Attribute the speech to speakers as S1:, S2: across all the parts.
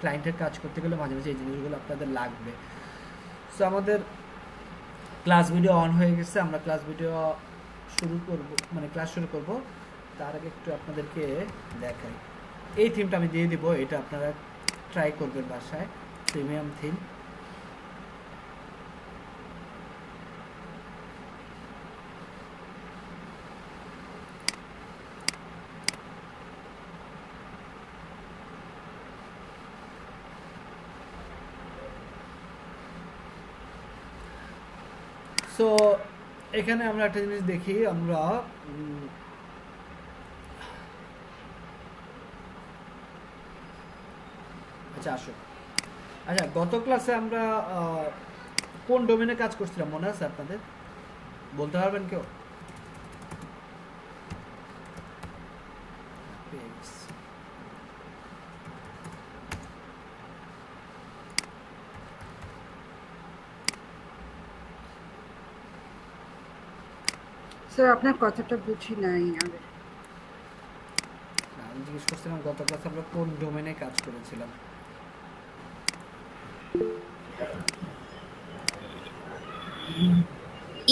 S1: ক্লায়েন্টের কাজ করতে গেলে মাঝে মাঝে এই জিনিসগুলো আপনাদের লাগবে। সো আমাদের ক্লাস ভিডিও অন হয়ে গেছে, আমরা ক্লাস ভিডিও শুরু করব, মানে ক্লাস শুরু করব। তার আগে একটু আপনাদেরকে দেখাই, এই থিমটা আমি দিয়ে দিব, এটা আপনারা ট্রাই করবেন বাসায়, প্রিমিয়াম থিম। সো এখানে আমরা একটা জিনিস দেখি, আমরা আচ্ছা আসো, আচ্ছা গত ক্লাসে আমরা কোন ডোমেনে কাজ করছিলাম মনে আছে আপনাদের? বলতে পারবেন কেউ?
S2: স্যার আপনার কথাটা বুঝি নাই।
S1: আমি জিজ্ঞেস করছিলাম গত ক্লাসে আমরা কোন ডোমেনে কাজ করেছিলাম।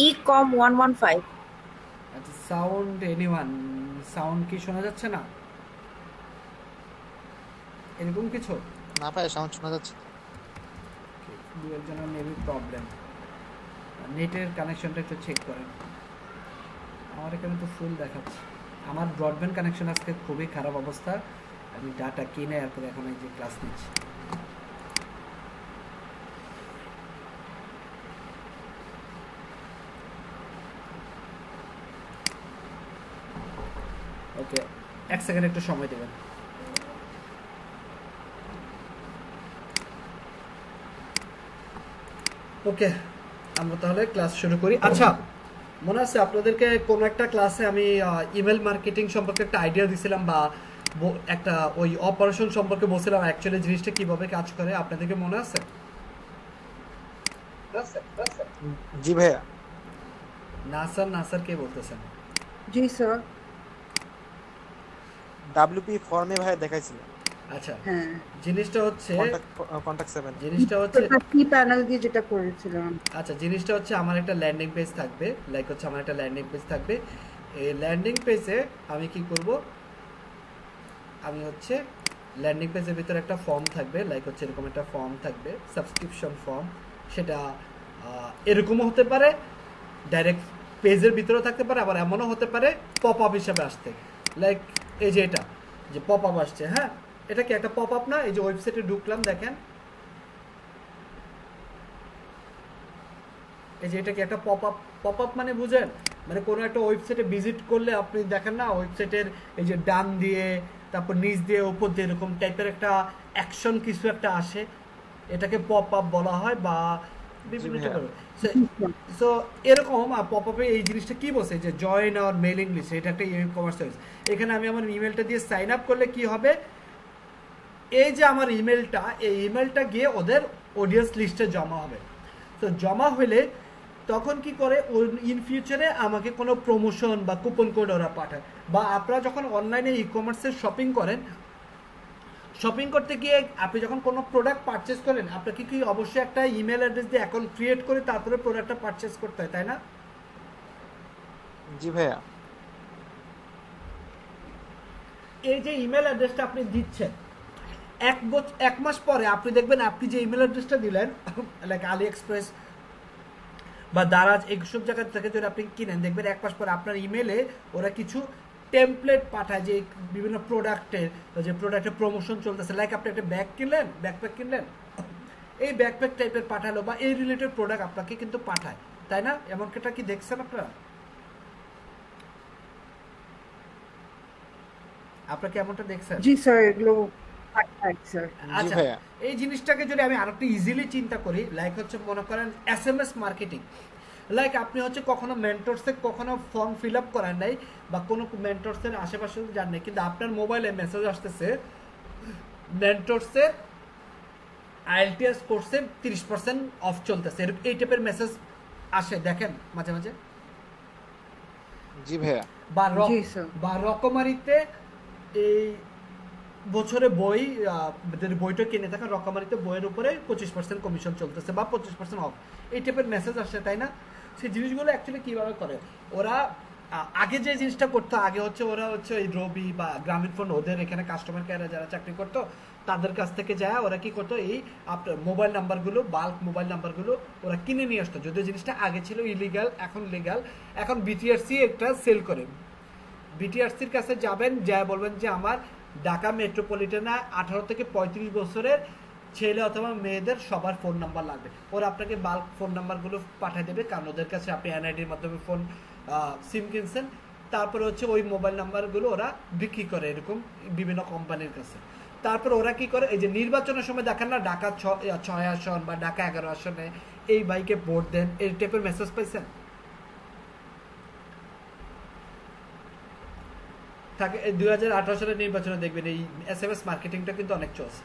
S3: ecom 115।
S1: আচ্ছা সাউন্ড, এনিওয়ান সাউন্ড কি শোনা যাচ্ছে না? এরকম কিছু
S4: না ভাই, সাউন্ড শোনা যাচ্ছে।
S1: দু একজনের মেবি প্রবলেম, নেটের কানেকশনটা একটু চেক করেন। আমার এখানে তো ফুল দেখাচ্ছে, আমার ব্রডব্যান্ড কানেকশন আজকে খুবই খারাপ অবস্থা, আমি ডাটা কিনে এরপরে এখন এই যে ক্লাস নিচ্ছি। ওকে, এক সেকেন্ড একটু সময় দেবেন। ওকে, আমরা তাহলে ক্লাস শুরু করি। আচ্ছা মনে আছে আপনাদেরকে কোন একটা ক্লাসে আমি ইমেল মার্কেটিং সম্পর্কে একটা আইডিয়া দিয়েছিলাম, বা একটা ওই অপারেশন সম্পর্কে বলছিলাম, অ্যাকচুয়ালি জিনিসটা কিভাবে কাজ করে, আপনাদেরকে মনে আছে?
S4: জি ভাইয়া।
S1: নাসার কে বলতেছেন?
S2: জি স্যার।
S4: ডাব্লিউপি ফর্মে ভাইয়া দেখাইছিল।
S1: আচ্ছা
S2: হ্যাঁ,
S1: জিনিসটা হচ্ছে
S4: কন্টাক্ট 7
S1: জিনিসটা হচ্ছে
S2: কি প্যানেল দিয়ে যেটা করেছিলাম।
S1: আচ্ছা জিনিসটা হচ্ছে আমার একটা ল্যান্ডিং পেজ থাকবে, লাইক হচ্ছে আমার একটা ল্যান্ডিং পেজ থাকবে। এই ল্যান্ডিং পেজে আমি কি করব, আমি হচ্ছে ল্যান্ডিং পেজের ভিতরে একটা ফর্ম থাকবে, লাইক হচ্ছে এরকম একটা ফর্ম থাকবে, সাবস্ক্রিপশন ফর্ম। সেটা এরকমও হতে পারে, ডাইরেক্ট পেজের ভিতরেও থাকতে পারে, আবার এমনও হতে পারে পপ আপ হিসাবে আসতে, লাইক এই যে এটা যে পপ আপ আসছে। হ্যাঁ, এটা কি একটা পপ আপ না? এই যে ওয়েবসাইটে ঢুকলাম, দেখেন এই যে এটা কি একটা পপ আপ? পপ আপ মানে বুঝেন, মানে কোনো একটা ওয়েবসাইটে ভিজিট করলে আপনি দেখেন না, ওয়েবসাইটের এই যে ডান দিয়ে তারপর নিচ দিয়ে উপর দিয়ে এরকম টাইপের একটা অ্যাকশন কিছু একটা আসে, এটাকে পপ আপ বলা হয়, বা বিভিন্ন সো এরকম পপ আপে এই জিনিসটা কি বলছে যে জয়েন আওয়ার মেইলিং লিস্ট, এটা একটা ই কমার্স সার্ভিস। এখানে আমি আমার ইমেলটা দিয়ে সাইন আপ করলে কি হবে, এই যে আমার ইমেলটা, এই ইমেলটা গিয়ে ওদের অডিয়েন্স লিস্টে জমা হবে। তো জমা হলে তখন কি করে, ইন ফিউচারে আমাকে কোনো প্রমোশন বা কুপন কোড ওরা পাঠায়। বা আপনারা যখন অনলাইনে ই কমার্সের শপিং করেন, শপিং করতে গিয়ে আপনি যখন কোনো প্রোডাক্ট পারচেস করেন, আপনাকে কি অবশ্যই একটা ইমেল অ্যাড্রেস দিয়ে অ্যাকাউন্ট ক্রিয়েট করে তারপরে প্রোডাক্টটা পারচেস করতে হয়, তাই না?
S4: জি ভাইয়া।
S1: এই যে ইমেল অ্যাড্রেসটা আপনি দিচ্ছেন, এক মাস পরে আপনি দেখবেন আপনি যে ইমেল অ্যাড্রেসটা দিলেন, লাইক আলি এক্সপ্রেস বা দারাজ এইসব জায়গা থেকে যদি আপনি কিনেন, দেখবেন এক মাস পরে আপনার ইমেলে ওরা কিছু টেমপ্লেট পাঠায়, যে বিভিন্ন প্রোডাক্টের, যে প্রোডাক্টের প্রমোশন চলতেছে, লাইক আপনি একটা ব্যাগ কিনলেন, ব্যাকপ্যাক কিনলেন, এই ব্যাকপ্যাক টাইপের পাঠালো, বা এই রিলেটেড প্রোডাক্ট আপনাকে কিন্তু পাঠায়, তাই না? এমনটা কি দেখছেন আপনারা? আপনাকে এমনটা দেখছেন?
S2: জি স্যার, এগুলো
S1: আচ্ছা, এই জিনিসটাকে যদি আমি আরেকটু ইজিলি চিন্তা করি, লাইক হচ্ছে মনে করেন SMS মার্কেটিং, লাইক আপনি হচ্ছে কখনো মেন্টরসে কখনো ফর্ম ফিল আপ করেন নাই, বা কোনো মেন্টরসের আশেপাশে যান নাই, কিন্তু আপনার মোবাইলে মেসেজ আসতেছে মেন্টরসের IELTS কোর্সে 30% অফ চলতেছে, এই টাইপের মেসেজ আসে, দেখেন মাঝে মাঝে।
S4: জি ভাইয়া।
S1: বা রকমারিতে এই বছরে বই যদি বইটা কিনে থাকেন রকমারিতে বইয়ের উপরে 25% কমিশন চলতেছে বা 25% অফ, এই টাইপের মেসেজ আসে, তাই না? সেই জিনিসগুলো অ্যাকচুয়ালি কীভাবে করে ওরা, আগে যে জিনিসটা করতো, আগে হচ্ছে ওরা হচ্ছে ওই রবি বা গ্রামীণ ফোন ওদের এখানে কাস্টমার কেয়ারে যারা চাকরি করতো তাদের কাছ থেকে যায় ওরা কি করতো, এই আপনার মোবাইল নাম্বারগুলো, বাল্ক মোবাইল নাম্বারগুলো ওরা কিনে নিয়ে আসতো। যদিও জিনিসটা আগে ছিল ইলিগাল, এখন লিগাল। এখন বিটিআরসি একটা সেল করে, বিটিআরসির কাছে যাবেন, যা বলবেন যে আমার ঢাকা মেট্রোপলিটনে 18 থেকে 35 বছরের ছেলে অথবা মেয়েদের সবার ফোন নাম্বার লাগবে। ওরা আপনাকে বাল্ক ফোন নাম্বারগুলো পাঠিয়ে দেবে, কারণ ওদের কাছে আপনি এনআইডির মাধ্যমে ফোন সিম কিনছেন। তারপরে হচ্ছে ওই মোবাইল নাম্বারগুলো ওরা বিক্রি করে এরকম বিভিন্ন কোম্পানির কাছে। তারপর ওরা কি করে, এই যে নির্বাচনের সময় দেখেন না, ঢাকা 6 আসন বা ঢাকা 11 আসনে এই বাইকে ভোট দেন, এই টাইপের মেসেজ পাইছেন থাকে। 2018 সালের নির্বাচনে দেখবেন এই SMS মার্কেটিংটা কিন্তু অনেক চলছে।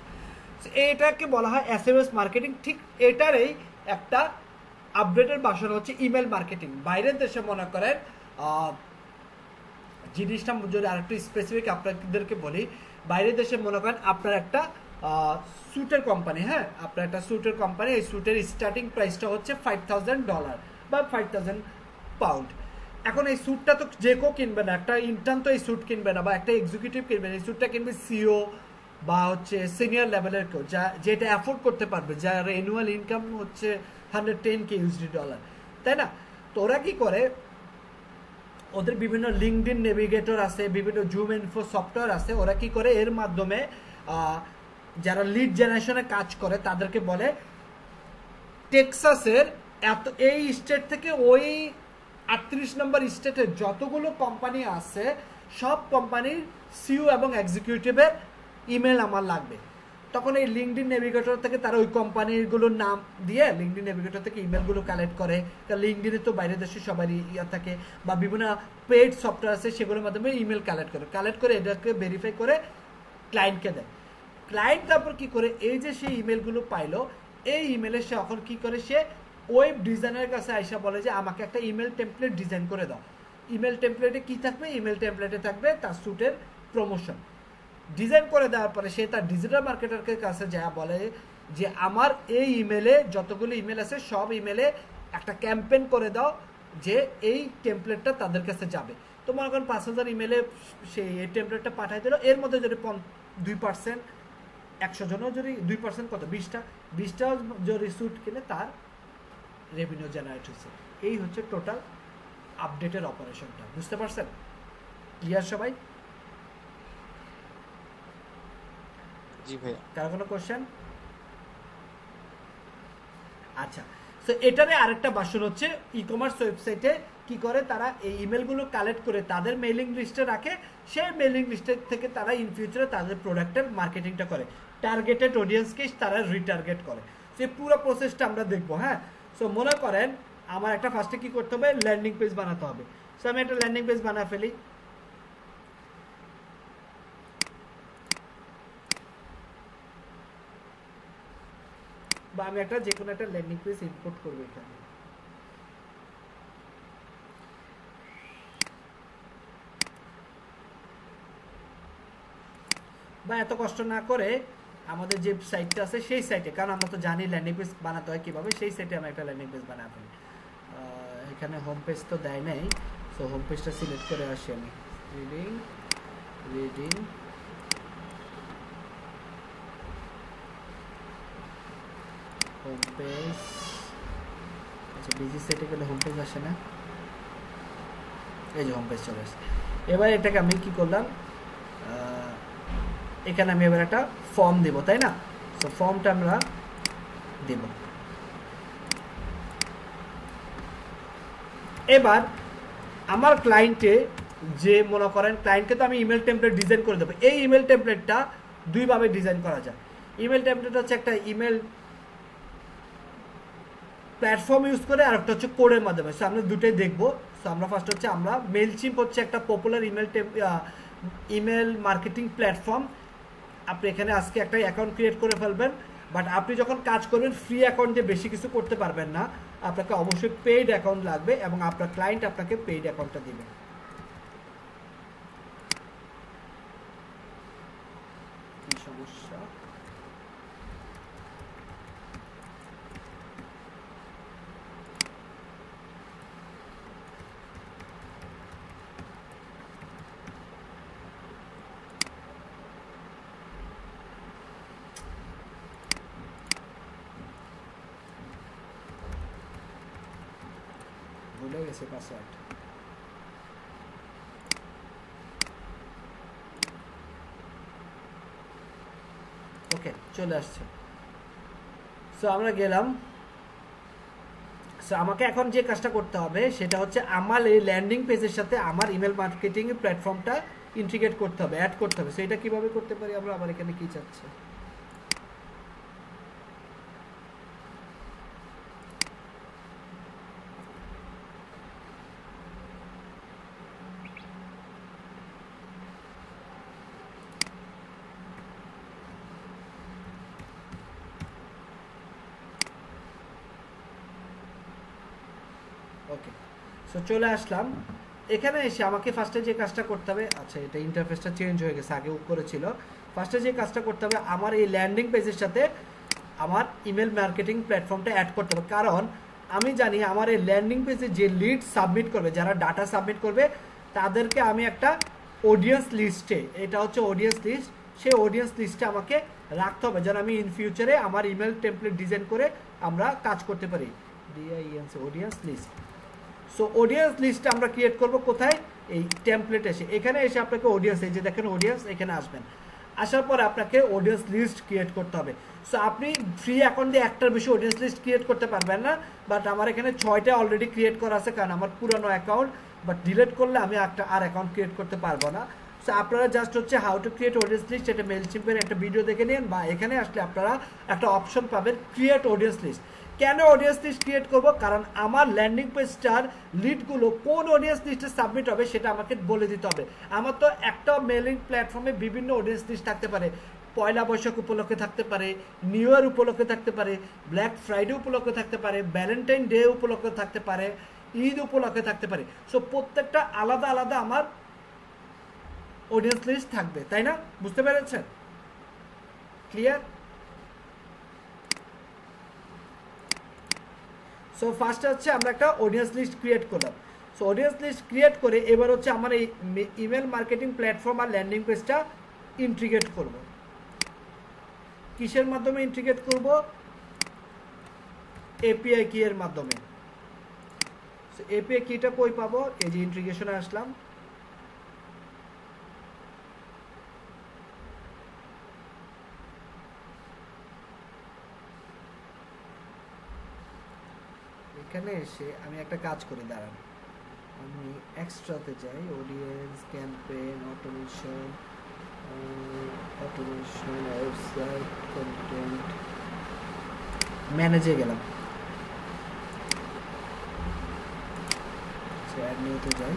S1: এটাকে বলা হয় SMS মার্কেটিং। ঠিক এটারই একটা আপডেটের ভাষণ হচ্ছে ইমেল মার্কেটিং। বাইরের দেশে মনে করেন জিনিসটা যদি আরেকটু স্পেসিফিক আপনাদেরকে বলি, বাইরের দেশে মনে করেন আপনার একটা স্যুটের কোম্পানি, হ্যাঁ, আপনার একটা স্যুটের কোম্পানি, এই স্যুটের স্টার্টিং প্রাইসটা হচ্ছে $5,000 বা 5,000 পাউন্ড। এখন এই স্যুটটা তো যে কেউ কিনবে না, একটা ইন্টার্ন তো এই স্যুট কিনবে না, বা একটা এক্সিকিউটিভ কিনবে না, এই স্যুটটা কিনবে সিও বা হচ্ছে সিনিয়র লেভেলের কেউ, যেটা অ্যাফোর্ড করতে পারবে, যার অ্যানুয়াল ইনকাম হচ্ছে $110K, তাই না? তো ওরা কি করে, ওদের বিভিন্ন লিঙ্কডইন নেভিগেটর আছে, বিভিন্ন জুম ইনফো সফটওয়্যার আছে, ওরা কি করে এর মাধ্যমে যারা লিড জেনারেশনে কাজ করে তাদেরকে বলে টেক্সাসের এই স্টেট থেকে ওই 38 নম্বর স্টেটের যতগুলো কোম্পানি আছে সব কোম্পানির সিইও এবং এক্সিকিউটিভের ইমেল আমার লাগবে। তখন এই লিঙ্কডইন নেভিগেটর থেকে তারা ওই কোম্পানিগুলোর নাম দিয়ে লিঙ্কডইন নেভিগেটর থেকে ইমেলগুলো কালেক্ট করে, কারণ লিঙ্কডইনে তো বাইরের দেশে সবারই ইয়া থাকে, বা বিভিন্ন পেড সফটওয়্যার আছে সেগুলোর মাধ্যমে ইমেল কালেক্ট করে এটাকে ভেরিফাই করে ক্লায়েন্টকে দেয়। ক্লায়েন্ট তারপর কি করে, এই যে সেই ইমেলগুলো পাইলো, এই ইমেলে সে এখন কি করে, সে ওয়েব ডিজাইনারের কাছে আইসা বলে যে আমাকে একটা ইমেল টেমপ্লেট ডিজাইন করে দাও। ইমেল টেমপ্লেটে কি থাকবে, ইমেল টেমপ্লেটে থাকবে তার স্যুটের প্রমোশন। ডিজাইন করে দেওয়ার পরে সে তার ডিজিটাল মার্কেটারের কাছে যা বলে যে আমার এই ইমেলে যতগুলো ইমেল আছে সব ইমেলে একটা ক্যাম্পেইন করে দাও যে এই টেমপ্লেটটা তাদের কাছে যাবে। তো মনে করেন 5,000 ইমেলে সেই এই টেমপ্লেটটা পাঠিয়ে দিল, এর মধ্যে যদি 2%, 100 জনও যদি 2% কত 20টা যদি স্যুট কিনে তার রেভিনিউ জেনারেট হচ্ছে। এই হচ্ছে টোটাল আপডেটের অপারেশনটা। বুঝতে পারছেন? ক্লিয়ার সবাই?
S4: জি ভাইয়া।
S1: কার কোনো কোশ্চেন? আচ্ছা, সো এটারে আরেকটা ভাষণ হচ্ছে ই কমার্স ওয়েবসাইটে কি করে, তারা এই ইমেলগুলো কালেক্ট করে তাদের মেইলিং লিস্টে রাখে, সেই মেইলিং লিস্টের থেকে তারা ইন ফিউচারে তাদের প্রোডাক্টের মার্কেটিংটা করে, টার্গেটেড অডিয়েন্সকে তারা রিটার্গেট করে। সেই পুরো প্রসেসটা আমরা দেখবো। হ্যাঁ, সো মনে করেন আমার একটা ফার্স্টে কি করতে হবে, ল্যান্ডিং পেজ বানাতে হবে। সো আমি একটা ল্যান্ডিং পেজ বানা ফেলি। বা আমি একটা যে কোনো একটা ল্যান্ডিং পেজ ইম্পোর্ট করবো এখানে। বা এত কষ্ট না করে আমাদের যে সাইটটা আছে সেই সাইটে, কারণ আমরা তো জানি ল্যান্ডিং পেজ বানাতে হয় কীভাবে, সেই সাইটে আমি একটা ল্যান্ডিং পেজ বানাতে ফেলি। এখানে হোম পেজ তো দেয় নাই, সো হোম পেজটা সিলেক্ট করে আসি আমি। Reading home page. আচ্ছা, বিজি সাইটে গেলে হোম পেজ আসে না, এই যে হোম পেজ চলে আসে। এবার এটাকে আমি কি করলাম, এখানে আমি এবার একটা ফর্ম দেব, তাই না? তো ফর্মটা আমরা দেব। এবার আমার ক্লায়েন্টে যে মনে করেন ক্লায়েন্টকে তো আমি ইমেল টেমপ্লেট ডিজাইন করে দেবো। এই ইমেল টেমপ্লেটটা দুইভাবে ডিজাইন করা যায়। ইমেল টেমপ্লেট হচ্ছে একটা ইমেল প্ল্যাটফর্ম ইউজ করে, আর একটা হচ্ছে কোডের মাধ্যমে। সো আমরা দুটোই দেখবো। সো আমরা ফার্স্ট হচ্ছে আমরা মেইলচিম্প হচ্ছে একটা পপুলার ইমেল মার্কেটিং প্ল্যাটফর্ম। আপনি এখানে আজকে একটা অ্যাকাউন্ট ক্রিয়েট করে ফেলবেন, বাট আপনি যখন কাজ করবেন ফ্রি অ্যাকাউন্ট দিয়ে বেশি কিছু করতে পারবেন না, আপনাকে অবশ্যই পেইড অ্যাকাউন্ট লাগবে এবং আপনার ক্লায়েন্ট আপনাকে পেইড অ্যাকাউন্টটা দিবে। গেছে পাসওয়ার্ড। ওকে, চলে আসছে। সো আমরা গেলাম। সো আমাকে এখন যে কাজটা করতে হবে সেটা হচ্ছে আমার এই ল্যান্ডিং পেজের সাথে আমার ইমেল মার্কেটিং প্ল্যাটফর্মটা ইন্টিগ্রেট করতে হবে, অ্যাড করতে হবে। সেটা কিভাবে করতে পারি আমরা? আবার এখানে কি চাচ্ছে? ওকে, সো চলে আসলাম। এখানে এসে আমাকে ফার্স্টে যে কাজটা করতে হবে, আচ্ছা এটা ইন্টারফেসটা চেঞ্জ হয়ে গেছে, আগে উপরে ছিল। ফার্স্টে যে কাজটা করতে হবে, আমার এই ল্যান্ডিং পেজের সাথে আমার ইমেল মার্কেটিং প্ল্যাটফর্মটা অ্যাড করতে হবে। কারণ আমি জানি আমার এই ল্যান্ডিং পেজে যে লিড সাবমিট করবে, যারা ডাটা সাবমিট করবে, তাদেরকে আমি একটা অডিয়েন্স লিস্টে, এটা হচ্ছে অডিয়েন্স লিস্ট, সেই অডিয়েন্স লিস্টে আমাকে রাখতে হবে যেন আমি ইন ফিউচারে আমার ইমেল টেমপ্লেট ডিজাইন করে আমরা কাজ করতে পারি। ডিআইএনসি audience list. So audience list আমরা ক্রিয়েট করব কোথায়? এই টেমপ্লেট এসে, এখানে এসে আপনাকে অডিয়েন্স, এই যে দেখেন অডিয়েন্স, এখানে আসবেন। আসার পর আপনাকে অডিয়েন্স লিস্ট ক্রিয়েট করতে হবে। সো আপনি ফ্রি অ্যাকাউন্ট দিয়ে একটার বেশি অডিয়েন্স লিস্ট ক্রিয়েট করতে পারবেন না, বাট আমার এখানে 6টা অলরেডি ক্রিয়েট করা আছে, কারণ আমার পুরানো অ্যাকাউন্ট, বাট ডিলিট করলে আমি একটা আর অ্যাকাউন্ট ক্রিয়েট করতে পারবো না। সো আপনারা জাস্ট হচ্ছে how to create audience list, এটা মেইলচিম্পের একটা ভিডিও দেখে নিন, বা এখানে আসলে আপনারা একটা অপশন পাবেন ক্রিয়েট অডিয়েন্স লিস্ট। কেন অডিয়েন্স লিস্ট ক্রিয়েট করব? কারণ আমার ল্যান্ডিং পেজটার লিডগুলো কোন অডিয়েন্স লিস্টে সাবমিট হবে সেটা আমাকে বলে দিতে হবে। আমার তো একটা মেলিং প্ল্যাটফর্মে বিভিন্ন অডিয়েন্স লিস্ট থাকতে পারে, পয়লা বৈশাখ উপলক্ষে থাকতে পারে, নিউ ইয়ার উপলক্ষে থাকতে পারে, ব্ল্যাক ফ্রাইডে উপলক্ষে থাকতে পারে, ভ্যালেন্টাইন ডে উপলক্ষে থাকতে পারে, ঈদ উপলক্ষে থাকতে পারে। সো প্রত্যেকটা আলাদা আলাদা আমার অডিয়েন্স লিস্ট থাকবে, তাই না? বুঝতে পেরেছেন? ক্লিয়ার? সো ফার্স্টে হচ্ছে আমরা একটা অডিয়েন্স লিস্ট ক্রিয়েট করলাম। সো অডিয়েন্স লিস্ট ক্রিয়েট করে এবার হচ্ছে আমার এই ইমেল মার্কেটিং প্ল্যাটফর্ম আর ল্যান্ডিং পেজটা ইন্টিগ্রেট করব। কিসের মাধ্যমে ইন্টিগ্রেট করব? এপিআই কি এর মাধ্যমে। সো এপিআই কিটা কই পাবো? এই যে ইন্টিগ্রেশনে আসলাম, এখানে এসে আমি একটা কাজ করে দাঁড়ান, আমি এক্সট্রাতে যাই, audience campaign automation, website content ম্যানেজে গেলাম, অ্যাড নিউতে যাই।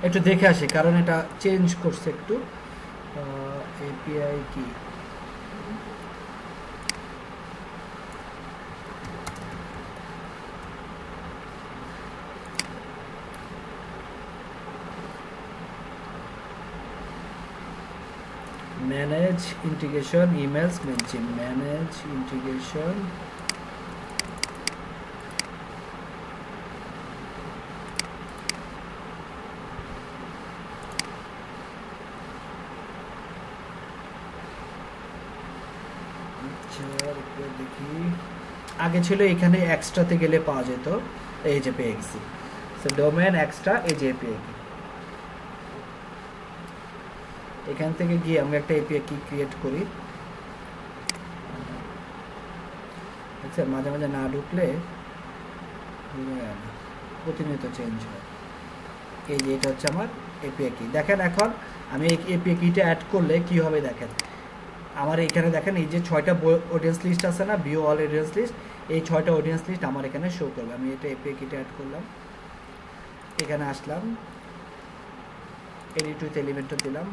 S1: একটু দেখে আসি, কারণ এটা চেঞ্জ করছে একটু। এপিআই কি manage integration emails Mailchimp, manage integration দেখি, আগে ছিল এখানে এক্সট্রাতে গেলে পাওয়া যেত, এই যে পেয়ে গেছি। সো ডোমেন এক্সট্রা, এই যে এপিআই কি, এখান থেকে গিয়ে আমরা একটা এপিআই কি ক্রিয়েট করি। আচ্ছা, মাঝে মাঝে না ঢুকলে প্রতিনিয়ত চেঞ্জ হয়। এই যে এটা হচ্ছে আমার এপিআই কি। দেখেন এখন আমি এই এপিআই কিটা অ্যাড করলে কি হবে দেখেন, আমার এখানে দেখেন এই যে 6টা অডিয়েন্স লিস্ট আছে না, ভিউ অল অডিয়েন্স লিস্ট, এই 6টা অডিয়েন্স লিস্ট আমার এখানে শো করবে। আমি এটা এপিআই কিটা অ্যাড করলাম, এখানে আসলাম, এডিট উইথ এলিমেন্টও দিলাম,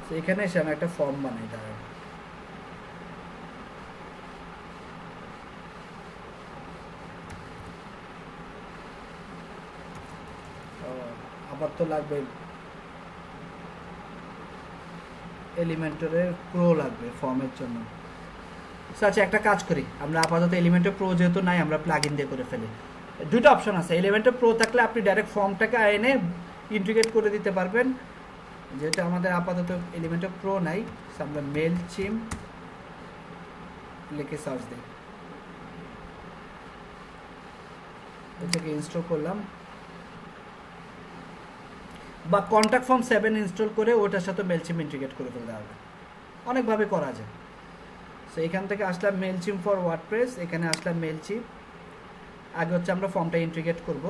S1: তো এখানে এসে আমি একটা ফর্ম বানাই দাঁড়ান। আবার তো লাগবে এলিমেন্টরের প্রো লাগবে ফর্মের জন্য। আচ্ছা একটা কাজ করি, আমরা আপাতত এলিমেন্টর প্রো যেহেতু নাই আমরা প্লাগইন দিয়ে করে ফেলি। দুটো অপশন আছে, এলিমেন্টর প্রো থাকলে আপনি ডাইরেক্ট ফর্মটাকে এনে ইন্টিগ্রেট করে দিতে পারবেন, যেটা আমাদের আপাতত এলিমেন্টর প্রো নাই। আমরা মেল চিম লিখে সার্চ দিই, এটাকে ইনস্টল করলাম, বা কন্ট্যাক্ট ফর্ম 7 ইনস্টল করে ওটার সাথে মেলচিম ইন্টিগ্রেট করে ফেলতে হবে, অনেকভাবে করা যায়। সো এখান থেকে আসলাম মেলচিম ফর ওয়ার্ডপ্রেস, এখানে আসলাম মেলচিম। আগে হচ্ছে আমরা ফর্মটা ইন্টিগ্রেট করব,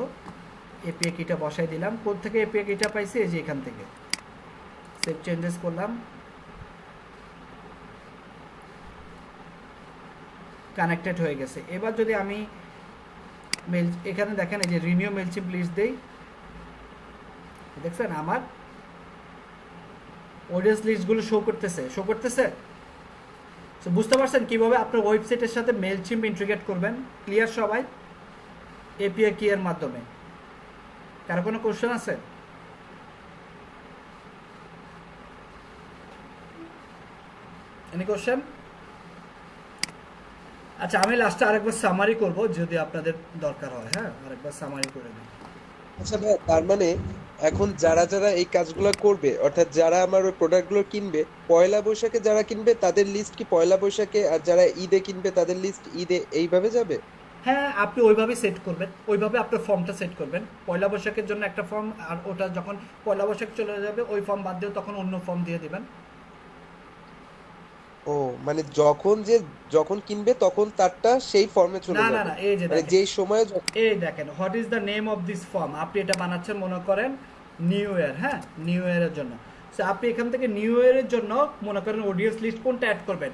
S1: এপিআই কিটা বসাই দিলাম। কোথা থেকে এপিআই কিটা পাইছি? এই যে এখান থেকে। সেভ চেঞ্জেস করলাম, কানেক্টেড হয়ে গেছে। এবার যদি আমি মেল এখানে দেখেন এই যে রিনিউ মেলচিম প্লিজ দেই, দেখছেন আমার অডিয়েন্স লিস্টগুলো শো করতেছে। তো বুঝতে পারছেন কিভাবে আপনার ওয়েবসাইটের সাথে মেলচিম ইন্টিগ্রেট করবেন? ক্লিয়ার সবাই? এপিআই কি এর মাধ্যমে। কারো কোনো কোশ্চেন আছে? Any question? আচ্ছা আমি লাস্টে আরেকবার সামারি করব যদি আপনাদের দরকার হয়। হ্যাঁ আরেকবার সামারি করে দিই।
S5: আচ্ছা ভাই, তার মানে এখন যারা যারা এই কাজগুলো করবে, অর্থাৎ যারা আমার ওই প্রোডাক্টগুলো কিনবে, পয়লা বৈশাখে যারা কিনবে তাদের লিস্ট কি পয়লা বৈশাখে, আর যারা ঈদে কিনবে তাদের লিস্ট ঈদে, এইভাবে যাবে?
S1: হ্যাঁ আপনি ওইভাবে সেট করবেন, ওইভাবে আপনার ফর্মটা সেট করবেন। পয়লা বৈশাখের জন্য একটা ফর্ম, আর ওটা যখন পয়লা বৈশাখ চলে যাবে ওই ফর্ম বাদ দিয়ে তখন অন্য ফর্ম দিয়ে দিবেন।
S5: ও মানে যখন কিনবে তখন তারটা সেই ফর্মে চলে
S1: না
S5: যাবে?
S1: না না, এই যে
S5: মানে যেই সময়ে
S1: এই দেখেন, what is the name of this form. আপনি এটা বানাচ্ছেন মনে করেন নিউ ইয়ার, হ্যাঁ নিউ ইয়ারের জন্য। সো আপনি এখান থেকে নিউ ইয়ারের জন্য মনে করেন অডিয়েন্স লিস্ট কোনটা অ্যাড করবেন,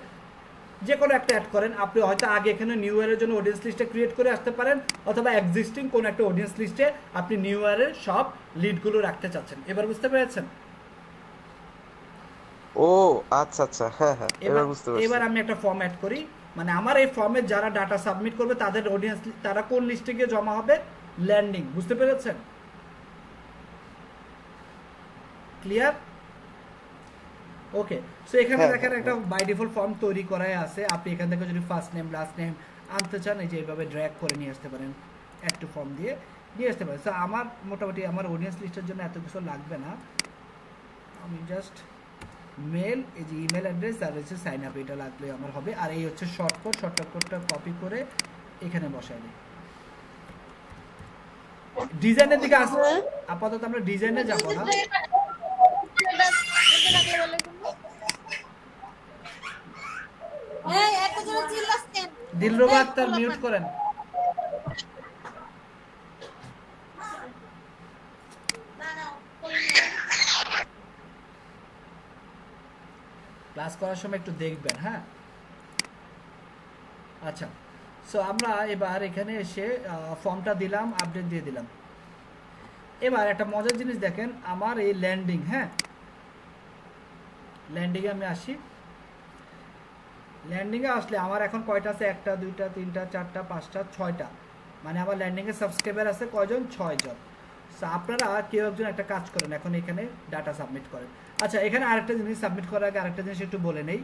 S1: যে কোনো একটা অ্যাড করেন। আপনি হয়তো আগে এখানে নিউ ইয়ারের জন্য অডিয়েন্স লিস্টে ক্রিয়েট করে আসতে পারেন, অথবা এক্সিস্টিং কোন একটা অডিয়েন্স লিস্টে আপনি নিউ ইয়ারের সব লিডগুলো রাখতে চাচ্ছেন। এবার বুঝতে পেরেছেন?
S5: ও আচ্ছা আচ্ছা, হ্যাঁ হ্যাঁ, এবার বুঝতে পারছি।
S1: এবার আমি একটা ফর্ম অ্যাড করি, মানে আমার এই ফর্মে যারা ডাটা সাবমিট করবে তাদের অডিয়েন্স তারা কোন লিস্টে গিয়ে জমা হবে? ল্যান্ডিং। বুঝতে পেরেছেন? ক্লিয়ার? ওকে। সো এখানে দেখেন একটা বাই ডিফল্ট ফর্ম তৈরি করাই আছে। আপনি এখান থেকে যদি ফার্স্ট নেম লাস্ট নেম আনতে চান এই যে এইভাবে ড্র্যাগ করে নিয়ে আসতে পারেন, অ্যাড টু ফর্ম দিয়ে নিয়ে আসতে পারেন। সো আমার মোটামুটি আমার অডিয়েন্স লিস্টের জন্য এত কিছু লাগবে না, আমি জাস্ট মেল, এই যে ইমেল অ্যাড্রেস আর হচ্ছে সাইন আপ, এটা লাগলে আমার হবে। আর এই হচ্ছে শর্টকাটটা কপি করে এখানে বসাই দিই। ডিজাইনের দিকে আসবো, আপাতত আমরা ডিজাইনে যাবো না। দিলরুবা আক্তার মিউট করেন। ক্লাস করার সময় একটু দেখবেন। হ্যাঁ আচ্ছা, সো আমরা এবার এখানে এসে ফর্মটা দিলাম, আপডেট দিয়ে দিলাম। এবার একটা মজার জিনিস দেখেন, আমার এই ল্যান্ডিং, হ্যাঁ ল্যান্ডিংয়ে আমি আসি। ল্যান্ডিংয়ে আসলে আমার এখন কয়টা আছে? 1টা 2টা 3টা 4টা 5টা 6টা, মানে আমার ল্যান্ডিংয়ে সাবস্ক্রাইবার আছে কয়জন? 6 জন। সো আপনারা কেউ একজন একটা কাজ করেন, এখন এখানে ডাটা সাবমিট করেন। আচ্ছা এখানে আরেকটা জিনিস সাবমিট করার আগে আরেকটা জিনিস একটু বলে নেই।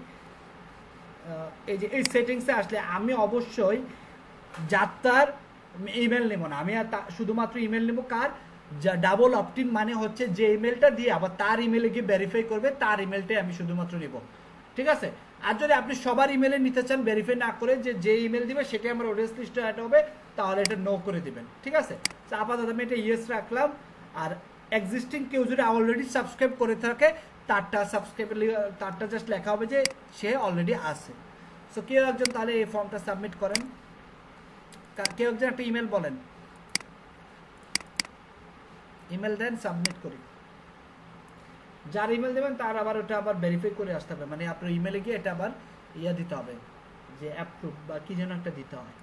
S1: এই যে এই সেটিংসে আসলে আমি অবশ্যই যাত্রার ইমেল নেব না, আমি শুধুমাত্র ইমেল নেব কার? যা ডাবল অপটিন, মানে হচ্ছে যে ইমেলটা দিয়ে আবার তার ইমেলে গিয়ে ভেরিফাই করবে তার ইমেলটাই আমি শুধুমাত্র নেব, ঠিক আছে? আর যদি আপনি সবার ইমেলে নিতে চান ভেরিফাই না করে, যে ইমেল দিবে সেটাই আমার অডিয়েন্স লিস্টে অ্যাড হবে, তাহলে এটা নো করে দিবেন, ঠিক আছে? তো আপাতত আমি এটা ইয়েস রাখলাম। আর এক্সিস্টিং কেউ যদি অলরেডি সাবস্ক্রাইব করে থাকে তারটা জাস্ট লেখা হবে যে সে অলরেডি আছে। সো কেউ একজন তাহলে এই ফর্মটা সাবমিট করেন, কেউ একজন একটা ইমেল বলেন, ইমেল দেন, সাবমিট করি। যার ইমেল দেবেন তার আবার ওটা আবার ভেরিফাই করে আসতে হবে, মানে আপনার ইমেলে গিয়ে এটা আবার দিতে হবে যে অ্যাপ্রুভ বা কি যেন একটা দিতে হয়।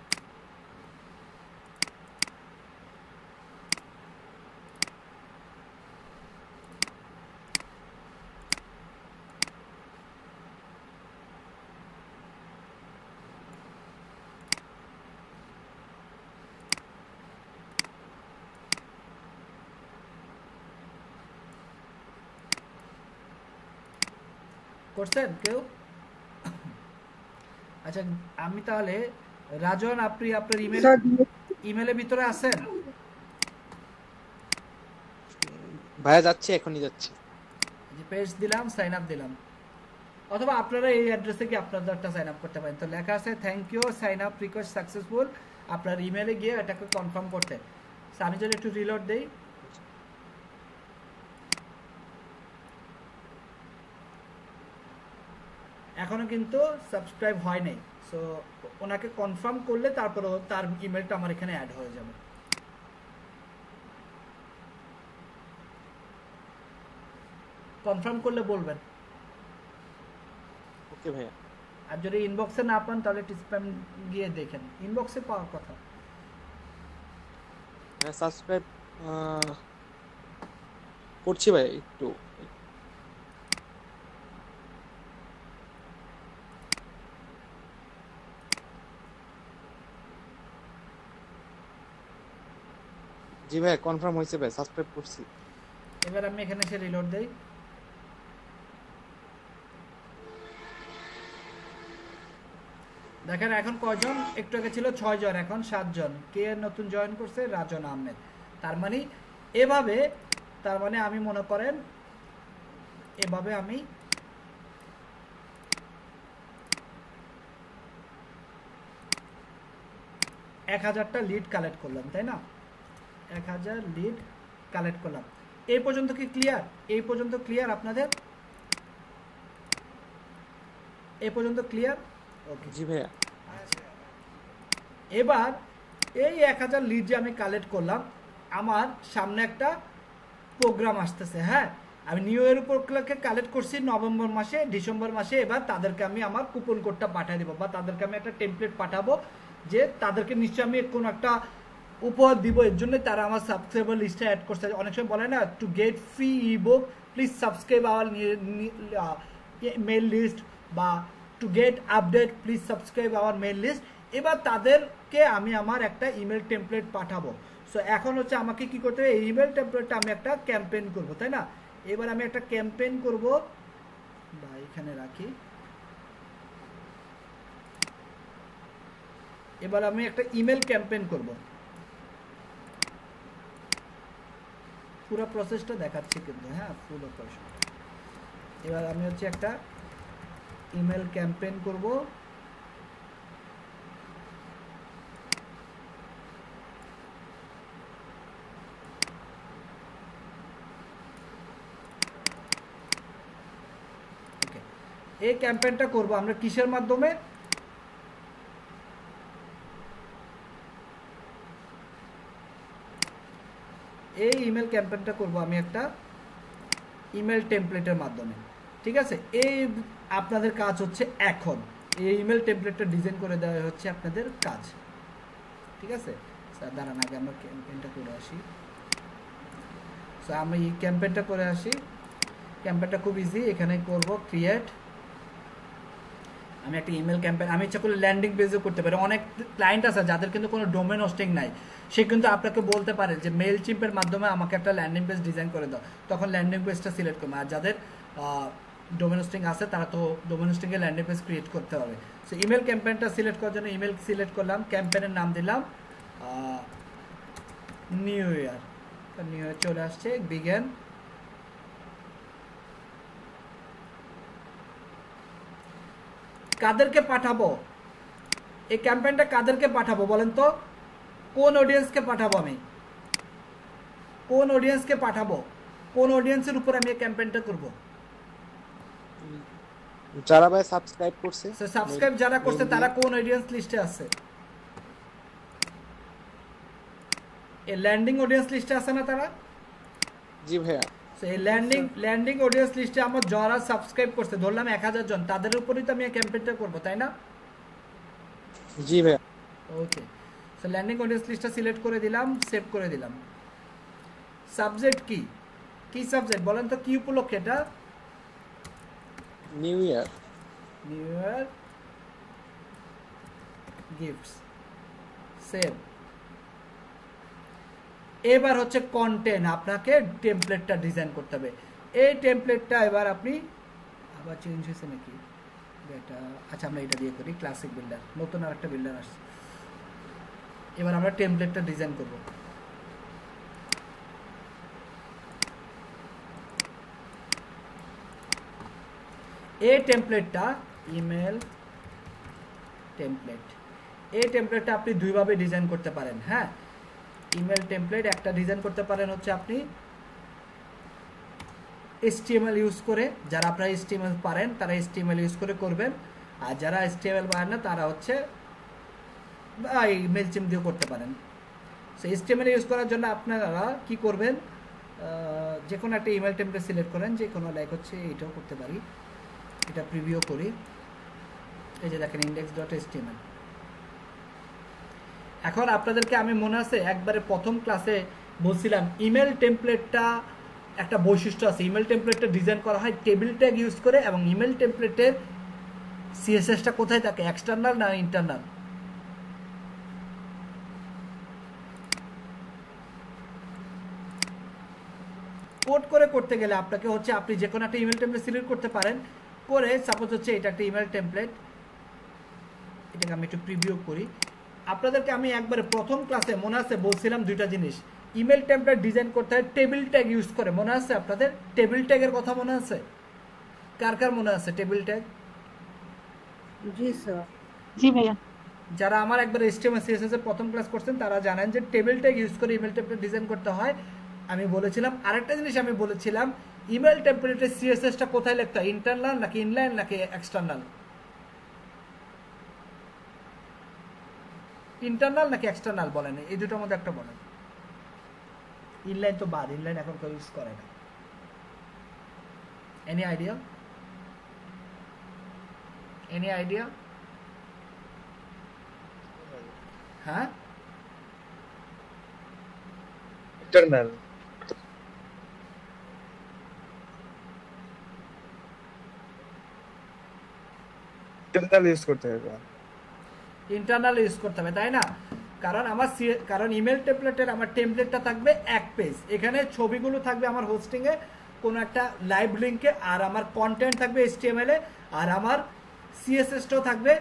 S1: করছেন কেউ? আচ্ছা আমি তাহলে রাজন আপনি আপনার ইমেল
S2: স্যার
S1: ইমেলের ভিতরে আছেন?
S4: ভাইয়া যাচ্ছে, এখনই যাচ্ছে।
S1: যে পেজ দিলাম, সাইন আপ দিলাম, অথবা আপনারা এই অ্যাড্রেসে কি আপনাদেরটা সাইন আপ করতে পারেন। তো লেখা আছে thank you sign up request successful, আপনার ইমেলে গিয়ে এটাকে কনফার্ম করতে। আমি যদি একটু রিলোড দেই, এখনো কিন্তু সাবস্ক্রাইব হয় নাই। সো ওনাকে কনফার্ম করলে তারপরে তার ইমেলটা আমার এখানে অ্যাড হয়ে যাবে। কনফার্ম করলে বলবেন।
S4: ওকে ভাইয়া।
S1: আর যদি ইনবক্সে না পান তাহলে স্প্যাম গিয়ে দেখেন, ইনবক্সে পাওয়ার কথা।
S4: হ্যাঁ সাবস্ক্রাইব করছি ভাই একটু। জি ভাই কনফার্ম হয়েছে ভাই, সাবস্ক্রাইব করছি।
S1: এবার আমি এখানে এসে রিলোড দেই। দেখেন এখন কয়জন, একটু আগে ছিল 6 জন, এখন 7 জন। কে নতুন জয়েন করছে? রাজন আহমেদ। তার মানে এভাবে, তার মানে আমি মনে করেন এভাবে আমি এক 1000টা লিড কালেক্ট করলাম, তাই না? 1000 লিড কালেক্ট করলাম। এই পর্যন্ত কি ক্লিয়ার? এই পর্যন্ত ক্লিয়ার আপনাদের? এই পর্যন্ত ক্লিয়ার? ওকে
S4: জি ভাইয়া।
S1: এবার এই 1000 লিড যে আমি কালেক্ট করলাম, আমার সামনে একটা প্রোগ্রাম আসতেছে। হ্যাঁ, আমি নিউ ইয়ার উপলক্ষে কালেক্ট করছি নভেম্বর মাসে, ডিসেম্বর মাসে। এবার তাদেরকে আমি আমার কুপন কোডটা পাঠিয়ে দেবো, বা তাদেরকে আমি একটা টেমপ্লেট পাঠাবো, যে তাদেরকে নিশ্চয়ই আমি কোনো একটা উপহার দিব। এর জন্য তারা আমার সাবস্ক্রাইবার লিস্টে অ্যাড করছে। অনেক সময় বলে না, to get free ebook please subscribe our mail list, বা to get update please subscribe our mail list. এবার তাদেরকে আমি আমার একটা ইমেল টেমপ্লেট পাঠাবো। সো এখন হচ্ছে আমাকে কি করতে হবে, এই ইমেল টেমপ্লেটটা আমি একটা ক্যাম্পেইন করব, তাই না? এবার আমি একটা ক্যাম্পেইন করব, বা এখানে রাখি। এবার আমি একটা ইমেল ক্যাম্পেইন করব। পুরো প্রসেসটা দেখাচ্ছি কিন্তু, হ্যাঁ ফুল অপারেশন। এবার আমি হচ্ছে একটা ইমেল ক্যাম্পেইন করব। এই ক্যাম্পেইনটা করব আমরা কিসের মাধ্যমে? এই ইমেল ক্যাম্পেইনটা করব আমি একটা ইমেল টেমপ্লেটের মাধ্যমে, ঠিক আছে? এই আপনাদের কাজ হচ্ছে এখন এই ইমেল টেমপ্লেটটা ডিজাইন করে দেওয়া হচ্ছে আপনাদের কাজ, ঠিক আছে? স্যার দাঁড়ান, আগে আমরা ক্যাম্পেইনটা করে আসি। সো আমি এই ক্যাম্পেইনটা করে আসি। ক্যাম্পেইনটা খুব ইজি, এখানে করব ক্রিয়েট। আমি একটা ইমেল ক্যাম্পেইন, আমি ইচ্ছা করলে ল্যান্ডিং পেজও করতে পারি। অনেক ক্লায়েন্ট আছে যাদের কিন্তু কোনো ডোমেন হোস্টিং নাই, সে কিন্তু আপনাকে বলতে পারে যে মেল চিম্পের মাধ্যমে আমাকে একটা ল্যান্ডিং পেজ ডিজাইন করে দাও, তখন ল্যান্ডিং পেজটা সিলেক্ট করবে। আর যাদের ডোমেন হোস্টিং আছে তারা তো ডোমেন হোস্টিংয়ে ল্যান্ডিং পেজ ক্রিয়েট করতে হবে। সো ইমেল ক্যাম্পেইনটা সিলেক্ট করার জন্য ইমেল সিলেক্ট করলাম, ক্যাম্পেইনের নাম দিলাম নিউ ইয়ার। নিউ ইয়ার চলে আসছে, বিগেন। কাদেরকে পাঠাবো এই ক্যাম্পেইনটা? কাদেরকে পাঠাবো বলেন তো? কোন অডিয়েন্সকে পাঠাবো আমি? কোন অডিয়েন্সকে পাঠাবো? কোন অডিয়েন্সের উপর আমি এই ক্যাম্পেইনটা করব?
S4: যারা ভাই সাবস্ক্রাইব করছে,
S1: সাবস্ক্রাইব যারা করছে তারা কোন অডিয়েন্স লিস্টে আছে? এই ল্যান্ডিং অডিয়েন্স লিস্টে আছে না তারা?
S4: জি ভাইয়া।
S1: সো এই ল্যান্ডিং অডিয়েন্স লিস্টে আমার যারা সাবস্ক্রাইব করছে, ধরলাম 1000 জন, তাদের উপরই তো আমি এই ক্যাম্পেইনটা করব, তাই না?
S4: জি ভাইয়া।
S1: ওকে, সো ল্যান্ডিং অডিয়েন্স লিস্টটা সিলেক্ট করে দিলাম, সেভ করে দিলাম। সাবজেক্ট কি? কি সাবজেক্ট বলেন তো? কি উপলক্ষে এটা?
S4: New year.
S1: New year gifts, save. এবার হচ্ছে কন্টেন্ট, আপনাকে টেমপ্লেটটা ডিজাইন করতে হবে। এই টেমপ্লেটটা এবার আপনি আবার চেঞ্জ হয়েছে নাকি এটা? আচ্ছা আমরা এটা দিয়ে করি, ক্লাসিক বিল্ডার, নতুন আর একটা বিল্ডার আসছে। এবার আমরা টেমপ্লেটটা ডিজাইন করব। এই টেমপ্লেটটা ইমেল টেমপ্লেট, এই টেমপ্লেটটা আপনি দুইভাবে ডিজাইন করতে পারেন। হ্যাঁ, ইমেল টেমপ্লেট একটা ডিজাইন করতে পারেন হচ্ছে আপনি HTML ইউজ করে, যারা আপনারা HTML পারেন তারা HTML ইউজ করে করবেন, আর যারা HTML পারেন না তারা হচ্ছে এই মেলচিম দিয়ে করতে পারেন। সো HTML ইউজ করার জন্য আপনারা কি করবেন, যে কোনো একটা ইমেল টেমপ্লেট সিলেক্ট করেন, যে কোনো লাইক হচ্ছে এটাও করতে পারি, এটা প্রিভিউ করি। এই যে দেখেন index.html। এখন আপনাদেরকে আমি মনে আছে একবারে প্রথম ক্লাসে বলছিলাম ইমেল টেমপ্লেটটা একটা বৈশিষ্ট্য আছে, ইমেল টেমপ্লেটটা ডিজাইন করা হয় টেবিল ট্যাগ ইউজ করে, এবং ইমেল টেমপ্লেটের সিএসএসটা কোথায় থাকে, এক্সটার্নাল না ইন্টারনাল? কোড করে করতে গেলে আপনাকে হচ্ছে আপনি যে কোনো একটা ইমেল টেমপ্লেট সিলেক্ট করতে পারেন, করে সাপোজ হচ্ছে এটা একটা ইমেল টেমপ্লেট, এটাকে আমি একটু প্রিভিউ করি। আপনাদেরকে আমি একবারে প্রথম ক্লাসে মনে আছে বলছিলাম দুইটা জিনিস, ইমেল টেমপ্লেট ডিজাইন করতে হয় টেবিল ট্যাগ ইউজ করে, মনে আছে আপনাদের? টেবিল ট্যাগের কথা মনে আছে? কার কার মনে আছে টেবিল ট্যাগ?
S2: জি স্যার।
S3: জি ভাইয়া।
S1: যারা আমার একবার HTML CSS এর প্রথম ক্লাস করছেন তারা জানেন যে টেবিল ট্যাগ ইউজ করে ইমেল টেমপ্লেট ডিজাইন করতে হয়। আমি বলেছিলাম আরেকটা জিনিস, আমি বলেছিলাম ইমেল টেমপ্লেটের সিএসএসটা কোথায় লিখতে হয়, ইন্টারনাল নাকি ইনলাইন নাকি এক্সটার্নাল? ইন্টারনাল নাকি এক্সটার্নাল বলেন, এই দুটোর মধ্যে একটা বলেন। ইনলাইন তো বাদ, ইনলাইন এখন কেউ ইউজ করে না। Any idea? Any idea? হ্যাঁ,
S4: ইন্টারনাল। ইন্টারনাল ইউজ করতে হবে।
S1: ইন্টারনাল ইউজ করতে হবে তাই না? কারণ কারণ ইমেল টেমপ্লেটের আমার টেমপ্লেটটা থাকবে এক পেজ, এখানে ছবিগুলো থাকবে আমার হোস্টিংয়ে কোনো একটা লাইভ লিঙ্কে, আর আমার কন্টেন্ট থাকবে HTML এ, আর আমার সিএসএসটাও থাকবে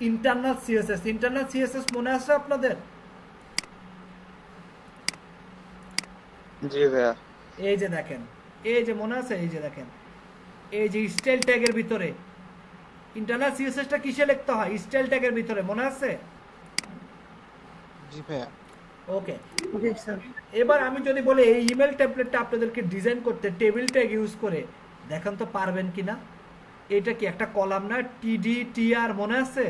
S1: ইন্টারনাল সিএসএস। ইন্টারনাল সিএসএস মনে আছে আপনাদের?
S4: জি ভাইয়া।
S1: এই যে দেখেন, এই যে মনে আছে, এই যে দেখেন, এই যে স্টাইল ট্যাগের ভিতরে ইন্টারনাল সিএসএসটা কিসে লিখতে হয়, স্টাইল ট্যাগের ভিতরে, মনে আছে?
S4: জি ভাইয়া।
S1: ওকে,
S2: জি স্যার।
S1: এবার আমি যদি বলি এই ইমেল টেমপ্লেটটা আপনাদেরকে ডিজাইন করতে টেবিল ট্যাগ ইউজ করে, দেখেন তো পারবেন কিনা? এটা কি একটা কলাম না, টিডি টিআর, মনে আছে?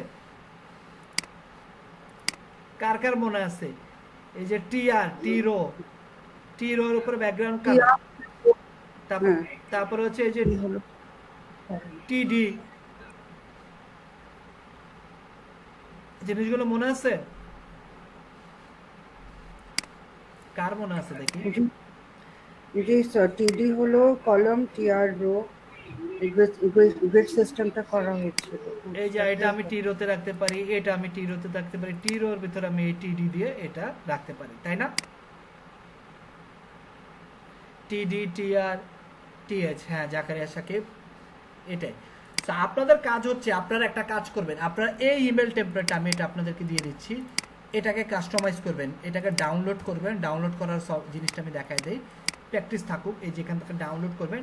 S1: কার কার মনে আছে? এই যে টিআর, টি রো এর উপরে ব্যাকগ্রাউন্ড কালার, তারপরে হচ্ছে এই যে টিডি, জিনিসগুলো মনে আছে? কার মনে আছে দেখি?
S2: জি স্যার। টিডি হলো কলম, টিআর রো, গ্রিড সিস্টেমটা করা হয়েছিল।
S1: এই যে এটা আমি টি রোতে রাখতে পারি, এটা আমি টি রোতে রাখতে পারি, টি রোর ভিতরে আমি এই টিডি দিয়ে এটা রাখতে পারি, তাই না? টিডি টিআর টিএইচ, হ্যাঁ, জাকারিয়া সাকিব, এটাই। তো আপনাদের কাজ হচ্ছে আপনারা একটা কাজ করবেন, আপনারা এই ইমেল টেমপ্লেটটা আমি এটা আপনাদেরকে দিয়ে দিচ্ছি, এটাকে কাস্টমাইজ করবেন, এটাকে ডাউনলোড করবেন। ডাউনলোড করার সব জিনিসটা আমি দেখাই দেই, প্র্যাকটিস থাকুক। এই যেখান থেকে ডাউনলোড করবেন,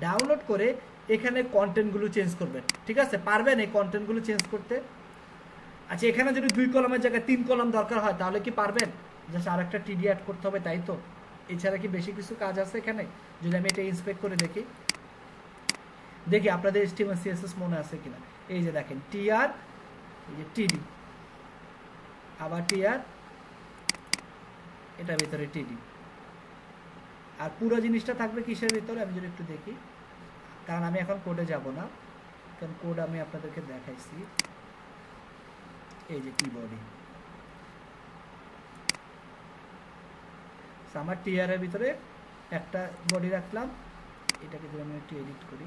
S1: ডাউনলোড করে এখানে কন্টেন্টগুলো চেঞ্জ করবেন, ঠিক আছে? পারবেন এই কন্টেন্টগুলো চেঞ্জ করতে? আচ্ছা, এখানে যদি 2 কলামের জায়গায় 3 কলাম দরকার হয় তাহলে কি পারবেন? জাস্ট আর একটা টিডি অ্যাড করতে হবে, তাই তো? এছাড়া কি বেশি কিছু কাজ আছে এখানে? যদি আমি এটা ইন্সপেক্ট করে দেখি, দেখি আপনাদের HTML CSS মনে আছে কিনা। এই যে দেখেন টিআর, এই যে টিডি, আবার টিআর, এটার ভিতরে টিডি, আর পুরো জিনিসটা থাকবে কিসের ভিতরে আমি যদি একটু দেখি, কারণ আমি এখন কোডে যাব না, কারণ কোড আমি আপনাদেরকে দেখাইছি। এই যে কিবোর্ডে আমার টিআর এর ভিতরে একটা বডি রাখলাম, এটাকে যদি আমি একটু এডিট করি,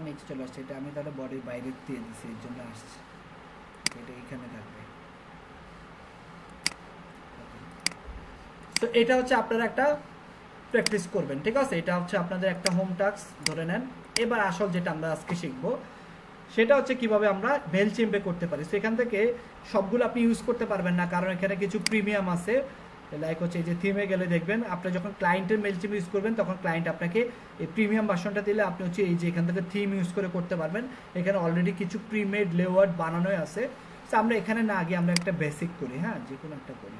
S1: নিচে চলে আসছে, এটা আমি তাহলে বডির বাইরে দিয়ে দিচ্ছি, এর জন্য আসছে, এটা এখানে থাকবে। তো এটা হচ্ছে আপনারা একটা প্র্যাকটিস করবেন, ঠিক আছে? এটা হচ্ছে আপনাদের একটা হোম টাস্ক ধরে নেন। এবার আসল যেটা আমরা আজকে শিখবো সেটা হচ্ছে কিভাবে আমরা মেইলচিম্পে করতে পারি। সেখান থেকে সবগুলো আপনি ইউজ করতে পারবেন না, কারণ এখানে কিছু প্রিমিয়াম আছে। লাইক হচ্ছে এই যে থিমে গেলে দেখবেন, আপনি যখন ক্লায়েন্টের মেইলচিম্প ইউজ করবেন তখন ক্লায়েন্ট আপনাকে এই প্রিমিয়াম ভার্সনটা দিলে আপনি হচ্ছে এই যে এখান থেকে থিম ইউজ করে করতে পারবেন। এখানে অলরেডি কিছু প্রিমেড লেআউট বানানোই আছে। তো আমরা এখানে না আগে আমরা একটা বেসিক করি, হ্যাঁ, যে কোনো একটা করি,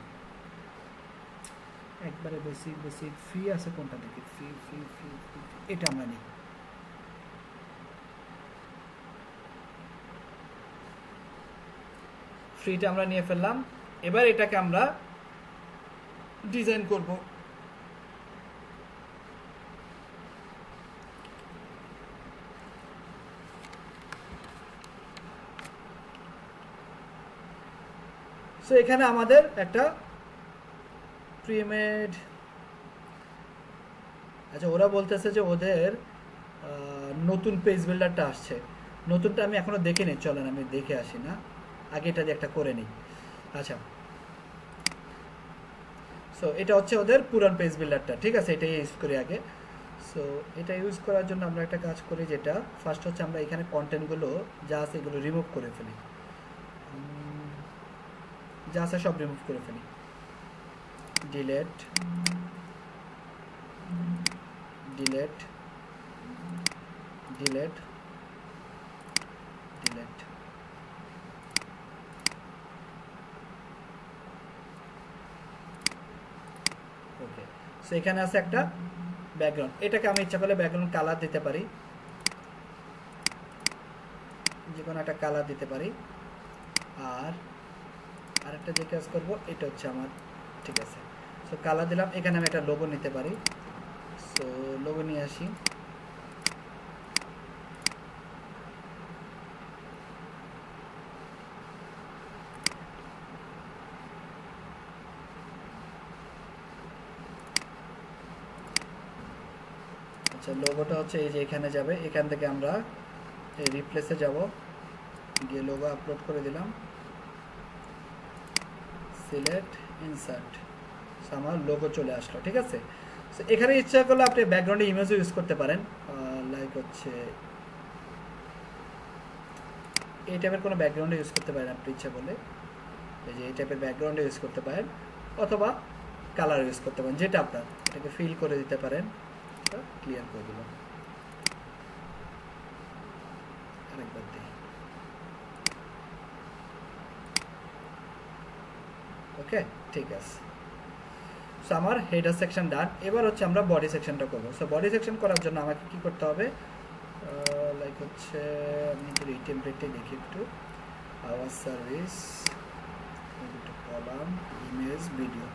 S1: একবারে বেসিক বেসিক। ফ্রি আছে কোনটা দেখি, ফ্রি ফ্রি ফ্রি, এটা আমরা নিই। ফ্রিটা আমরা নিয়ে ফেললাম। এবার এটাকে আমরা ডিজাইন করব। সো এখানে আমাদের একটা প্রিমেড, আচ্ছা ওরা বলতেছে যে ওদের নতুন পেজ বিল্ডারটা আসছে, নতুনটা আমি এখনো দেখিনি, চলেন আমি দেখে আসি না, আগে এটা দিয়ে একটা করে নিই। আচ্ছা, সো এটা হচ্ছে ওদের পুরান পেজ বিল্ডারটা, ঠিক আছে, এটাই ইউজ করি আগে। সো এটা ইউজ করার জন্য আমরা একটা কাজ করি, যেটা ফার্স্ট হচ্ছে আমরা এখানে কন্টেন্টগুলো যা আছে এগুলো রিমুভ করে ফেলি, যা আছে সব রিমুভ করে ফেলি। Delete delete delete delete. Okay, so এখানে আছে একটা ব্যাকগ্রাউন্ড, এটাকে আমি ইচ্ছা করলে ব্যাকগ্রাউন্ড কালার দিতে পারি, যে কোনো একটা কালার দিতে পারি। আর আরেকটা যে কাজ করবো এটা হচ্ছে আমার, ঠিক আছে, সো কালার দিলাম। এখানে আমি একটা লোগো নিতে পারি, সো লোগো নিয়ে আসি। আচ্ছা, লোগোটা হচ্ছে এই যে এখানে যাবে, এখান থেকে আমরা এই রিপ্লেসে যাব, গিয়ে লোগো আপলোড করে দিলাম, সিলেক্ট ইনসার্ট, আমার লোগো চলে আসলো, ঠিক আছে। সো এখানে ইচ্ছা করলে আপনি ব্যাকগ্রাউন্ডে ইমেজও ইউজ করতে পারেন, লাইক হচ্ছে এই টাইপের কোনো ব্যাকগ্রাউন্ডে ইউজ করতে পারেন আপনি ইচ্ছা করলে, এই যে এই টাইপের ব্যাকগ্রাউন্ডে ইউজ করতে পারেন, অথবা কালার ইউজ করতে পারেন, যেটা আপনার, এটাকে ফিল করে দিতে পারেন। ক্লিয়ার করে দিলাম, আরেকবার দিই। ওকে, ঠিক আছে, সো আমার হেডার সেকশন ডান। এবার হচ্ছে আমরা বডি সেকশনটা করবো। সো বডি সেকশন করার জন্য আমাকে কি করতে হবে, লাইক হচ্ছে আমি এই টেমপ্লেটে দেখি একটু, our service, column, image, video.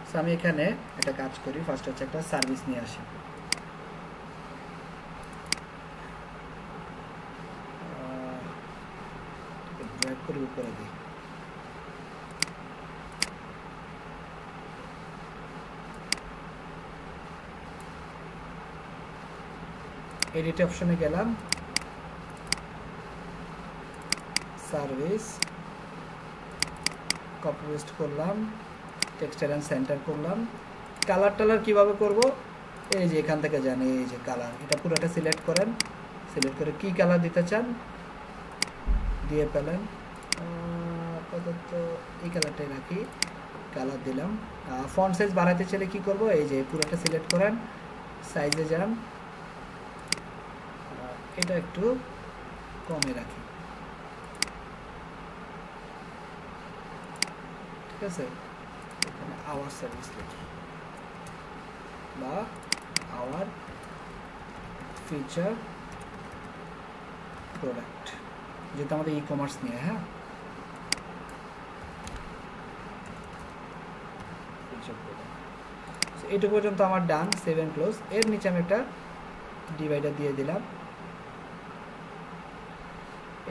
S1: So আমি এখানে একটা কাজ করি, ফার্স্ট হচ্ছে একটা সার্ভিস নিয়ে আসি, ড্র্যাগ করে উপরে দিই। এডিট অপশনে গেলাম, সার্ভিস, কপি পেস্ট করলাম, টেক্সচার অ্যান্ড সেন্টার করলাম। কালার টালার কীভাবে করব, এই যে এখান থেকে জানি, এই যে কালার, এটা পুরোটা সিলেক্ট করেন, সিলেক্ট করে কি কালার দিতে চান দিয়ে ফেলেন। আপাতত এই কালারটাই রাখি, কালার দিলাম। ফন্ট সাইজ বাড়াতে চাইলে কী করব, এই যে পুরোটা সিলেক্ট করেন, সাইজে যান, এটা একটু কমে রাখি, ঠিক আছে। এখানে আওয়ার সার্ভিস লিখি বা আওয়ার ফিচার প্রোডাক্ট, যেটা আমাদের ই কমার্স নিয়ে, হ্যাঁ, ফিচার প্রোডাক্ট। এইটুকু পর্যন্ত আমার ডান, সেভ এন্ড ক্লোজ। এর নিচে আমি একটা ডিভাইডার দিয়ে দিলাম,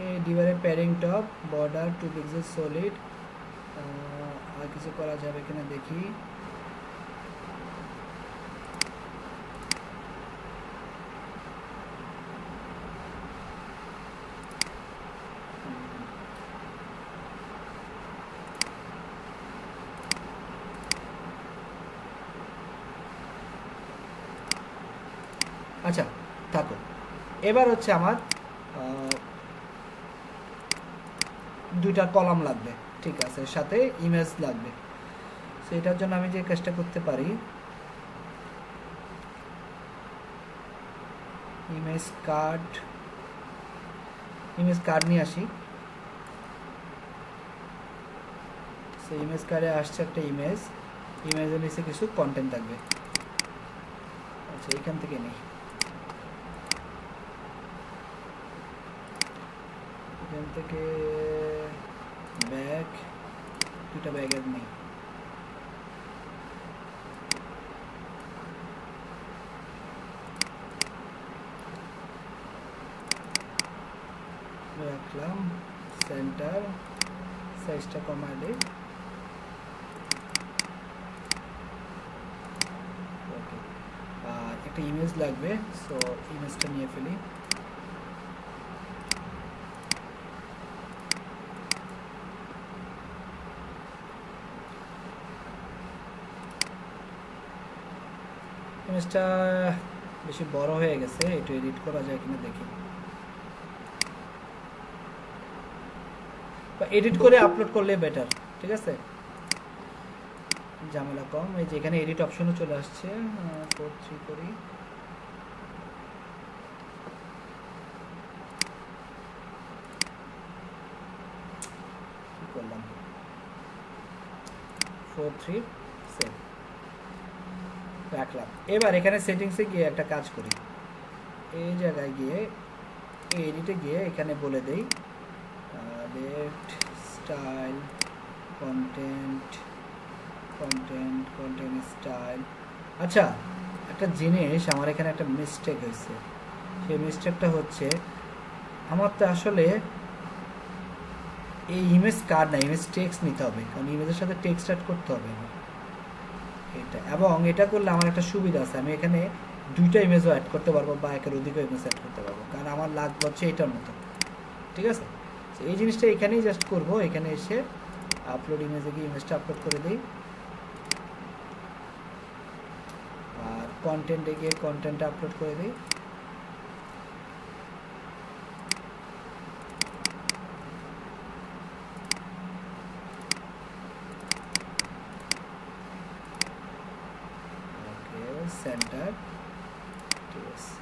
S1: এই divider padding top, border 2 pixel solid. আর কিছু করা যাবে কিনা দেখি, আচ্ছা থাকো। এবার হচ্ছে আমার দুইটা কলাম লাগবে, ঠিক আছে, সাথে ইমেজ লাগবে। সো এটার জন্য আমি যে কাজটা করতে পারি, ইমেজ কার্ড নিয়ে আসি। সো ইমেজ কার্ডে আসছে একটা ইমেজের নিচে কিছু কন্টেন্ট থাকবে। আচ্ছা এখান থেকে নেই, এখান থেকে ব্যাগ, দুটা ব্যাগের নেই, রাখলাম সেন্টার, সাইজটা কমাই দিই। ওকে, আর একটা ইমেজ লাগবে, সো ইমেজটা নিয়ে ফেলি। ইমেজটা বেশি বড় হয়ে গেছে, একটু এডিট করা যায় কিনা দেখি, বা এডিট করে আপলোড করলে বেটার, ঠিক আছে, ঝামেলা কম। এই যে এখানে এডিট অপশনও চলে আসছে, 4:3 করি। কি করলাম, 4:3 সেভ রাখলাম। এবার এখানে সেটিংসে গিয়ে একটা কাজ করি, এই জায়গায় গিয়ে এডিটে গিয়ে এখানে বলে দেই লেফট স্টাইল কন্টেন্ট স্টাইল। আচ্ছা একটা জিনিস, আমার এখানে একটা মিস্টেক হয়েছে। সেই মিস্টেকটা হচ্ছে আমার তো আসলে এই ইমেজ কার্ড না, ইমেজ টেক্সট নিতে হবে, কারণ ইমেজের সাথে টেক্সট অ্যাড করতে হবে আমার এটা। এবং এটা করলে আমার একটা সুবিধা আছে, আমি এখানে দুইটা ইমেজও অ্যাড করতে পারবো বা একের অধিকও ইমেজ অ্যাড করতে পারবো, কারণ আমার লাগবে হচ্ছে এটার মতো, ঠিক আছে। এই জিনিসটা এখানেই জাস্ট করব, এখানে এসে আপলোড ইমেজে গিয়ে ইমেজটা আপলোড করে দিই, আর কন্টেন্টে গিয়ে কন্টেন্টটা আপলোড করে দিই। ওকে সেন্টার, ঠিক আছে।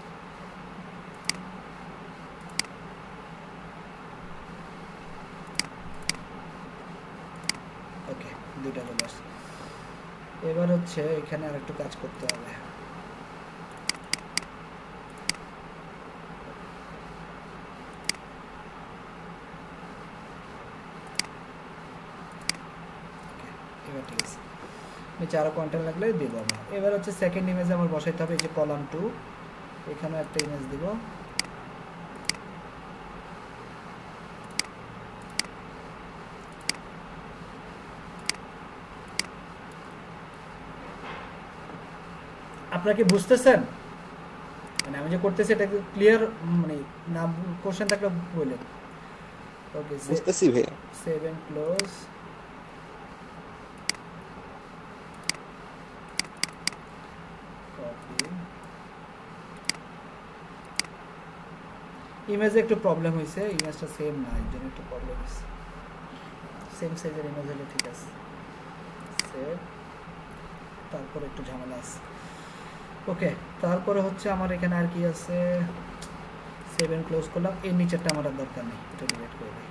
S1: ওকে দুইটা চলে আসছে। এবার হচ্ছে এখানে আর একটু কাজ করতে হবে। এবার ঠিক আছে, নিচে আরো কন্টেন্ট লাগলে দিব আমরা। এবার হচ্ছে সেকেন্ড ইমেজে আমার বসাইতে হবে এই যে কলাম 2, এখানে একটা ইমেজ দিব। আপনারা কি বুঝতেছেন, মানে আমি যে করতেছি এটা ক্লিয়ার, মানে না কোশ্চেন থাকলে বলেন। ওকে
S5: বুঝতেছি ভাইয়া।
S1: Save and close. ইমেজে একটু প্রবলেম হয়েছে, ইমেজটা সেম না, এর জন্য একটু প্রবলেম হয়েছে। সেম সাইজের ইমেজ হলে ঠিক আছে, সেভ, তারপর একটু ঝামেলা আছে। ওকে তারপরে হচ্ছে আমার এখানে আর কি আছে, সেভ এন্ড ক্লোজ করলাম। এর নিচেরটা আমার আর দরকার নেই, এটা ডিলিট করে দিই।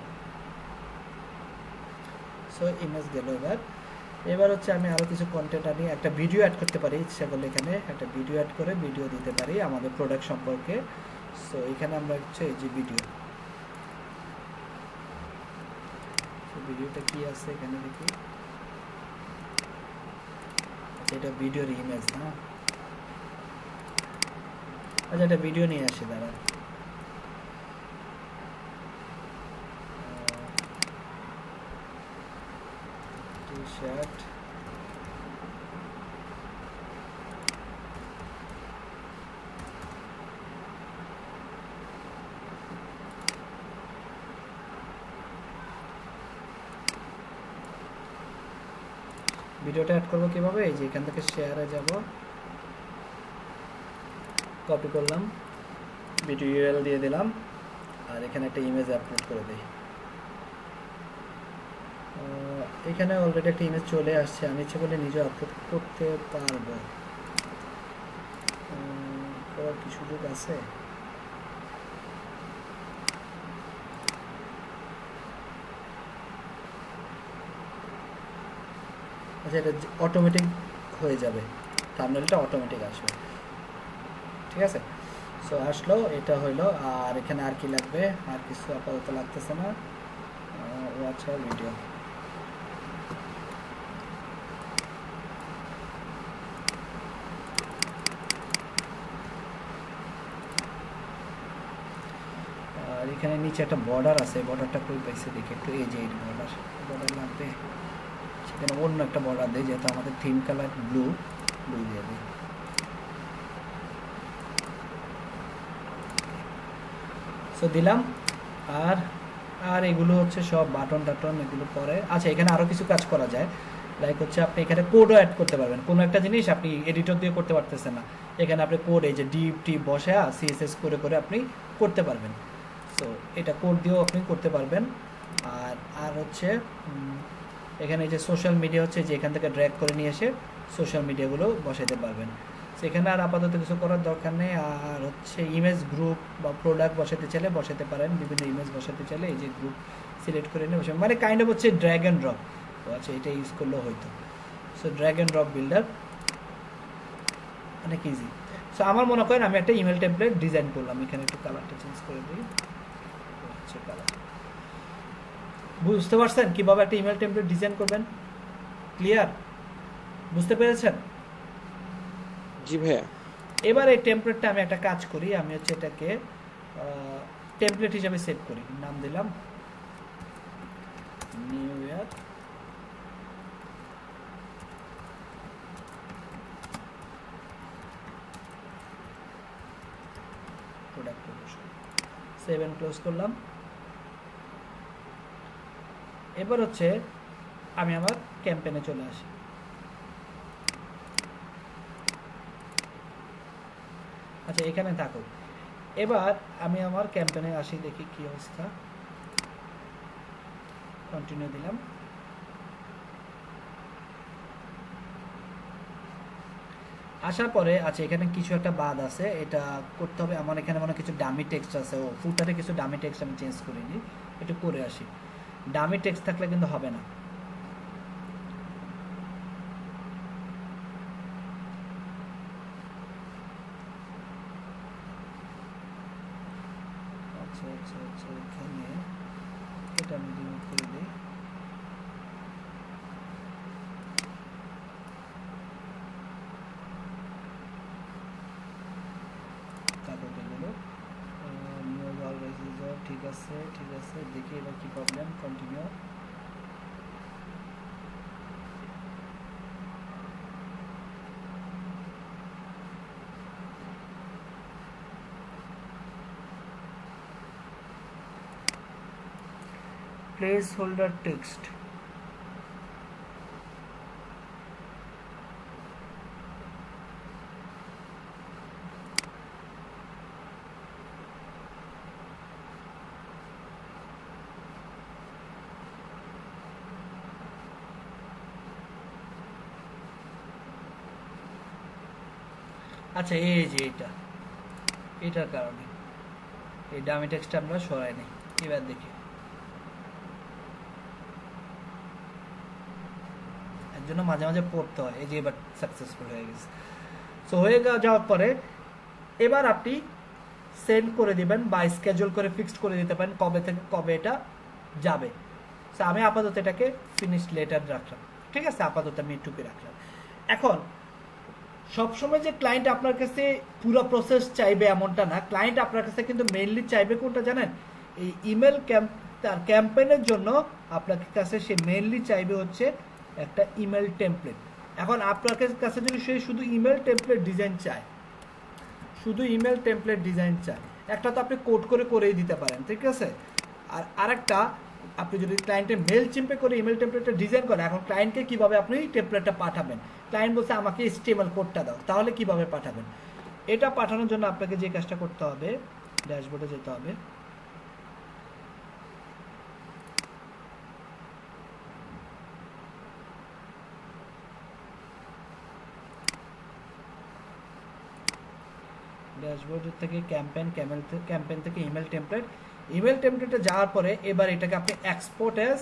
S1: সো ইমেজ গেল। এবার হচ্ছে আমি আরও কিছু কন্টেন্ট আনি, একটা ভিডিও অ্যাড করতে পারি, ইচ্ছা করলে এখানে একটা ভিডিও অ্যাড করে ভিডিও দিতে পারি আমাদের প্রোডাক্ট সম্পর্কে। সো এখানে আমরা হচ্ছে এই যে ভিডিওটা কি আছে এখানে দেখি, এটা ভিডিওর ইমেজ না, আচ্ছা এটা ভিডিও নিয়ে আসি, দাঁড়া। টি-শার্ট, ভিডিওটা অ্যাড করবো কিভাবে, এই যে এখান থেকে শেয়ারে যাব, কপি করলাম, ভিডিও ইউআরএল দিয়ে দিলাম, আর এখানে একটা ইমেজ আপলোড করে দিই। এখানে অলরেডি একটা ইমেজ চলে আসছে, আমি ইচ্ছে করলে নিজে আপলোড করতে পারবো। করার কি সুযোগ আছে? আচ্ছা, এটা অটোমেটিক হয়ে যাবে, থাম্বনেলটা অটোমেটিক আসবে। ঠিক আছে, সো আসলো, এটা হইলো। আর এখানে আর কি লাগবে? আর কিছু আপাতত লাগতেছে না। ও আচ্ছা, ভিডিও। আর এখানে নিচে একটা বর্ডার আছে, বর্ডারটা কই পাইছে দেখি একটু। এই যে বর্ডার লাগবে, সেখানে অন্য একটা বর্ডার দেয়, যেহেতু আমাদের থিম কালার ব্লু দিয়ে দিই। সো দিলাম। আর আর এগুলো হচ্ছে সব বাটন টাটন, এগুলো পরে। আচ্ছা, এখানে আরও কিছু কাজ করা যায়, লাইক হচ্ছে আপনি এখানে কোডও অ্যাড করতে পারবেন। কোনো একটা জিনিস আপনি এডিটর দিয়ে করতে পারতেছেন না, এখানে আপনি কোড, এই যে ডিপ বসে সিএসএস করে আপনি করতে পারবেন। সো এটা কোড দিয়েও আপনি করতে পারবেন। আর হচ্ছে এখানে যে সোশ্যাল মিডিয়া হচ্ছে, যে এখান থেকে ড্র্যাগ করে নিয়ে এসে সোশ্যাল মিডিয়াগুলো বসাতে পারবেন। সেখানে আর আপাতত কিছু করার দরকার নেই। আর হচ্ছে ইমেজ গ্রুপ বা প্রোডাক্ট বসাতে চাইলে বসাতে পারেন, বিভিন্ন ইমেজ বসাতে চাইলে এই যে গ্রুপ সিলেক্ট করে নিয়ে বসাবেন, মানে কাইন্ড অফ হচ্ছে ড্র্যাগ অ্যান্ড ড্রপ। তো আচ্ছা, এটা ইউজ করলেও হয়তো। So drag and drop builder অনেক ইজি। সো আমার মনে করেন আমি একটা ইমেল টেমপ্লেট ডিজাইন করলাম, এখানে একটু কালারটা চেঞ্জ করে দিই, হচ্ছে কালার। বুঝতে পারছেন কিভাবে একটা ইমেল টেমপ্লেট ডিজাইন করবেন? ক্লিয়ার? বুঝতে পেরেছেন?
S4: জি ভাইয়া।
S1: এবার এই টেমপ্লেটটা আমি একটা কাজ করি, আমি হচ্ছে এটাকে টেমপ্লেট হিসেবে সেভ করি, নাম দিলাম new year. Product save and close করলাম। এবার হচ্ছে আমি আমার ক্যাম্পেইনে চলে আসি। আচ্ছা, এখানে থাকুক। এবার আমি আমার ক্যাম্পেইনে আসি, দেখি কি অবস্থা। কন্টিনিউ দিলাম। আসার পরে আচ্ছা, এখানে কিছু একটা বাদ আছে, এটা করতে হবে আমার। এখানে মনে কিছু ডামি টেক্সট আছে, ও ফুটারে কিছু ডামি টেক্সট আমি চেঞ্জ করিনি, একটু করে আসি। ডামি টেক্সট থাকলে কিন্তু হবে না। আচ্ছা আচ্ছা আচ্ছা, এখানে এটা আমি রিমুভ করে দিই। তারপর এগুলো ঠিক আছে, ঠিক আছে, দেখি এবার কি প্রবলেম। কন্টিনিউ। placeholder text, আচ্ছা এই যে এটার কারণে এই ডামি টেক্সটটা আমরা সরাই নাই। এবার দেখি, এর জন্য মাঝে মাঝে পড়তে হয়। এই যে এবার সাকসেসফুল হয়ে গেছে। সো হয়ে যাওয়ার পরে এবার আপনি সেন্ড করে দিবেন বা স্কেজুল করে ফিক্সড করে দিতে পারেন কবে থেকে কবে এটা যাবে। সো আমি আপাতত এটাকে ফিনিশ লেটার রাখলাম, ঠিক আছে, আপাতত আমি এটুকুই রাখলাম। এখন সবসময় যে ক্লায়েন্ট আপনার কাছে পুরো প্রসেস চাইবে এমনটা না। ক্লায়েন্ট আপনার কাছে কিন্তু মেইনলি চাইবে কোনটা জানেন? এই ইমেল তার ক্যাম্পেইনের জন্য আপনার কাছে সে মেইনলি চাইবে হচ্ছে একটা ইমেল টেমপ্লেট। এখন আপনার কাছে যদি সে শুধু ইমেল টেমপ্লেট ডিজাইন চায়, শুধু ইমেল টেমপ্লেট ডিজাইন চায়, একটা তো আপনি কোড করেই দিতে পারেন, ঠিক আছে। আর আরেকটা, আপনি যদি ক্লায়েন্টের মেল চিম্পে করে ইমেল টেমপ্লেটটা ডিজাইন করেন, এখন ক্লায়েন্টকে কিভাবে আপনি টেমপ্লেটটা পাঠাবেন? ক্লায়েন্ট বলছে আমাকে HTML কোডটা দাও, তাহলে কিভাবে পাঠাবেন? এটা পাঠানোর জন্য আপনাকে যে কাজটা করতে হবে, ড্যাশবোর্ডে যেতে হবে, ড্যাশবোর্ড থেকে ক্যাম্পেইন থেকে ইমেল টেমপ্লেটে যাওয়ার পরে এবার এটাকে আপনি এক্সপোর্ট অ্যাজ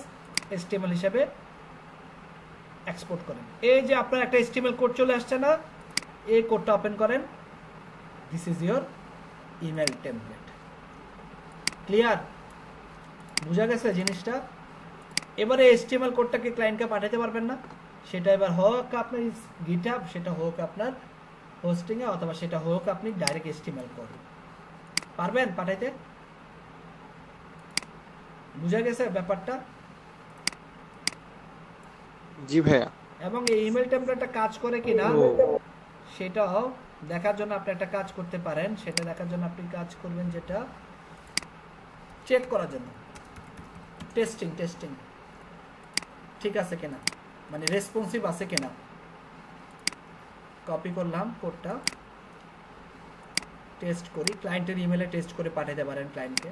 S1: এচটিএমএল হিসেবে এক্সপোর্ট করেন। এই যে আপনার একটা এচটিএমএল কোড চলে আসছে না, এই কোডটা ওপেন করেন, this is your email template. Clear? বুঝা গেছে জিনিসটা? এবারে এচটিএমএল কোডটাকে ক্লায়েন্টকে পাঠাতে পারবেন না, সেটা এবার হোক আপনার গিটহাব, সেটা হোক আপনার হোস্টিংয়ে, অথবা সেটা হোক আপনি ডাইরেক্ট এচটিএমএল কোড পারবেন পাঠাইতে। বুঝা গেছে ব্যাপারটা?
S4: জি ভাইয়া।
S1: এবং এই ইমেল টেমপ্লেটটা কাজ করে কিনা সেটাও দেখার জন্য আপনি একটা কাজ করতে পারেন। সেটা দেখার জন্য আপনি কাজ করবেন, যেটা চেক করার জন্য টেস্টিং ঠিক আছে কিনা, মানে রেসপন্সিভ আছে কিনা। কপি করলাম কোডটা, টেস্ট করি, ক্লায়েন্টের ইমেলে টেস্ট করে পাঠাতে পারেন ক্লায়েন্টকে।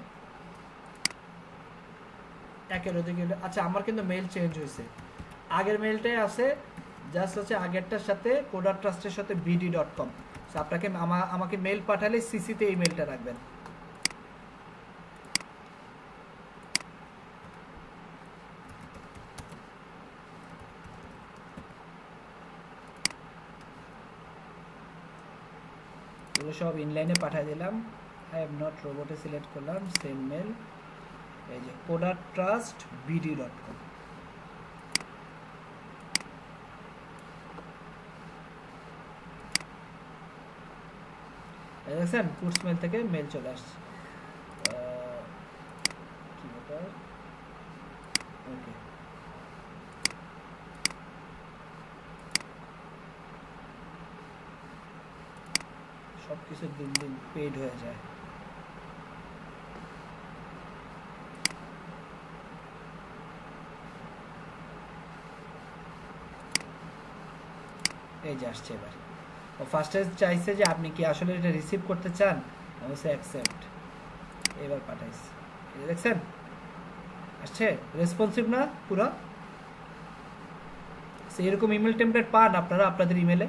S1: একের ওদিকে, আচ্ছা আমার কিন্তু মেইল চেঞ্জ হয়েছে, আগের মেইলটাই আছে, জাস্ট হচ্ছে আগেরটার সাথে কোডার ট্রাস্টের সাথে bd.com। আপনাকে আমাকে মেইল পাঠালে সিসিতে এই মেইলটা রাখবেন। এগুলো সব ইনলাইনে পাঠিয়ে দিলাম। আই হ্যাভ নট রোবটে সিলেক্ট করলাম, সেম মেল, এই যে কোডার ট্রাস্ট bd.com। দেখছেন পুটস মেল থেকে মেল চলে আসছে। কি ব্যাপার? ওকে, সবকিছু দিন দিন পেড হয়ে যায়। এই যে আসছে এবার। ও ফার্স্টে চাইছে যে আপনি কি আসলে এটা রিসিভ করতে চান, অবশ্যই অ্যাকসেপ্ট, এবার পাঠাইছে। এই দেখছেন আসছে, রেসপন্সিভ না পুরো। এরকম ইমেল টেমপ্লেট পান আপনারা আপনাদের ইমেলে?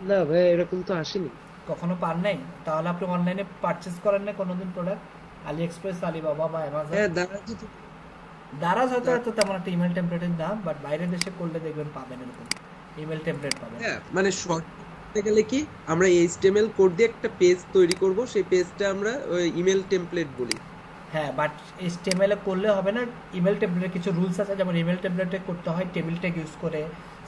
S5: না ভাই, এরকম তো আসেনি
S1: কখনো পান নাই? তাহলে আপনি অনলাইনে পারচেজ করেন না কোনোদিন প্রোডাক্ট? আলি এক্সপ্রেস, আলিবাবা বা অ্যামাজন?
S5: হ্যাঁ,
S1: দারাজ হয়তো এত তেমন একটা ইমেল টেমপ্লেটের দাম, বাট বাইরের দেশে করলে দেখবেন পাবেন এরকম ইমেল টেমপ্লেট পাবেন।
S5: হ্যাঁ, মানে শর্ট করতে গেলে কি আমরা এইচটিএমএল কোড দিয়ে একটা পেজ তৈরি করব, সেই পেজটা আমরা ওই ইমেল টেমপ্লেট বলি।
S1: হ্যাঁ, বাট এইচটিএমএল এ করলে হবে না, ইমেল টেমপ্লেটের কিছু রুলস আছে। যেমন ইমেল টেমপ্লেটে করতে হয় টেবিল ট্যাগ ইউজ করে,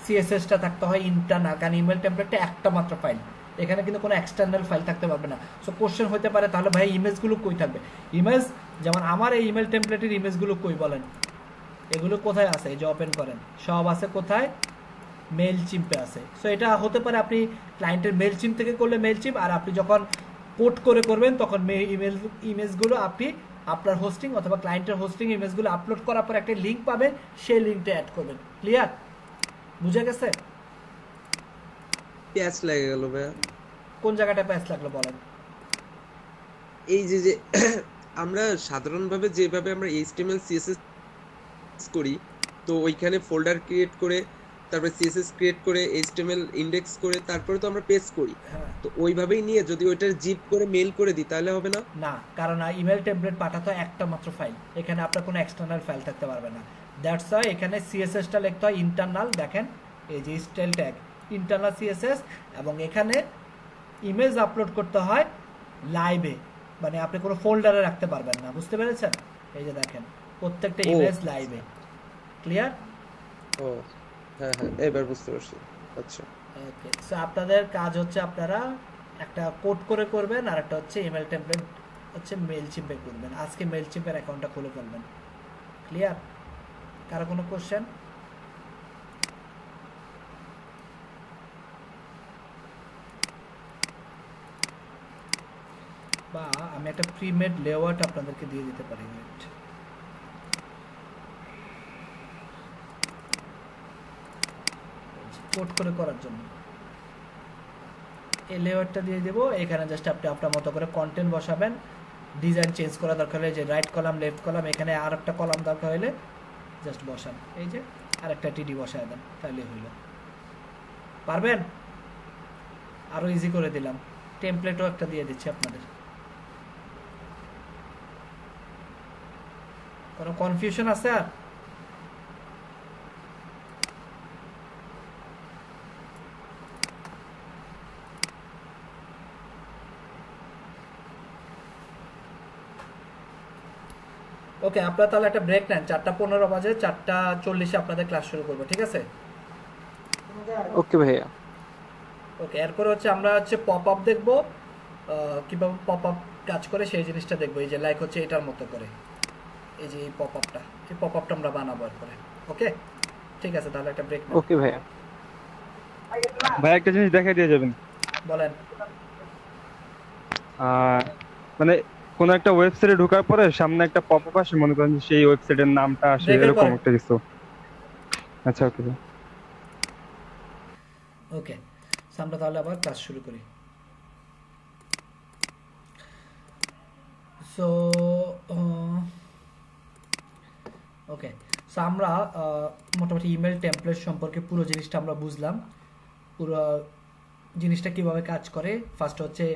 S1: সিএসএসটা থাকতে হয় ইন্টারনাল, কারণ ইমেল টেমপ্লেটটা একটা মাত্র ফাইল, এখানে কিন্তু কোনো এক্সটার্নাল ফাইল থাকতে পারবে না। সো কোশ্চেন হতে পারে তাহলে ভাই ইমেজগুলো কই থাকবে? ইমেজ যেমন আমার এই ইমেল টেমপ্লেটের ইমেজগুলো কই বলেন? এগুলো কোথায় আছে? এই যে ওপেন করেন, সব আছে কোথায়? মেল চিম্পে আছে। সো এটা হতে পারে আপনি ক্লায়েন্টের মেল চিম্প থেকে করলে মেল চিম্প, আর আপনি যখন পোর্ট করে করবেন তখন ইমেজগুলো আপনি আপনার হোস্টিং অথবা ক্লায়েন্টের হোস্টিং ইমেজগুলো আপলোড করার পর একটা লিঙ্ক পাবেন, সেই লিঙ্কটা অ্যাড করবেন। ক্লিয়ার? বুঝে গেছে?
S5: প্যাচ লেগে গেল ভাইয়া।
S1: কোন জায়গাটা প্যাচ লাগলো বলেন?
S5: এই যে যে আমরা সাধারণভাবে যেভাবে আমরা এইচটিএমএল সিএসএস করি, তো ওইখানে ফোল্ডার ক্রিয়েট করে, তারপরে সিএসএস ক্রিয়েট করে, এইচটিএমএল ইনডেক্স করে, তারপরে তো আমরা পেজ করি। তো ওইভাবেই নিয়ে যদি ওইটার জিপ করে মেল করে দিই তাহলে হবে না?
S1: না, কারণ ইমেল টেমপ্লেট পাঠাতে হয় একটা মাত্র ফাইল, এখানে আপনার কোনো এক্সটার্নাল ফাইল থাকতে পারবে না। দ্যাটস ওয়াই এখানে সিএসএসটা লিখতে হয় ইন্টারনাল। দেখেন এই যে স্টাইল ট্যাগ ইন্টারনাল সিএসএস, এবং এখানে ইমেজ আপলোড করতে হয় লাইভে, মানে আপনি কোনো ফোল্ডারে রাখতে পারবেন না। বুঝতে পেরেছেন? এই যে দেখেন প্রত্যেকটা ইমেজ লাইভে। ক্লিয়ার?
S5: ও হ্যাঁ হ্যাঁ, এবার বুঝতে পারছি। আচ্ছা,
S1: ওকে। সো আপনাদের কাজ হচ্ছে আপনারা একটা কোড করে করবেন, আর একটা হচ্ছে ইমেল টেমপ্লেট হচ্ছে মেল চিম্পে করবেন। আজকে মেল চিম্পের অ্যাকাউন্টটা খুলে ফেলবেন। ক্লিয়ার? কারো কোনো কোশ্চেন? বা আমি একটা প্রিমেড লেআউট আপনাদেরকে দিয়ে দিতে পারি। কোড করে করার জন্য এই লেয়ারটা দিয়ে দেবো। এখানে জাস্ট আপনি আপনার মতো করে কন্টেন্ট বসাবেন। ডিজাইন চেঞ্জ করা দরকার হলে যে রাইট কলাম লেফট কলাম, এখানে আর একটা কলাম দরকার হলে জাস্ট বসান, এই যে আরেকটা টিডি বসায় দেন, তাহলে হইল। পারবেন? আরো ইজি করে দিলাম। টেমপ্লেটও একটা দিয়ে দিচ্ছি আপনাদের। কোনো কনফিউশন আছে আর? ওকে, আপনারা তাহলে একটা ব্রেক নেন। 4:15 বাজে, 4:40 আপনাদের ক্লাস শুরু করবো, ঠিক আছে?
S4: ওকে ভাইয়া।
S1: ওকে, এরপরে হচ্ছে আমরা হচ্ছে পপ আপ দেখবো, কিভাবে পপ আপ কাজ করে সেই জিনিসটা দেখবো। এই যে লাইক হচ্ছে এটার মতো করে, এই যে এই পপ আপটা আমরা বানাবো এরপরে। ওকে ঠিক আছে, তাহলে একটা ব্রেক নেন।
S4: ওকে ভাইয়া। ভাই একটা জিনিস দেখাই দিয়ে যাবেন।
S1: বলেন।
S4: মানে কোন একটা ওয়েবসাইটে ঢোকার পরে সামনে একটা পপআপ আসে, মনে করেন সেই ওয়েবসাইটের নামটা আসে, এরকম একটা কিছু। আচ্ছা ওকে ভাই।
S1: ওকে, আমরা তাহলে আবার ক্লাস শুরু করি। সো ওকে, সো আমরা মোটামুটি ইমেল টেমপ্লেট সম্পর্কে পুরো জিনিসটা আমরা বুঝলাম। পুরো জিনিসটা কিভাবে কাজ করে। ফার্স্ট হচ্ছে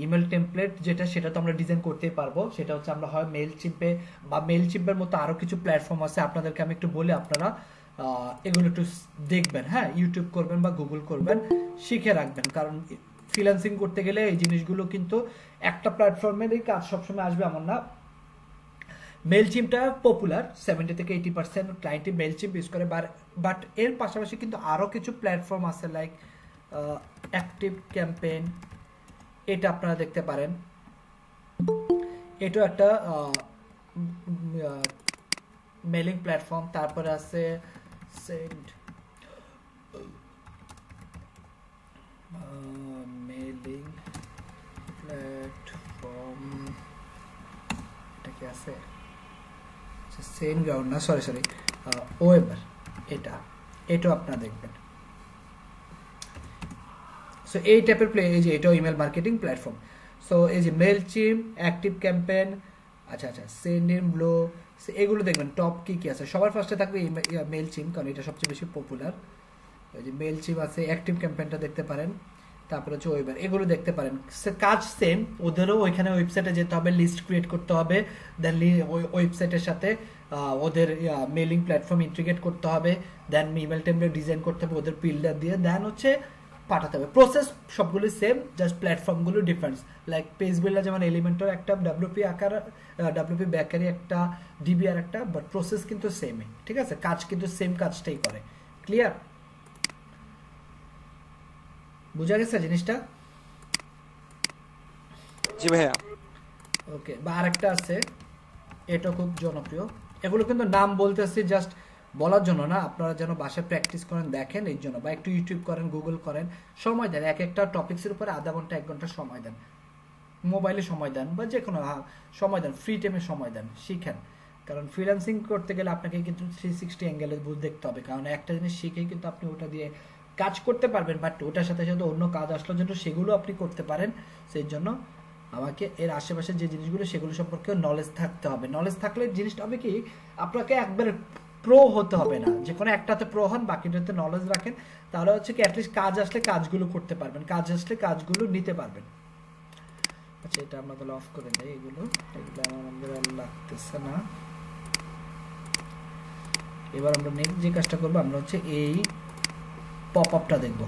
S1: ইমেল টেমপ্লেট যেটা, সেটা তো আমরা ডিজাইন করতেই পারবো। সেটা হচ্ছে আমরা হয় মেইলচিম্পে বা মেইলচিম্পের মতো আরও কিছু প্ল্যাটফর্ম আছে, আপনাদেরকে আমি একটু বলে আপনারা এগুলো একটু দেখবেন। হ্যাঁ, ইউটিউব করবেন বা গুগল করবেন, শিখে রাখবেন। কারণ ফ্রিল্যান্সিং করতে গেলে এই জিনিসগুলো কিন্তু একটা প্ল্যাটফর্মেরই কাজ সবসময় আসবে এমন না। মেইলচিম্পটা পপুলার, 70 থেকে 80% ক্লায়েন্টই মেইলচিম্প ইউজ করে। বাট এর পাশাপাশি কিন্তু আরও কিছু প্ল্যাটফর্ম আছে, লাইক অ্যাক্টিভ ক্যাম্পেইন, এটা আপনারা দেখতে পারেন। এটাও একটা মেইলিং প্ল্যাটফর্ম। তারপরে আছে সেন্ড মেইলিং প্ল্যাটফর্ম, এটা কি আছে? সেন্ড গ্রাউন্ড না, সরি ওয়েবার, এটাও আপনারা দেখবেন। সো এই টাইপের এই যে এটাও ইমেল মার্কেটিং প্ল্যাটফর্ম। সো এই যে মেইলচিম্প, অ্যাক্টিভ ক্যাম্পেইন, আচ্ছা সেন্ডইনব্লো, এগুলো দেখবেন টপ কি আছে। সবার ফার্স্টে থাকবে মেইলচিম্প, কারণ এটা সবচেয়ে বেশি পপুলার। ওই যে মেইলচিম্প আছে, অ্যাক্টিভ ক্যাম্পেইনটা দেখতে পারেন, তারপরে হচ্ছে ওয়েবার, এগুলো দেখতে পারেন। কাজ সেম, ওদেরও ওইখানে ওয়েবসাইটে যেতে হবে, লিস্ট ক্রিয়েট করতে হবে, দেন ওই ওয়েবসাইটের সাথে ওদের মেইলিং প্ল্যাটফর্ম ইন্টিগ্রেট করতে হবে, দেন ইমেল টেমপ্লেট ডিজাইন করতে হবে ওদের বিল্ডার দিয়ে, দেন হচ্ছে পাঠাতে হবে। প্রসেস সবগুলো সেম, জাস্ট প্ল্যাটফর্মগুলো ডিফারেন্স। লাইক পেজ বিল্ডার যেমন এলিমেন্টর একটা, ডাব্লিউপি বেকারি একটা, ডিবিআর একটা, বাট প্রসেস কিন্তু সেমই, ঠিক আছে? কাজ কিন্তু সেম কাজটাই করে। ক্লিয়ার? বুঝা গেছে জিনিসটা?
S4: জি ভাইয়া।
S1: ওকে, বা আরেকটা আছে, এটা খুব জনপ্রিয়। এগুলো কিন্তু নাম বলতেছি জাস্ট বলার জন্য না, আপনারা যেন বাসায় প্র্যাকটিস করেন, দেখেন এই জন্য, বা একটু ইউটিউব করেন, গুগল করেন, সময় দেন। এক একটা টপিক্সের উপরে আধা ঘন্টা 1 ঘন্টা সময় দেন, মোবাইলে সময় দেন বা যে কোনো সময় দেন, ফ্রি টাইমে সময় দেন, শিখেন। কারণ ফ্রিল্যান্সিং করতে গেলে আপনাকে কিন্তু 360 অ্যাঙ্গেলে দেখতে হবে। কারণ একটা জিনিস শিখেই কিন্তু আপনি ওটা দিয়ে কাজ করতে পারবেন, বাট ওটার সাথে সাথে অন্য কাজ আসলে জন্য সেগুলো আপনি করতে পারেন। সেই জন্য আমাকে এর আশেপাশে যে জিনিসগুলো সেগুলো সম্পর্কে নলেজ থাকতে হবে। নলেজ থাকলে জিনিসটা হবে কি, আপনাকে একবার প্রো হতে হবে না, যে কোনো একটাতে প্রো হন, বাকিটাতে নলেজ রাখেন, তাহলে হচ্ছে কি অ্যাটলিস্ট কাজ আসলে কাজগুলো করতে পারবেন, কাজ আসলে কাজগুলো নিতে পারবেন। আচ্ছা, এটা আমরা তাহলে অফ করে দেই। এগুলো আমাদের আর লাগতেছে না। এবার আমরা নেক্সট যে কাজটা করবো, আমরা হচ্ছে এই পপ আপটা দেখবো।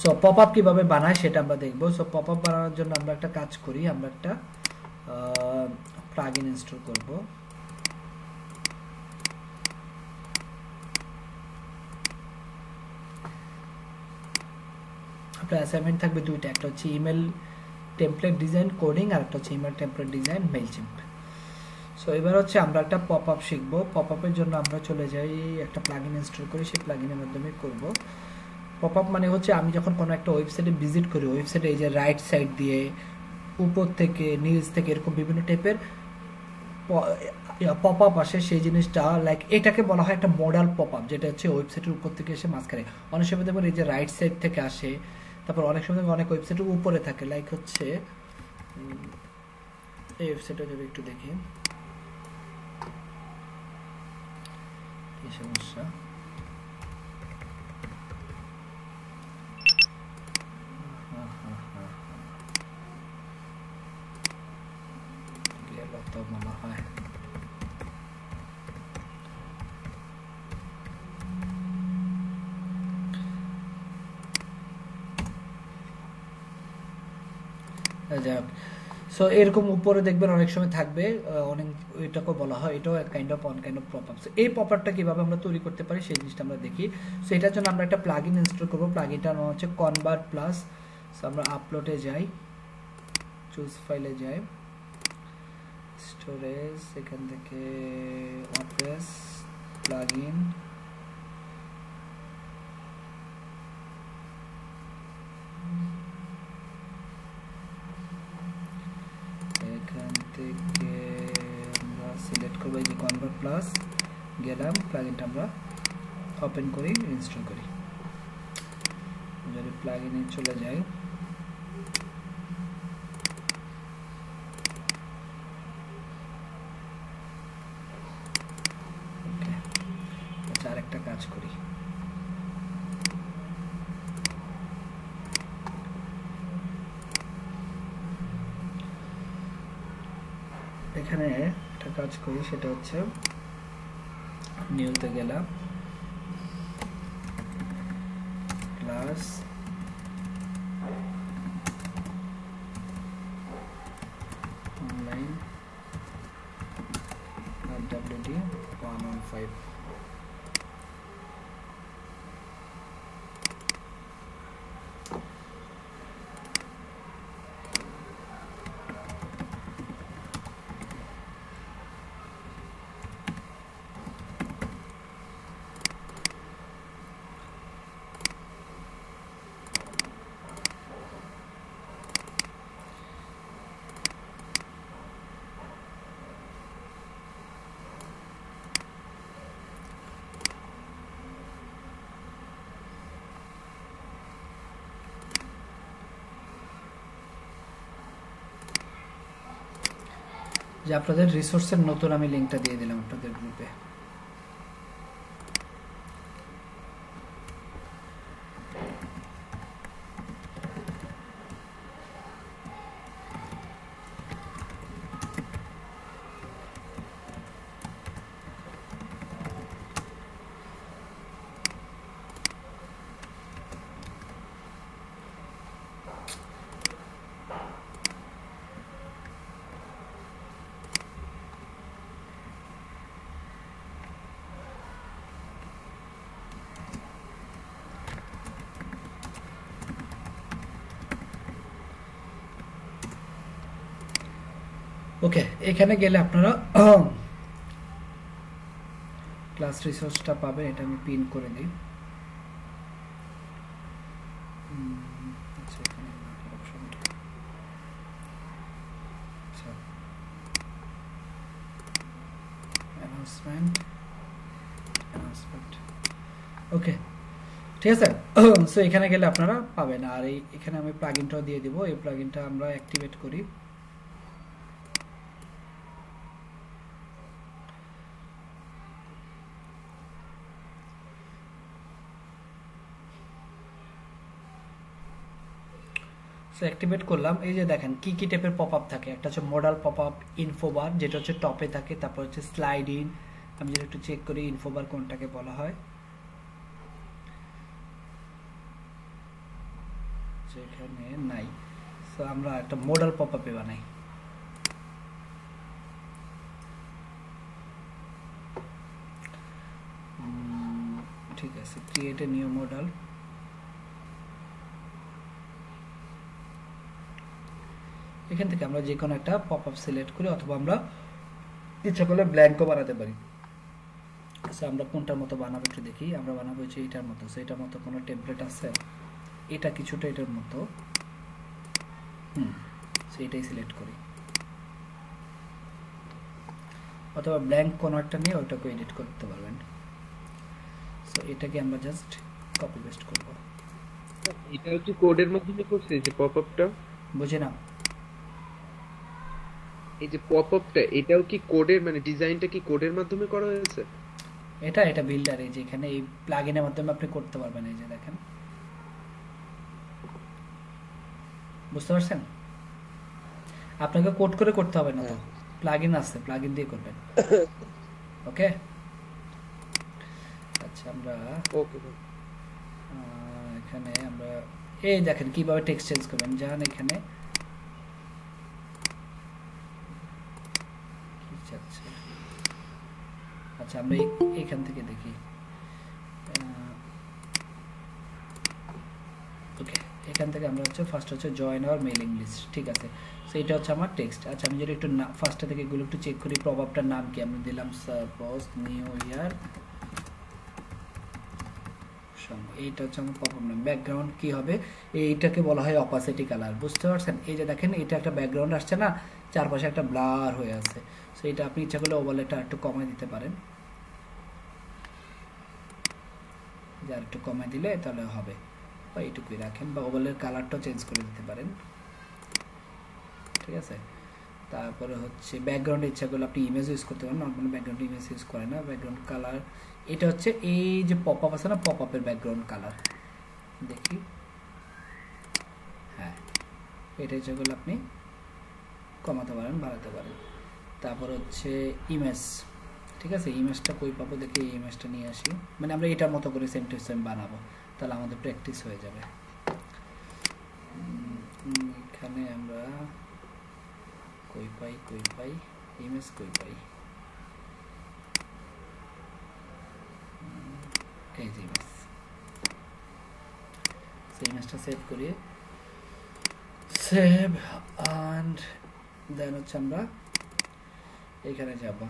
S1: সো পপ আপ কিভাবে বানায় সেটা আমরা দেখবো। সো পপ আপ বানানোর জন্য আমরা একটা কাজ করি, আমরা একটা প্লাগইন ইনস্টল করব। আপনার অ্যাসাইনমেন্ট থাকবে দুইটা, একটা হচ্ছে ইমেল টেমপ্লেট ডিজাইন কোডিং, আর একটা হচ্ছে ইমেল টেমপ্লেট ডিজাইন মেইলচিম্প। সো এবার হচ্ছে আমরা একটা পপ আপ শিখবো। পপ আপের জন্য আমরা চলে যাই, একটা প্লাগইন ইনস্টল করি, সেই প্লাগইনের মাধ্যমে করব। পপ আপ মানে হচ্ছে আমি যখন কোনো একটা ওয়েবসাইটে ভিজিট করি, ওয়েবসাইটে এই যে রাইট সাইড দিয়ে উপর থেকে নিচ থেকে এরকম বিভিন্ন টাইপের পপ আপ আসে সেই জিনিসটা লাইক এটাকে বলা হয় একটা মডাল পপ আপ, যেটা হচ্ছে ওয়েবসাইটের উপর থেকে এসে মাঝখানে অনেক সময় দেখবেন এই যে রাইট সাইড থেকে আসে, তারপর অনেক সময় দেখবেন অনেক ওয়েবসাইটের উপরে থাকে, লাইক হচ্ছে এই ওয়েবসাইটে যদি একটু দেখি কি সমস্যা। তো মনে হয় যাক, সো এরকম উপরে দেখবেন অনেক সময় থাকবে অনেক, এটাকে বলা হয় এটাও কাইন্ড অফ পপ আপ। এই পপ আপটা কিভাবে আমরা তৈরি করতে পারি সেই জিনিসটা আমরা দেখি। সো এটার জন্য আমরা একটা প্লাগইন ইনস্টল করব। প্লাগইনটার নাম হচ্ছে কনভার্ট প্লাস। সো আমরা আপলোডে যাই, চুজ ফাইলে যাই, স্টোরেজ, এখান থেকে ওয়ার্ডপ্রেস প্লাগইন, এখান থেকে আমরা সিলেক্ট করবো এই যে কনভার্ট প্লাস, গেলাম, প্লাগইনটা আমরা ওপেন করি, ইনস্টল করি। যদি প্লাগইনে চলে যাই, আরেকটা কাজ করি, এখানে একটা কাজ করি, সেটা হচ্ছে নিউতে গেলাম, প্লাস অনলাইন WD 115। যে আপনাদের রিসোর্সের নতুন আমি লিংকটা দিয়ে দিলাম আপনাদের গ্রুপে। ওকে, এখানে গেলে আপনারা ক্লাস রিসোর্সটা পাবেন, এটা আমি পিন করে দিই। আচ্ছা, এখানে অপশনটা, আচ্ছা, অ্যানাউন্সমেন্ট, ওকে, ঠিক আছে। সো এখানে গেলে আপনারা পাবেন। আর এখানে আমি প্লাগইনটাও দিয়ে দিব, এই প্লাগইনটা আমরা অ্যাক্টিভেট করি। সো অ্যাক্টিভেট করলাম। এই যে দেখেন কি কি টাইপের পপআপ থাকে, একটা হচ্ছে মডাল পপআপ, ইনফোবার যেটা হচ্ছে টপে থাকে, তারপর হচ্ছে স্লাইড ইন। আমি যদি একটু চেক করি ইনফোবার কোনটাকে বলা হয়, যেখানে নাই। সো আমরা একটা মডাল পপআপে বানাই। ঠিক আছে, ক্রিয়েট এ নিউ মডেল। এখান থেকে আমরা যে কোনো একটা পপআপ সিলেক্ট করি, অথবা আমরা ইচ্ছা করলে ব্ল্যাঙ্কও বানাতে পারি। আচ্ছা, আমরা কোনটার মতো বানাবো একটু দেখি। আমরা বানাবো হচ্ছে এটার মতো। সো এটার মতো কোনো টেমপ্লেট আছে, এটা কিছুটা এটার মতো, সো এটাই সিলেক্ট করি। অথবা ব্ল্যাঙ্ক কোনো একটা নিয়ে ওটাকে এডিট করতে পারবেন। সো এটাকে আমরা জাস্ট কপি পেস্ট করব।
S5: এটাও কি কোডের মাধ্যমে করছে এই যে পপআপটা?
S1: বুঝি না।
S5: এই যে পপআপটা এটাও কি কোডের মানে ডিজাইনটা কি কোডের মাধ্যমে করা হয়েছে?
S1: এটা বিল্ডার, এই যে এখানে এই প্লাগইনের মাধ্যমে আপনি করতে পারবেন। এই যে দেখেন, বুঝতে পারছেন? আপনাকে কোড করে করতে হবে না তো, প্লাগইন আছে, প্লাগইন দিয়ে করবেন। ওকে, আচ্ছা আমরা
S5: ওকে
S1: এখানে আমরা এই দেখেন কিভাবে টেক্সট চেঞ্জ করবেন। যান এখানে কি চাচ্ছে, আচ্ছা আমরা এখান থেকে দেখি। ওকে, এখান থেকে আমরা হচ্ছে ফার্স্ট হচ্ছে জয়েন আওয়ার মেইলিং লিস্ট, ঠিক আছে। সো এটা হচ্ছে আমার টেক্সট। আচ্ছা আমি যদি একটু ফার্স্টে থেকে এগুলো একটু চেক করি, প্রভাবটার নাম কি, আমি দিলাম সাপোজ নিউ ইয়ার। এইটা হচ্ছে আমার পপআপ নাম। ব্যাকগ্রাউন্ড কি হবে, এইটাকে বলা হয় অপাসিটি কালার, বুঝতে পারছেন? এই যে দেখেন এটা একটা ব্যাকগ্রাউন্ড আসছে না, চারপাশে একটা ব্লার হয়ে আছে। সো এটা আপনি ইচ্ছা করলে ওভারলেটা একটু কমায় দিতে পারেন, যার একটু কমায় দিলে তাহলে হবে, বা এইটুকুই রাখেন, বা ওভারলের কালারটাও চেঞ্জ করে দিতে পারেন, ঠিক আছে। তারপরে হচ্ছে ব্যাকগ্রাউন্ডে ইচ্ছা করলে আপনি ইমেজ ইউজ করতে পারেন, নর্মাল ব্যাকগ্রাউন্ড ইমেজ ইউজ করে না। ব্যাকগ্রাউন্ড কালার এটা হচ্ছে এই যে পপআপ আছে না, পপআপের ব্যাকগ্রাউন্ড কালার, দেখি, হ্যাঁ এটা ইচ্ছা করলে আপনি কমাতে পারেন, বাড়াতে পারেন। তারপর হচ্ছে ইমেজ, ঠিক আছে। ইমেজটা কই পাবো দেখি, এই ইমেজটা নিয়ে আসি, মানে আমরা এটার মতো করে সেম টু সেম বানাবো, তাহলে আমাদের প্র্যাকটিস হয়ে যাবে। এখানে আমরা কই পাই ইমেজ, কই পাই এই যে ইমেজ। সেই ইমেজটা সেভ করি, সেভ অ্যান্ড দেন হচ্ছে আমরা এখানে যাব।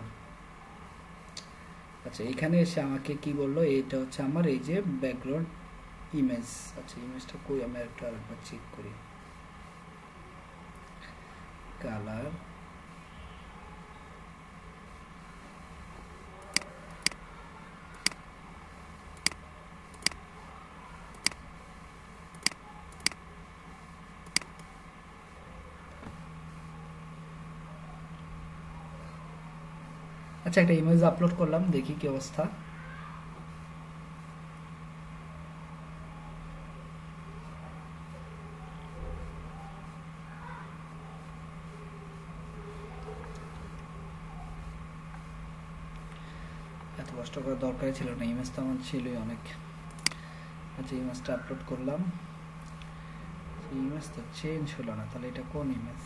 S1: আচ্ছা এখানে এসে আমাকে কি বললো, এটা হচ্ছে আমার এই যে ব্যাকগ্রাউন্ড ইমেজ। আচ্ছা ইমেজটা কই, আমি আরেকবার চেক করি, কালার, আচ্ছা একটা ইমেজ আপলোড করলাম, দেখি কি অবস্থা। এত কষ্ট করার দরকারই ছিল না, ইমেজ তো আমার ছিলই অনেক। আচ্ছা ইমেজটা আপলোড করলাম, ইমেজ তো চেঞ্জ হলো না, তাহলে এটা কোন ইমেজ?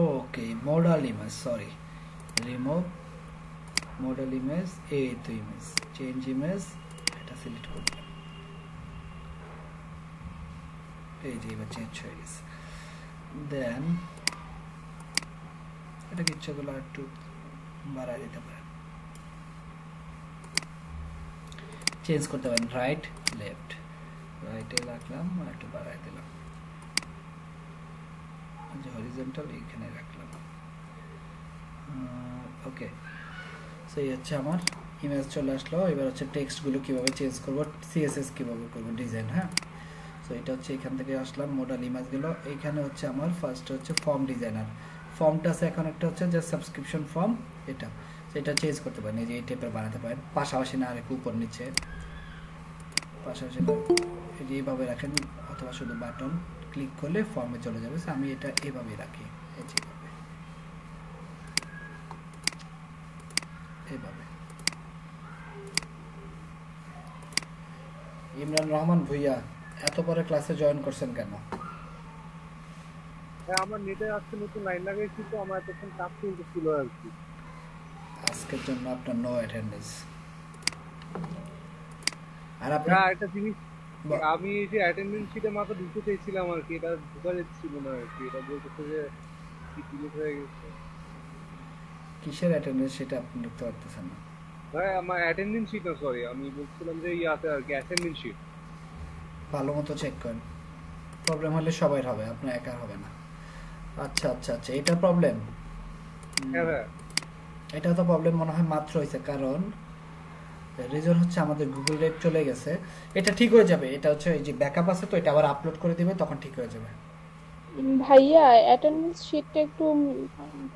S1: ওকে model image, sorry, remove model image, এই তো ইমেজ, চেঞ্জ ইমেজ, এটা সিলেক্ট করলাম, এই যে এবার চেঞ্জ হয়ে গেছে। দেন এটাকে ইচ্ছা করলে একটু বাড়ায় দিতে পারেন, চেঞ্জ করতে পারেন, রাইট লেফট, রাইটে রাখলাম আর একটু বাড়ায় দিলাম, যে হরিজন্টাল এখানে রাখলাম। ওকে, সো এই হচ্ছে আমার ইমেজ চলে আসলো। এবার হচ্ছে টেক্সটগুলো কিভাবে চেঞ্জ করব, সিএসএস কিভাবে করব, ডিজাইন। হ্যাঁ, সো এটা হচ্ছে এখান থেকে আসলাম, মডেল ইমেজগুলো। এইখানে হচ্ছে আমার ফার্স্ট হচ্ছে ফর্ম ডিজাইনার, ফর্মটা আছে এখন একটা হচ্ছে যে সাবস্ক্রিপশন ফর্ম, এটা সেটা চেঞ্জ করতে পারেন, এই যে এই টাইপের বানাতে পারেন, পাশাপাশি না আর একটু উপর নিচে, পাশাপাশি এই যে এইভাবে রাখেন, অথবা শুধু বাটন ক্লিক করলে ফর্মে চলে যাবে। আমি এটা এভাবে রাখি, এইভাবে। ইমরান রহমান ভুইয়া, এত পরে ক্লাসে জয়েন করছেন কেন?
S6: আমার নেটে আজকে নতুন লাইন লাগাইছি, তো আমার এতক্ষণ কাজ চলতেছিল আর কি।
S1: আজকের জন্য আপনার নো অ্যাটেন্ডেন্স। আর আপনি
S6: একটা জিনিস, আমি এই যে অ্যাটেন্ডেন্স শিটে মাত্র ঢুকতে চাইছিলাম আর কি, এটা ঢোকা যাচ্ছিল না আর কি, এটা বলতেছে যে ডিলিট হয়ে গেছে।
S1: কিসের অ্যাটেন্ডেন্স সেটা আপনি ঢুকতে পারতেছেন না?
S6: ভাই আমার অ্যাটেন্ডেন্স শিট না, সরি আমি বলছিলাম যে ইয়াতে আর কি অ্যাটেন্ডেন্স শিট।
S1: ভালো মতো চেক করেন, প্রবলেম হলে সবাই হবে, আপনার একার হবে না। আচ্ছা আচ্ছা আচ্ছা, এটা প্রবলেম।
S6: হ্যাঁ ভাইয়া।
S1: এটা তো প্রবলেম মনে হয় মাত্র হয়েছে, কারণ রিজন হচ্ছে আমাদের গুগল ড্রাইভ চলে গেছে। এটা ঠিক হয়ে যাবে, এটা হচ্ছে এই যে ব্যাকআপ আছে তো, এটা আবার আপলোড করে দিবে, তখন ঠিক হয়ে যাবে।
S7: ভাইয়া অ্যাটেন্ডেন্স শিটটা একটু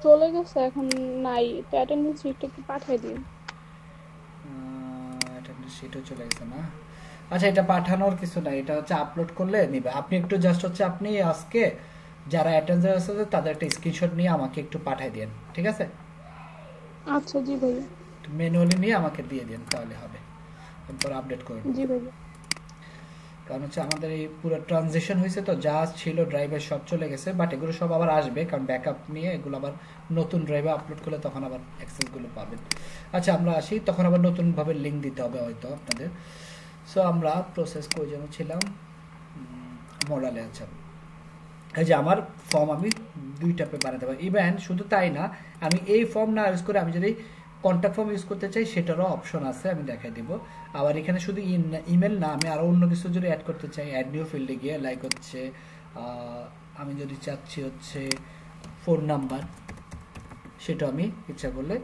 S7: চলে গেছে, এখন নাই, তো অ্যাটেন্ডেন্স শিটটা একটু পাঠিয়ে দিন।
S1: এটা সেটাও চলে গেছে না? আচ্ছা, এটা পাঠানোর কিছু নাই, এটা হচ্ছে আপলোড করলে নিবে। আপনি একটু জাস্ট হচ্ছে আপনি আজকে যারা অ্যাটেন্ডার আছে তাদের একটা স্ক্রিনশট নিয়ে আমাকে একটু পাঠিয়ে দেন, ঠিক আছে?
S7: আচ্ছা জি ভাইয়া।
S1: ম্যানুয়ালি নিয়ে আমাকে দিয়ে দেন, তাহলে হবে, এরপর আপডেট করে দেব।
S7: জি ভাইয়া।
S1: কারণ হচ্ছে আমাদের এই পুরো ট্রানজিশন হয়েছে তো, যা ছিল ড্রাইভে সব চলে গেছে, বাট এগুলো সব আবার আসবে, কারণ ব্যাকআপ নিয়ে এগুলো আবার নতুন ড্রাইভে আপলোড করলে তখন আবার অ্যাক্সেসগুলো পাবেন। আচ্ছা, আমরা আসি, তখন আবার নতুনভাবে লিঙ্ক দিতে হবে হয়তো আপনাদের। সো আমরা প্রসেস করে যেন ছিলাম মডেলে। আচ্ছা, এই যে আমার ফর্ম আমি দুইটা পে বানাতে পারি। ইভেন শুধু তাই না, আমি এই ফর্ম না ইউজ করে আমি যদি কন্ট্যাক্ট ফর্ম ইউজ করতে চাই সেটারও অপশন আছে, আমি দেখাই দিব। আবার এখানে শুধু ইমেল না, আমি আরও অন্য কিছু যদি অ্যাড করতে চাই, অ্যাড নিউ ফিল্ডে গিয়ে লাইক হচ্ছে আমি যদি চাচ্ছি হচ্ছে ফোন নাম্বার, সেটা আমি ইচ্ছা করলে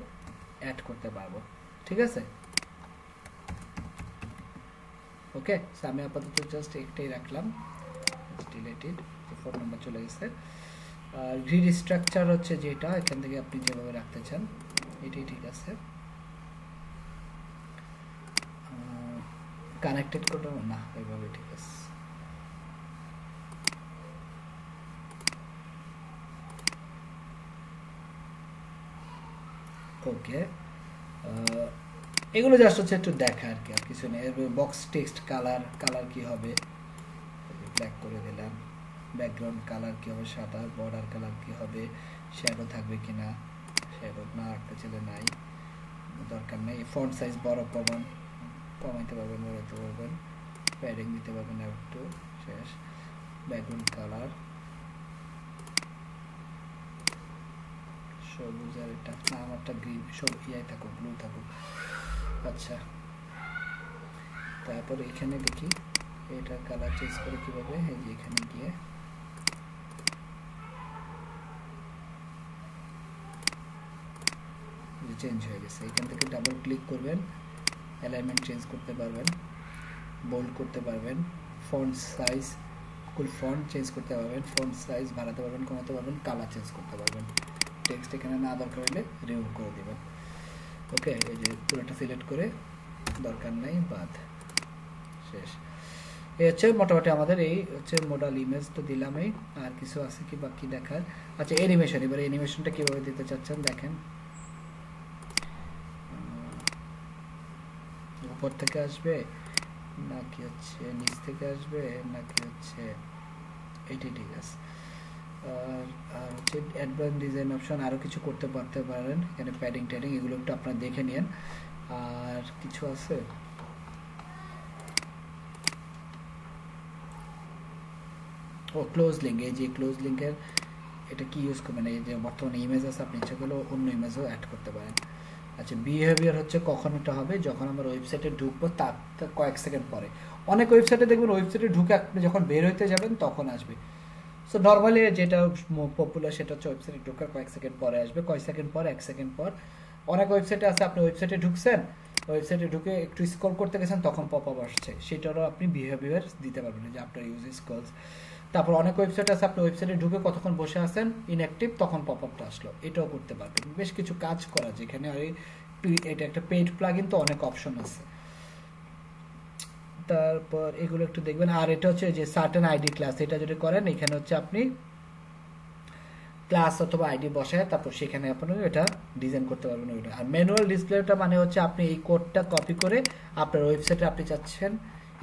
S1: অ্যাড করতে পারবো, ঠিক আছে? ওকে, আমি আপাতত জাস্ট একটাই রাখলাম, ডিলেটেড, ফোন নাম্বার চলে গেছে। গ্রিড স্ট্রাকচার হচ্ছে যেটা, এখান থেকে আপনি যেভাবে রাখতে চান এটাই ঠিক আছে। কানেক্টেড করতে না, ওইভাবে ঠিক আছে। ওকে, এগুলো জাস্ট হচ্ছে একটু দেখা আর কি, আর কিছু নেই। বক্স টেক্সট কালার কি হবে, ব্ল্যাক করে দিলাম। ব্যাকগ্রাউন্ড কালার কি হবে, সাদা। বর্ডার কালার কি হবে, শ্যাডো থাকবে কিনা, শ্যাডো না রাখতে চাইলে নাই, দরকার নেই। ফন্ট সাইজ বড় পাবেন, কমাইতে পারবেন, বাড়াতে পারবেন, প্যাডিং দিতে পারবেন একটু, শেষ। ব্যাকগ্রাউন্ড কালার সবুজ, আর এটা না, আমারটা গ্রিন, সব ইয়াই থাকুক, ব্লু থাকুক। আচ্ছা, তারপর এখানে দেখি এটা কালার চেঞ্জ করে কিভাবে, এই যে এখানে গিয়ে চেঞ্জ হয়ে গেছে। এখান থেকে ডাবল ক্লিক করবেন, অ্যালাইনমেন্ট চেঞ্জ করতে পারবেন, বোল্ড করতে পারবেন, ফন্ট সাইজ, ফুল ফন্ট চেঞ্জ করতে পারবেন, ফন্ট সাইজ বাড়াতে পারবেন, কমাতে পারবেন, কালার চেঞ্জ করতে পারবেন। টেক্সট এখানে না দরকার হলে রিমুভ করে দেবেন। ওকে, এই যে পুরোটা সিলেক্ট করে দরকার নাই, বাদ, শেষ। এই হচ্ছে মোটামুটি আমাদের এই হচ্ছে মডেল ইমেজ তো দিলামই। আর কিছু আছে কি বাকি দেখার? আচ্ছা, অ্যানিমেশন, এবারে অ্যানিমেশনটা কিভাবে দিতে চাচ্ছেন দেখেন। উপর থেকে আসবে নাকি হচ্ছে নিচ থেকে আসবে নাকি হচ্ছে এইটাই ঠিক আছে। আর হচ্ছে অ্যাডভান্স ডিজাইন অপশন, আরও কিছু করতে পারেন এখানে, প্যাডিং ট্যাডিং এগুলো একটু আপনারা দেখে নিন। আর কিছু আছে, ও ক্লোজ লিঙ্ক, এই যে ক্লোজ লিঙ্কের এটা কি ইউজ করবেন, এই যে বর্তমানে ইমেজ আছে, আপনি ইচ্ছা করলে অন্য ইমেজও অ্যাড করতে পারেন। আচ্ছা, বিহেভিয়ার হচ্ছে কখন এটা হবে, যখন আমরা ওয়েবসাইটে ঢুকবো তার কয়েক সেকেন্ড পরে। অনেক ওয়েবসাইটে দেখবেন ওয়েবসাইটে ঢুকে আপনি যখন বের হইতে যাবেন তখন আসবে। সো নর্মালি যেটা পপুলার সেটা হচ্ছে ওয়েবসাইটে ঢোকার কয়েক সেকেন্ড পরে আসবে, কয়েক সেকেন্ড পর, 1 সেকেন্ড পর। অনেক ওয়েবসাইটে আছে আপনি ওয়েবসাইটে ঢুকছেন, ওয়েবসাইটে ঢুকে একটু স্ক্রল করতে গেছেন তখন পপ আপ আসছে, সেটারও আপনি বিহেভিয়ার দিতে পারবেন, যে আপনার ইউজ স্ক্রলস। তারপর অনেক ওয়েবসাইট আছে আপনি ওয়েবসাইটে ঢুকে কতক্ষণ বসে আছেন ইনঅ্যাক্টিভ, তখন পপ আপটা আসলো, এটাও করতে পারবেন। বেশ কিছু কাজ করা, যেখানে এটা একটা পেইড প্লাগইন তো অনেক অপশন আছে। তারপর এগুলো একটু দেখবেন। আর এটা হচ্ছে যে সার্টেন আইডি ক্লাস, এটা যদি করেন এখানে হচ্ছে আপনি ক্লাস অথবা আইডি বসায় তারপর সেখানে আপনি এটা ডিজাইন করতে পারবেন ওইটা। আর ম্যানুয়াল ডিসপ্লেটা মানে হচ্ছে আপনি এই কোডটা কপি করে আপনার ওয়েবসাইটে আপনি চাচ্ছেন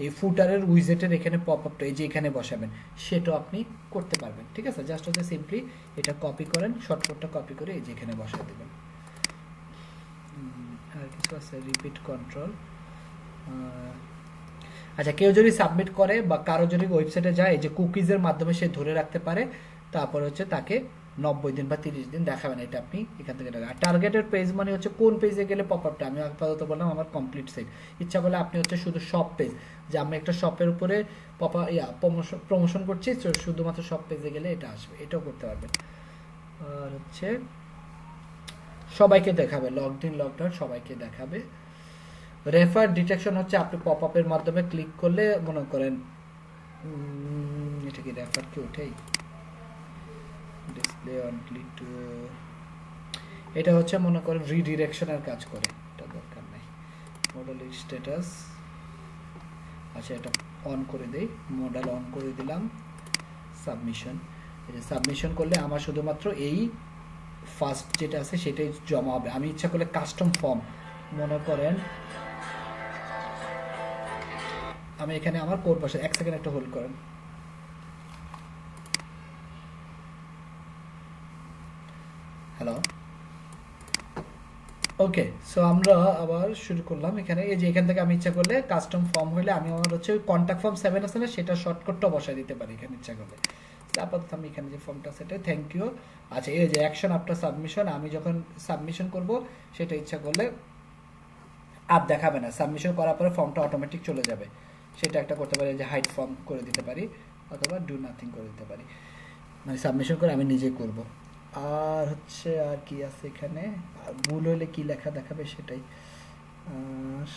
S1: এই ফুটারের উইজেটের এখানে পপ আপটা এই যে এখানে বসাবেন, সেটাও আপনি করতে পারবেন, ঠিক আছে? জাস্ট হচ্ছে সিম্পলি এটা কপি করেন, শর্টকাটটা কপি করে এই যে এখানে বসায় দেবেন। আর কিছু আছে, রিপিট কন্ট্রোল। আচ্ছা, কেউ যদি সাবমিট করে বা কারো যদি ওয়েবসাইটে যায়, যে কুকিজের মাধ্যমে সে ধরে রাখতে পারে, তারপর হচ্ছে তাকে 90 দিন বা 30 দিন দেখাবেন, এটা আপনি এখান থেকে দেখাবেন। আর টার্গেটেড পেজ মানে হচ্ছে কোন পেজে গেলে পপ আপটা, আমি আপাতত বললাম আমার কমপ্লিট সাইট। ইচ্ছা করলে আপনি হচ্ছে শুধু শপ পেজ, যে আমি একটা শপের উপরে প্রমোশন করছি, শুধুমাত্র শপ পেজে গেলে এটা আসবে, এটাও করতে পারবেন। আর হচ্ছে সবাইকে দেখাবে, লগড ইন লগড আউট সবাইকে দেখাবে। রেফার ডিটেকশন হচ্ছে আপনি পপ আপের মাধ্যমে ক্লিক করলে মনে করেন এটা কি রেফার কি ওঠেই, ডিসপ্লে অনলি টু, এটা হচ্ছে মনে করেন রিডিরেকশনের কাজ করে, এটা দরকার নাই। মডেল স্ট্যাটাস, আচ্ছা এটা অন করে দেই, মডেল অন করে দিলাম। সাবমিশন, এই যে সাবমিশন করলে আমার শুধুমাত্র এই ফার্স্ট যেটা আছে সেটাই জমা হবে। আমি ইচ্ছা করলে কাস্টম ফর্ম, মনে করেন আমি এখানে আমার কোড বসে, এক সেকেন্ড একটা হোল্ড করেন। হ্যালো, ওকে, সো আমরা আবার শুরু করলাম। এখানে এই যে এখান থেকে আমি ইচ্ছা করলে কাস্টম ফর্ম হইলে আমি আমার হচ্ছে কন্ট্যাক্ট ফর্ম 7 আছে না, সেটা শর্টকাটটা বসাই দিতে পারি এখানে ইচ্ছা করলে। আপাতত আমি এখানে যে ফর্মটা সেটা থ্যাংক ইউ। আচ্ছা, এই যে অ্যাকশন আফটার সাবমিশন, আমি যখন সাবমিশন করব সেটা ইচ্ছা করলে আর দেখাবে না, সাবমিশন করার পরে ফর্মটা অটোমেটিক চলে যাবে, সেটা একটা করতে পারি, যে হাইড ফর্ম করে দিতে পারি অথবা ডু নাথিং করে দিতে পারি, মানে সাবমিশন করে আমি নিজে করব। আর হচ্ছে আর কি আছে এখানে, আর ভুল হলে কি লেখা দেখাবে সেটাই। আর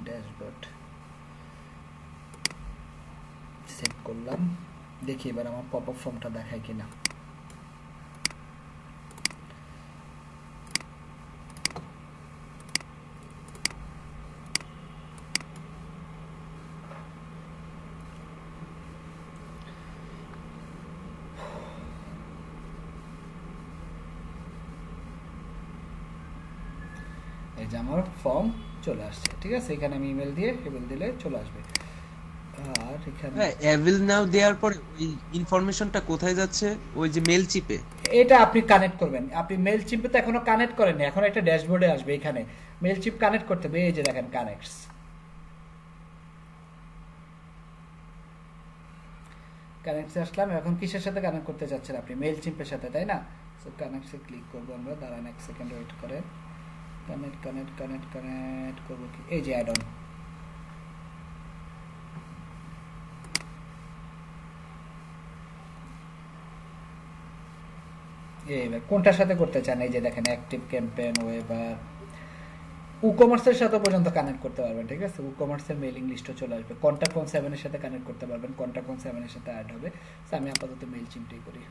S1: ড্যাশবোর্ড সেট করলাম, দেখি এবার আমার পপ আপ ফর্মটা দেখায় কিনা। এই যে আমার ফর্ম চলে আসছে, ঠিক আছে। এখানে আমি ইমেল দিলে চলে আসবে। আর এখানে
S5: হ্যাঁ, অ্যাভেল নাও দেওয়ার পরে ওই ইনফরমেশনটা কোথায় যাচ্ছে? ওই যে মেল চিপে
S1: এটা আপনি কানেক্ট করবেন। আপনি মেল চিপে তো এখনো কানেক্ট করেননি, এখন একটা ড্যাশবোর্ডে আসবে, এখানে মেল চিপ কানেক্ট করতে হবে। এই যে দেখেন কানেক্টস, কানেক্টে আসলাম। এখন কিসের সাথে কানেক্ট করতে যাচ্ছেন আপনি? মেল চিপের সাথে, তাই না? সো কানেক্টে ক্লিক করবো আমরা, দাঁড়ান এক সেকেন্ড ওয়েট করে। কানেক্ট করবো কি, এই যে অ্যাড অন, এইবার কোনটার সাথে করতে চান? এই যে দেখেন অ্যাক্টিভ ক্যাম্পেইন, ওয়েবার, ই-কমার্সের সাথে পর্যন্ত কানেক্ট করতে পারবেন, ঠিক আছে। ই-কমার্সের মেইলিং লিস্টও চলে আসবে। কন্টাক্ট ফর্ম 7 এর সাথে কানেক্ট করতে পারবেন, কন্টাক্ট ফর্ম 7 এর সাথে অ্যাড হবে। সো আমি আপাতত মেইল চিমটাই করি।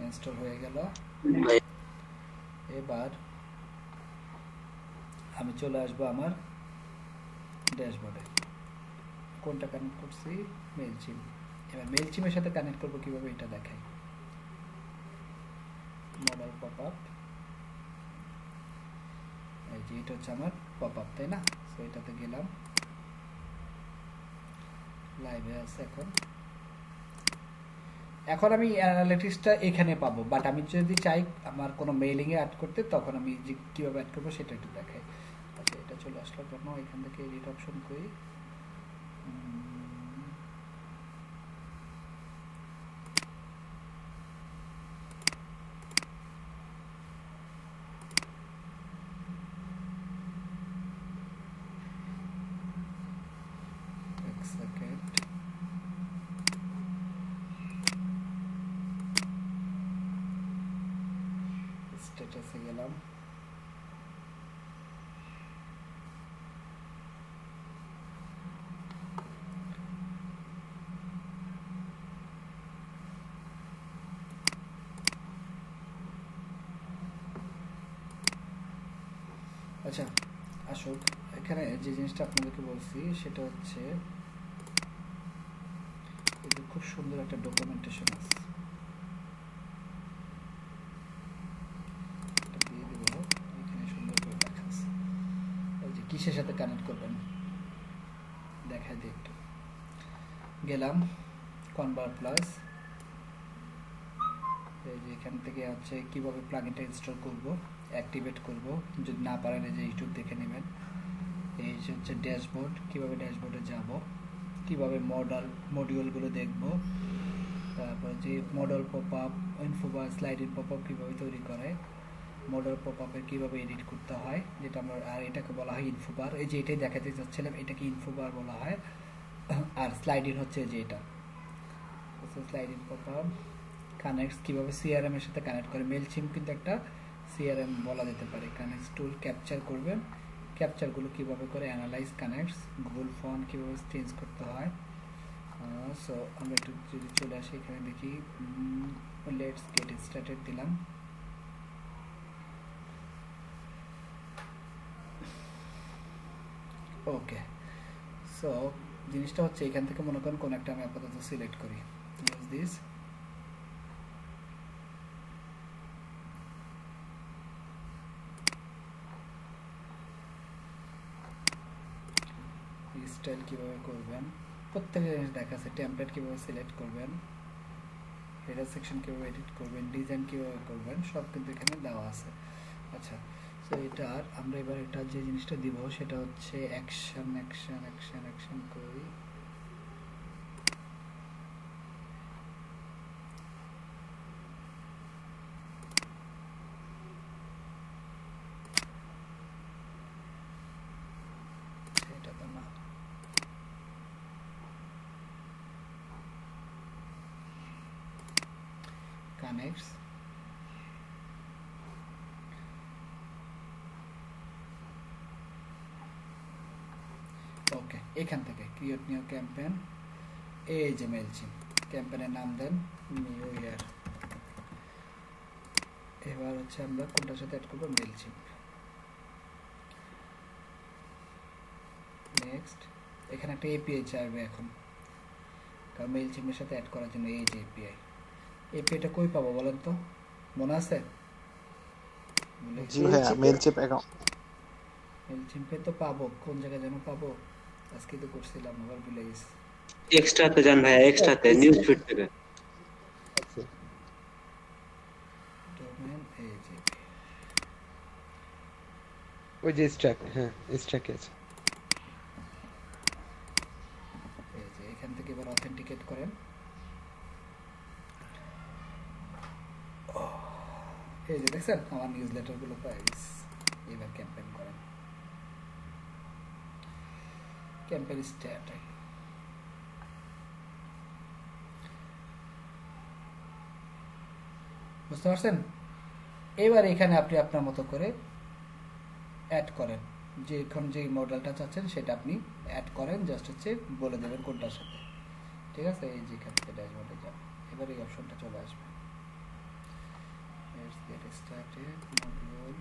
S1: ইনস্টল হয়ে গেল। এবার আমি চলে আসবো আমার ড্যাশবোর্ডে, কোনটা কানেক্ট করছি? মেইল চিম। এবার মেইল চিমের সাথে কানেক্ট করবো কিভাবে এটা দেখাই। মডেল পপ আপ, এই যে এটা হচ্ছে আমার পপ আপ, তাই না? সো এটাতে গেলাম, লাইভে আছে এখন আমি অ্যানালিটিক্সটা এখানে পাবো, বাট আমি যদি চাই আমার কোনো মেইলিং এ অ্যাড করতে, তখন আমি যে কিভাবে অ্যাড করবো সেটা একটু দেখাই। আচ্ছা, এটা চলে আসলো কেন? এখান থেকে এডিট অপশন করি, স্ট্যাটাসে গেলাম, আচ্ছা আসুক। এখানে যে জিনিসটা আপনাদেরকে বলছি সেটা হচ্ছে খুব সুন্দর একটা ডকুমেন্টেশন আছে, দিয়ে দেব। এখানে সুন্দর করে লেখা আছে ওই যে কিসের সাথে কানেক্ট করবেন, দেখাই দিই একটু। গেলাম কনভার্ট প্লাস, এই যে এখান থেকে হচ্ছে কিভাবে প্লাগইনটা ইনস্টল করব, অ্যাক্টিভেট করব। যদি না পারেন এই যে ইউটিউব দেখে নেবেন। এই যে হচ্ছে ড্যাশবোর্ড, কিভাবে ড্যাশবোর্ডে যাব, কিভাবে মডিউলগুলো দেখব, তারপর যে modal pop up, infobar, sliding pop up কীভাবে তৈরি করে, মডেল পপ আপের কীভাবে এডিট করতে হয়, যেটা আমরা, আর এটাকে বলা হয় ইনফোবার। এই যে এটাই দেখাতে চাচ্ছিলাম, এটাকে ইনফোবার বলা হয়। আর স্লাইডিং হচ্ছে যে এটা স্লাইড ইন পপআপ কানেক্টস কিভাবে সিআরএম এর সাথে কানেক্ট করে মেইলচিম্প কিন্তু একটা সিআরএম বলা যেতে পারে কানেক্টস টুল ক্যাপচার করবেন ক্যাপচারগুলো কিভাবে করে অ্যানালাইজ কানেক্টস গুগল ফন্ট কিভাবে চেঞ্জ করতে হয় সো আমরা একটু যদি চলে আসি এখানে দেখি লেটস গেট স্টার্টেড দিলাম ওকে সো জিনিসটা হচ্ছে এখান থেকে মনে করেন কোন একটা আমি আপাতত সিলেক্ট করি ইউজ দিস স্টাইল কিভাবে করবেন প্রত্যেকটা জিনিস দেখাচ্ছে টেমপ্লেট কিভাবে সিলেক্ট করবেন হেডার সেকশন কিভাবে এডিট করবেন ডিজাইন কিভাবে করবেন সব কিন্তু এখানে দেওয়া আছে আচ্ছা সো এটার আমরা এবার এটা যে জিনিসটা দিব সেটা হচ্ছে অ্যাকশন অ্যাকশন অ্যাকশন অ্যাকশন করি এটা তো না কানেক্টস ওকে এখান থেকে ক্রিয়েট নিউ ক্যাম্পেইন এই যে মেইলচিম্প ক্যাম্পেইনের নাম দেন নিউ ইয়ার এবার হচ্ছে আমরা কোনটার সাথে অ্যাড করব মেইলচিম্প নেক্সট এখানে একটা এপিআই চাইবে এখন কারণ মেইলচিম্পের সাথে অ্যাড করার জন্য এই যে এপিআইটা কই পাবো বলেন তো মনে আছে
S8: জি হ্যাঁ মেইলচিম্প অ্যাকাউন্ট
S1: মেইলচিম্পে তো পাবো কোন জায়গায় যেন পাবো আজকে তো করছিলাম আবার ভুলে গেছি
S9: এক্সট্রাতে যান ভাই এক্সট্রাতে নিউজ ফিড থেকে
S1: ডোমেন এজে
S5: ওই যে স্ট্যাক হ্যাঁ স্ট্যাক আছে
S1: এই যে এখান থেকে এবার অথেন্টিকেট করেন এই যে দেখছেন আমার নিউজলেটার গুলো পাইস এবার ক্যাম্পেইন করেন ক্যাম্পেইন স্টার্ট বুঝতে পারছেন এবার এখানে আপনি আপনার মতো করে অ্যাড করেন যে এখন যে মডেলটা চাচ্ছেন সেটা আপনি অ্যাড করেন জাস্ট হচ্ছে বলে দেবেন কোনটার সাথে ঠিক আছে এই যে এখান থেকে ড্যাশবোর্ডে যান এবার এই অপশনটা চলে আসবে লেটস গেট স্টার্টেড মডিউল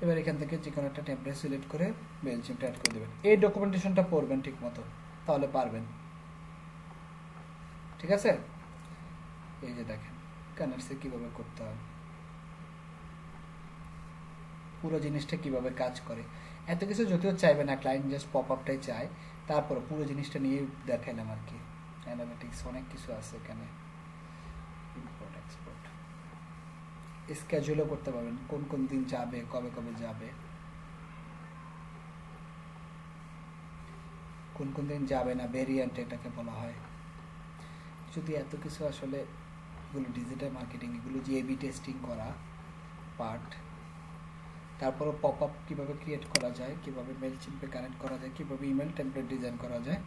S1: এবার এখান থেকে যে কোনো একটা টেমপ্লেট সিলেক্ট করে মেইলচিম্পটা অ্যাড করে দেবেন এই ডকুমেন্টেশনটা পড়বেন ঠিকমতো তাহলে পারবেন ঠিক আছে এই যে দেখেন কানেক্টসে কিভাবে করতে হয় পুরো জিনিসটা কিভাবে কাজ করে এত কিছু যদিও চাইবে না ক্লায়েন্ট জাস্ট পপ আপটাই চায় তারপর পুরো জিনিসটা নিয়ে দেখাইলাম আর কি অ্যানালিটিক্স অনেক কিছু আছে এখানে ইম্পোর্ট এক্সপোর্ট স্কেজুলও করতে পারবেন কোন কোন দিন যাবে কবে কবে যাবে কোন কোন দিন যাবে না ভেরিয়েন্ট এটাকে বলা হয় যদি এত কিছু আসলে এগুলো ডিজিটাল মার্কেটিং এগুলো যে এবি টেস্টিং করা পার্ট তারপরে পপ আপ কিভাবে ক্রিয়েট করা যায় কিভাবে মেইলচিম্পে কানেক্ট করা যায় কিভাবে ইমেল টেমপ্লেট ডিজাইন করা যায়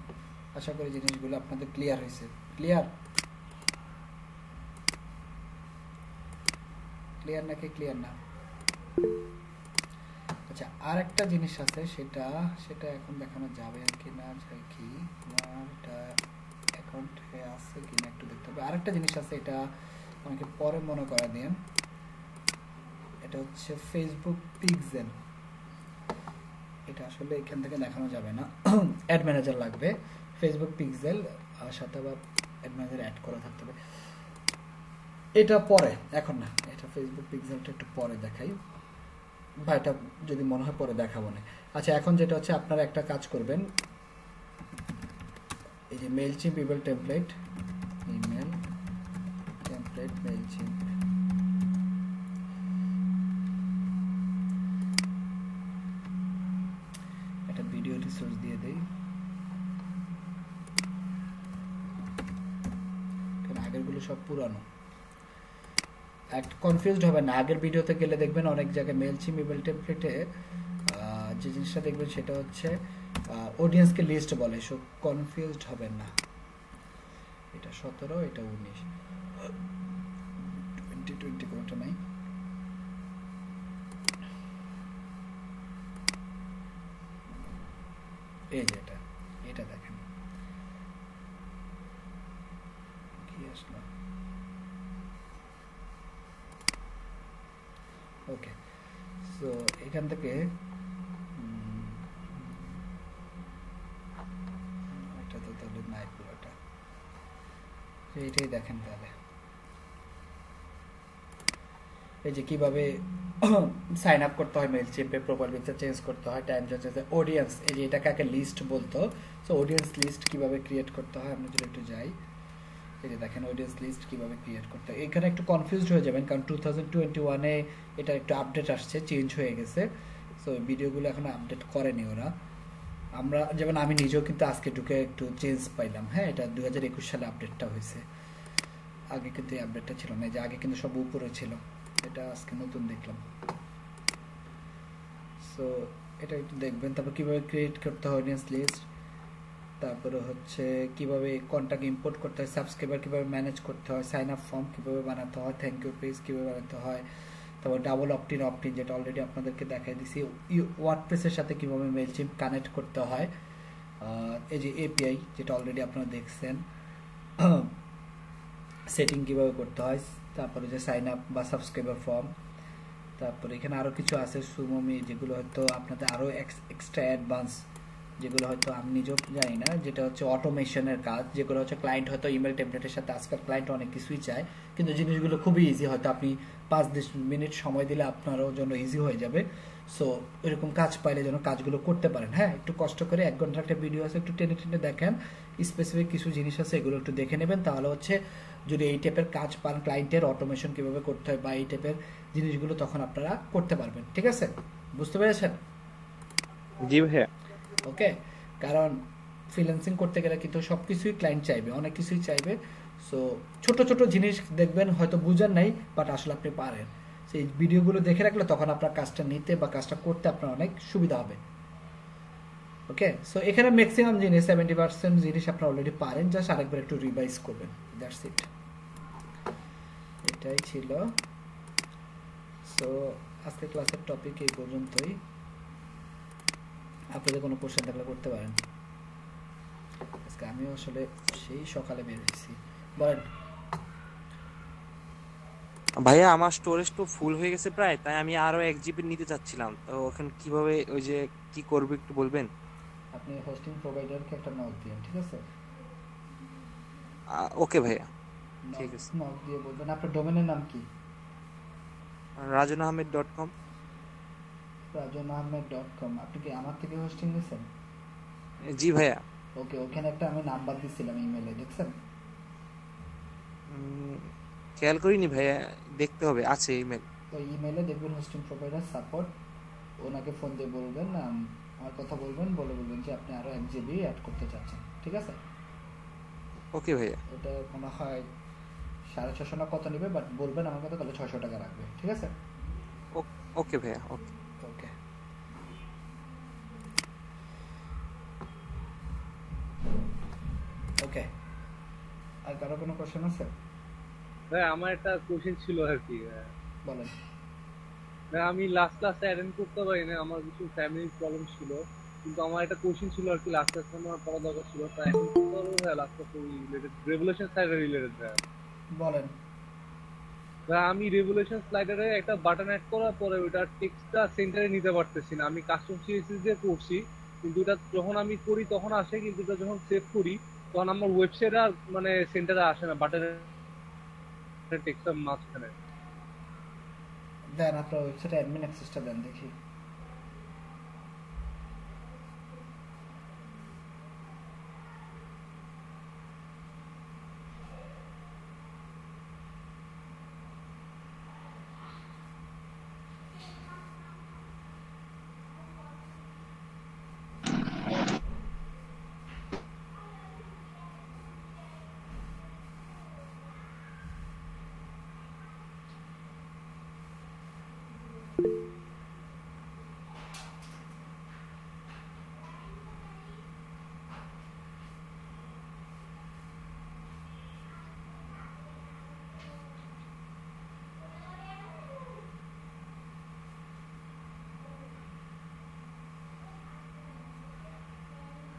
S1: আশা করি জিনিসগুলো আপনাদের ক্লিয়ার হয়েছে ক্লিয়ার ক্লিয়ার নাকি ক্লিয়ার না আচ্ছা আর একটা জিনিস আছে সেটা এখন দেখানো যাবে আর কি না যায় কি আমার এটা অ্যাকাউন্টে আছে কিনা একটু দেখতে হবে আরেকটা জিনিস আছে এটা আমাকে পরে মনে করা দিন এটা হচ্ছে ফেসবুক পিক্সেল এটা আসলে এখান থেকে দেখানো যাবে না অ্যাড ম্যানেজার লাগবে ফেসবুক পিক্সেল আর সাথে আবার অ্যাড ম্যানেজার অ্যাড করা থাকতে হবে এটা পরে এখন না এটা ফেসবুক পিক্সেলটা একটু পরে দেখাই বা এটা যদি মনে হয় পরে দেখাবো না আচ্ছা এখন যেটা হচ্ছে আপনারা একটা কাজ করবেন এই যে মেইলচিম্প ইমেল টেমপ্লেট মেইলচিম্প একটা ভিডিও রিসোর্স দিয়ে দেই আগেরগুলো সব পুরানো। একটা কনফিউজড হবে না, আগের ভিডিওতে গেলে দেখবেন অনেক জায়গায় মেলচিম ইমেল টেমপ্লেটে যে জিনিসটা দেখবেন সেটা হচ্ছে অডিয়েন্সকে লিস্ট বলে, সো কনফিউজড হবেন না। এটা 17, এটা 19, 20 কোনটা নাই। এই যে এটা দেখেন কি আসলো। ওকে, সো এখান থেকে এটা তো তাহলে নাই পুরোটা, এইটাই দেখেন তাহলে। এই যে কিভাবে সাইন আপ করতে হয় মেইলচিম্পে, প্রোফাইল পিকচার চেঞ্জ করতে হয়, টাইম চেঞ্জ, অডিয়েন্স, এই যে এটা কাকে লিস্ট বলতো, সো অডিয়েন্স লিস্ট কিভাবে ক্রিয়েট করতে হয় আমরা যদি একটু যাই, এই যে দেখেন অডিয়েন্স লিস্ট কিভাবে ক্রিয়েট করতে হয়। এখানে একটু কনফিউজড হয়ে যাবেন কারণ 2021-এ এটা একটু আপডেট আসছে, চেঞ্জ হয়ে গেছে, সো ভিডিওগুলো এখন আপডেট করেনি ওরা। আমরা যেমন আমি নিজেও কিন্তু আজকে ঢুকে একটু চেঞ্জ পাইলাম, হ্যাঁ এটা 2021 সালে আপডেটটা হয়েছে, আগে কিন্তু এই আপডেটটা ছিল না, যে আগে কিন্তু সব উপরে ছিল, এটা আজকে নতুন দেখলাম। সো এটা একটু দেখবেন। তারপর কিভাবে ক্রিয়েট করতে হয় অডিয়েন্স লিস্ট, তারপরে হচ্ছে কিভাবে কন্টাক্ট ইম্পোর্ট করতে হয়, সাবস্ক্রাইবার কিভাবে ম্যানেজ করতে হয়, সাইন আপ ফর্ম কিভাবে বানাতে হয়, থ্যাংক ইউ পেজ কিভাবে বানাতে হয়, তারপর ডাবল অপটিন যেটা অলরেডি আপনাদেরকে দেখাই দিছি, ওয়ার্ডপ্রেসের সাথে কিভাবে মেইলচিম্প কানেক্ট করতে হয়, এই যে এপিআই যেটা অলরেডি আপনারা দেখছেন, সেটিং কিভাবে করতে হয়, তারপরে যে সাইন আপ বা সাবস্ক্রাইবার ফর্ম, তারপরে এখানে আরও কিছু আছে সুমমি, যেগুলো হয়তো আপনাদের আরও এক্সট্রা অ্যাডভান্স, যেগুলো হয়তো আমি নিজেও জানি না, যেটা হচ্ছে অটোমেশনের কাজ, যেগুলো হচ্ছে ক্লায়েন্ট হয়তো ইমেল টেমপ্লেটের সাথে, আজকাল ক্লায়েন্ট অনেক কিছুই চায়, কিন্তু জিনিসগুলো খুবই ইজি, হয়তো আপনি 5-10 মিনিট সময় দিলে আপনারও জন্য ইজি হয়ে যাবে। সো এরকম কাজ পাইলে যেন কাজগুলো করতে পারেন, হ্যাঁ একটু কষ্ট করে 1 ঘন্টার একটা ভিডিও আছে, একটু টেনে টেনে দেখেন, স্পেসিফিক কিছু জিনিস আছে এগুলো একটু দেখে নেবেন, তাহলে হচ্ছে যদি এই টাইপের কাজ পান, ক্লায়েন্টের অটোমেশন কিভাবে করতে হয় বা এই টাইপের জিনিসগুলো, তখন আপনারা করতে পারবেন। ঠিক আছে, বুঝতে পেরেছেন?
S8: জি ভাইয়া।
S1: ওকে, কারণ ফ্রিল্যান্সিং করতে গেলে কিন্তু সব কিছুই ক্লায়েন্ট চাইবে, অনেক কিছুই চাইবে, সো ছোট ছোট জিনিস দেখবেন হয়তো বুঝেন নাই, বাট আসলে আপনি পারেন, সেই ভিডিওগুলো দেখে রাখলে তখন আপনার কাজটা নিতে বা কাজটা করতে আপনার অনেক সুবিধা হবে। ওকে, সো এখানে ম্যাক্সিমাম জিনিস 70% জিনিস আপনারা অলরেডি পারেন, জাস্ট আরেকবার একটু রিভাইজ করবেন, দ্যাটস ইট। এটাই ছিল। সো আজকে ক্লাসের টপিক এই পর্যন্তই, আপনাদের কোনো কোশ্চেন থাকলে করতে পারেন। আজকে আমিও আসলে সেই সকালে বের হয়েছি। বলেন
S10: ভাইয়া, আমার স্টোরেজ তো ফুল হয়ে গেছে প্রায়, তাই আমি আরো 1 জিবি নিতে চাচ্ছিলাম, তো ওখানে কিভাবে ওই যে কি করবে একটু বলবেন?
S1: আপনি হোস্টিং প্রোভাইডারকে একটা নক দিন, ঠিক আছে?
S10: ওকে ভাইয়া, ঠিক আছে।
S1: নক দিয়ে বলবেন আপনার ডোমেনের নাম কি?
S10: rajanahmed.com।
S1: rajanahmed.com। আপনি কি আমার থেকে হোস্টিং নিছেন?
S10: জি ভাইয়া।
S1: ওকে, ওখানে একটা আমি নাম্বার দিছিলাম ইমেলে, দেখছেন?
S10: খেয়াল করিনি ভাইয়া, দেখতে হবে, আছে ইমেল।
S1: তো ইমেলে দেখবেন হোস্টিং প্রোভাইডার সাপোর্ট, ওনাকে ফোন দিয়ে বলবেন, আমার কথা বলবেন, বলবেন যে আপনি আরো 1 জিবি অ্যাড করতে চাচ্ছেন, ঠিক আছে?
S10: ওকে ভাইয়া।
S1: এটা মনে হয় 650 না কত নেবে, বাট বলবেন আমার কথা, তাহলে 600 টাকা রাখবে, ঠিক আছে?
S10: ওকে ভাইয়া, ওকে
S1: ওকে। ওকে, আর কারো কোনো কোশ্চেন আছে?
S6: ভাই আমার একটা কোশ্চেন ছিল আর কি।
S1: বলেন।
S6: ভাই আমি লাস্ট ক্লাসে অ্যাটেন্ড করতে পারি না, আমার কিছু ফ্যামিলি প্রবলেম ছিল, কিন্তু আমার একটা কোশ্চেন ছিল আর কি, লাস্ট ক্লাসে আমার পড়া দরকার ছিল, তাই এখন করতে পারবো ভাই? লাস্ট ক্লাসে রিলেটেড, রেভলিউশন স্লাইডার রিলেটেড। ভাই
S1: বলেন।
S6: ভাই আমি রেভলিউশন স্লাইডারে একটা বাটন অ্যাড করার পরে ওইটার টেক্সটটা সেন্টারে নিতে পারতেছি না, আমি কাস্টম সিএসএস দিয়ে করছি, কিন্তু এটা যখন আমি করি তখন আসে, কিন্তু এটা যখন সেভ করি তখন আমার ওয়েবসাইটে আর মানে সেন্টারে আসে না, বাটনের টেক্সটটা মাঝখানে।
S1: দেন আপনার ওয়েবসাইটে অ্যাডমিন অ্যাক্সেসটা দেন দেখি।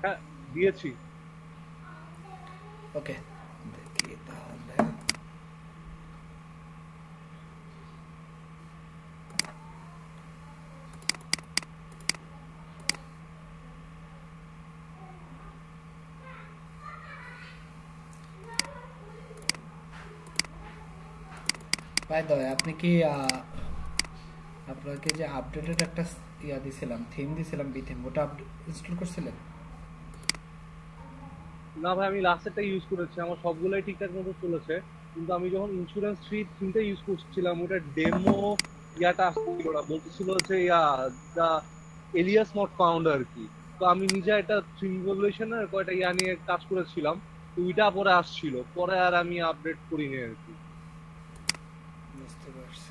S6: হ্যাঁ দিয়েছি।
S1: ওকে, দেখি তাহলে। বাই দ্য ওয়ে, আপনি কি আপনাকে যে আপডেটেড একটা ইয়া দিছিলাম, থিম দিছিলাম, বি থিম, ওটা ইনস্টল করছিলেন?
S6: না ভাই, আমি লাস্টেরটা ইউজ করেছি, আমার সবগুলোই ঠিকঠাক মতো চলেছে। কিন্তু আমি যখন ইন্স্যুরেন্স থিমটা ইউজ করছিলাম, ওটা ডেমো ইয়াটা আসছিল, ওরা বলতেছিল যে দা এলিয়াস নট ফাউন্ড আর কি। তো আমি নিজে একটা থিম ইভলিউশনের কয়টা ইয়া নিয়ে কাজ করেছিলাম, তো ওইটা পরে আসছিল, পরে আর আমি আপডেট করিনি আর কি।
S1: বুঝতে পারছি।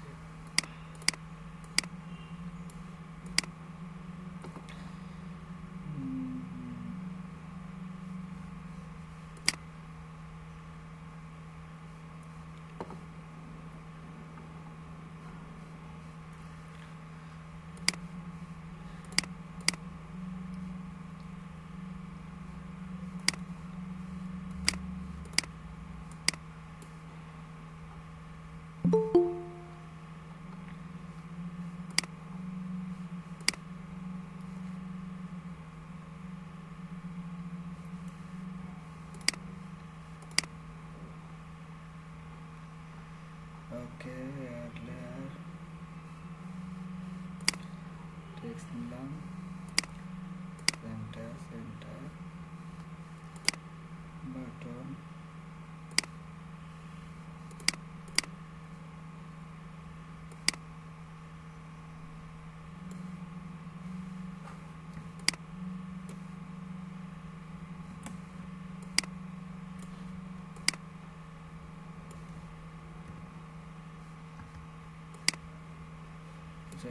S1: ওকে, অ্যাড লেয়ার, টেক্সট নিলাম, সেন্টার বাটন,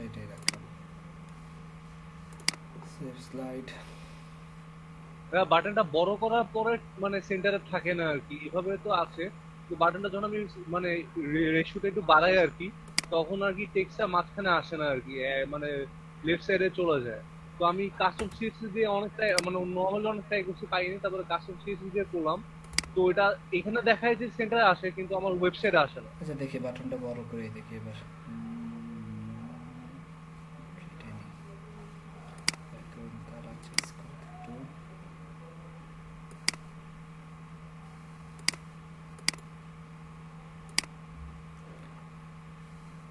S1: এটাই রাখলাম, সেভ স্লাইড।
S6: বাটনটা বড় করার পরে মানে সেন্টারে থাকে না আর কি, এভাবে তো আছে। তো বাটনটা যখন আমি মানে রেশিওটা একটু বাড়াই আর কি, তখন আর কি টেক্সটটা মাঝখানে আসে না আর কি, মানে লেফট সাইডে চলে যায়। তো আমি কাস্টম সিএসএস দিয়ে অনেকটা মানে নর্মালি অনেক ট্রাই করছি, পাইনি, তারপরে কাস্টম সিএসএস দিয়ে করলাম। তো এটা এখানে দেখায় যে সেন্টারে আসে, কিন্তু আমার ওয়েবসাইটে আসে না।
S1: আচ্ছা দেখি, বাটনটা বড় করে দেখি এবার। ব্যাকগ্রাউন্ড কালার চেঞ্জ করে একটু।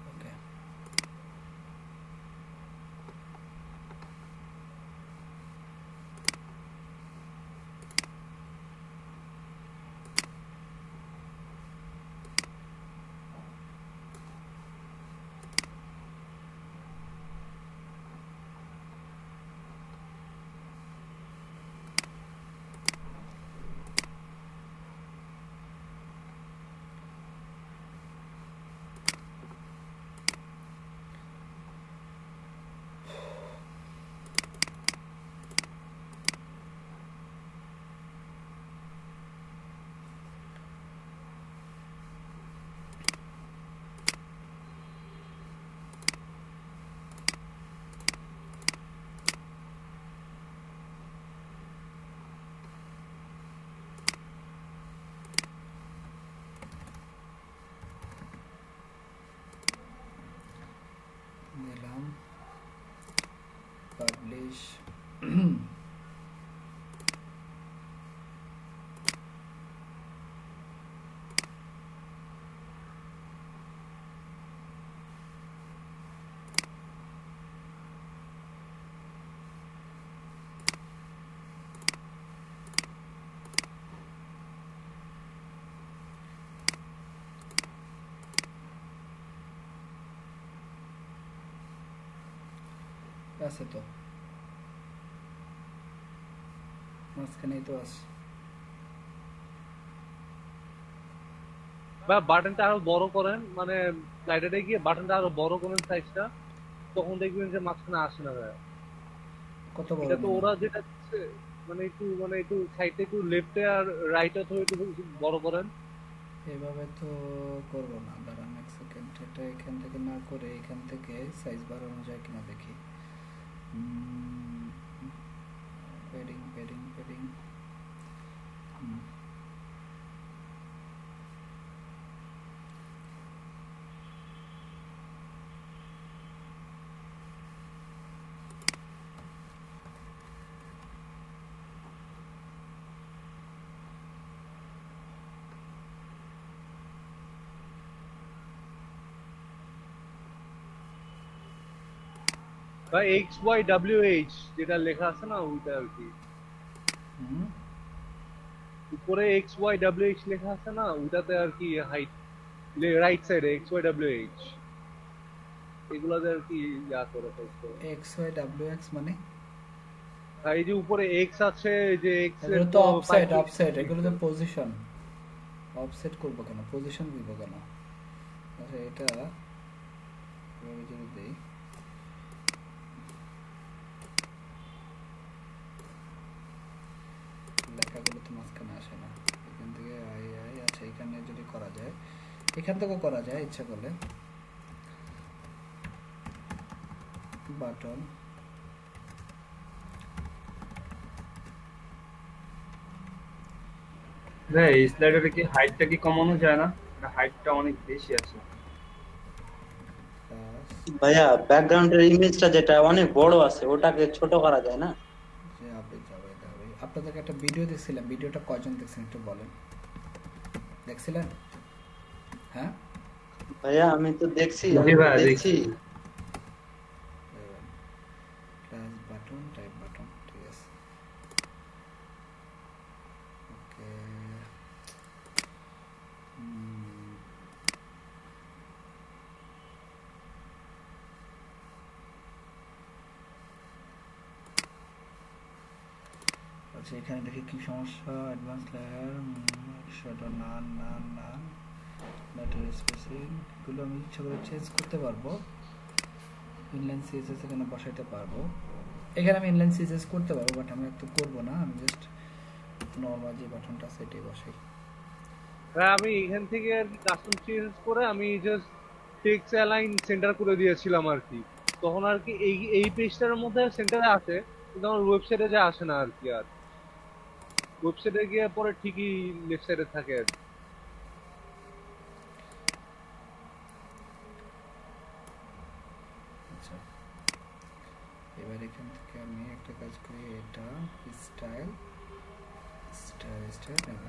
S1: ওকে, দিলাম পাবলিশ। আছে তো, মাঝখানেই তো আছে।
S6: বা বাটনটা আরো বড় করেন, মানে স্লাইডারে গিয়ে বাটনটা আরো বড় করেন সাইজটা, তখন দেখবেন যে মাঝখানে আসে না ভাই।
S1: কত বড়?
S6: এটা তো ওরা যেটা দিচ্ছে, মানে একটু সাইডে একটু লেফটে আর রাইটে তো একটু বড় করেন।
S1: এভাবে তো করব না, দাঁড়ান এক সেকেন্ড। এটা এখান থেকে না করে এখান থেকে সাইজ বাড়ানো যায় কিনা দেখি। প্যাডিং
S6: বা XYWH যেটা লেখা আছে না ওইটা আর কি
S1: হুম
S6: উপরে XYWH লেখা আছে না ওইটাতে আর কি হাইট রাইট সাইডে XYWH এগুলাতে আর কি ইয়া করে ফেলছে
S1: XYWX মানে
S6: এই যে উপরে X আছে এই যে X এর
S1: এগুলো তো অফসেট অফসেট এগুলো তো পজিশন অফসেট করব কেন পজিশন দিব কেন আচ্ছা এটা এভাবে যদি দেই লেখাগুলো তো মাঝখানে আসে না এখান থেকে আই আই আচ্ছা এখানে যদি করা যায় এখান থেকে করা যায় ইচ্ছা করলে বাটন
S4: ভাই এই স্লাইডারে কি হাইটটা কি কমানো যায় না হাইটটা অনেক বেশি আছে
S11: ভাইয়া ব্যাকগ্রাউন্ডের ইমেজটা যেটা অনেক বড় আছে ওটাকে ছোট করা যায় না
S1: আপনাদেরকে একটা ভিডিও দেখছিলাম ভিডিওটা কয়জন দেখছেন একটু বলেন দেখছিলেন হ্যাঁ
S11: ভাইয়া আমি তো দেখছি দেখছি
S1: প্লাস বাটন টাইপ বাটন ঠিক আছে ওকে আচ্ছা এখানে দেখি কি সমস্যা অ্যাডভান্স লেয়ার শ্যাডো নান নান নান ম্যাটেরিয়াল স্পেসিং এগুলো আমি ইচ্ছা করে চেঞ্জ করতে পারবো ইনলাইন সিএসএস এখানে বসাইতে পারবো এখানে আমি ইনলাইন সিএসএস করতে পারবো বাট আমি একটু করব না আমি জাস্ট নরমাল যে বাটনটা সেটাই বসাই
S6: আমি এখান থেকে আর কি কাস্টম চেঞ্জ করে আমি জাস্ট টেক্সট অ্যালাইন সেন্টার করে দিয়েছিলাম আর কি তখন আর কি এই পেজটার মধ্যে সেন্টারে আসে কিন্তু আমার ওয়েবসাইটে যা আসে না আর কি আর ওয়েবসাইটে গিয়ে পরে ঠিকই লেফট সাইডে থাকে আর
S1: আচ্ছা এবার এখান থেকে আমি একটা কাজ করি এটা স্টাইল স্টাইল স্টাইল নেব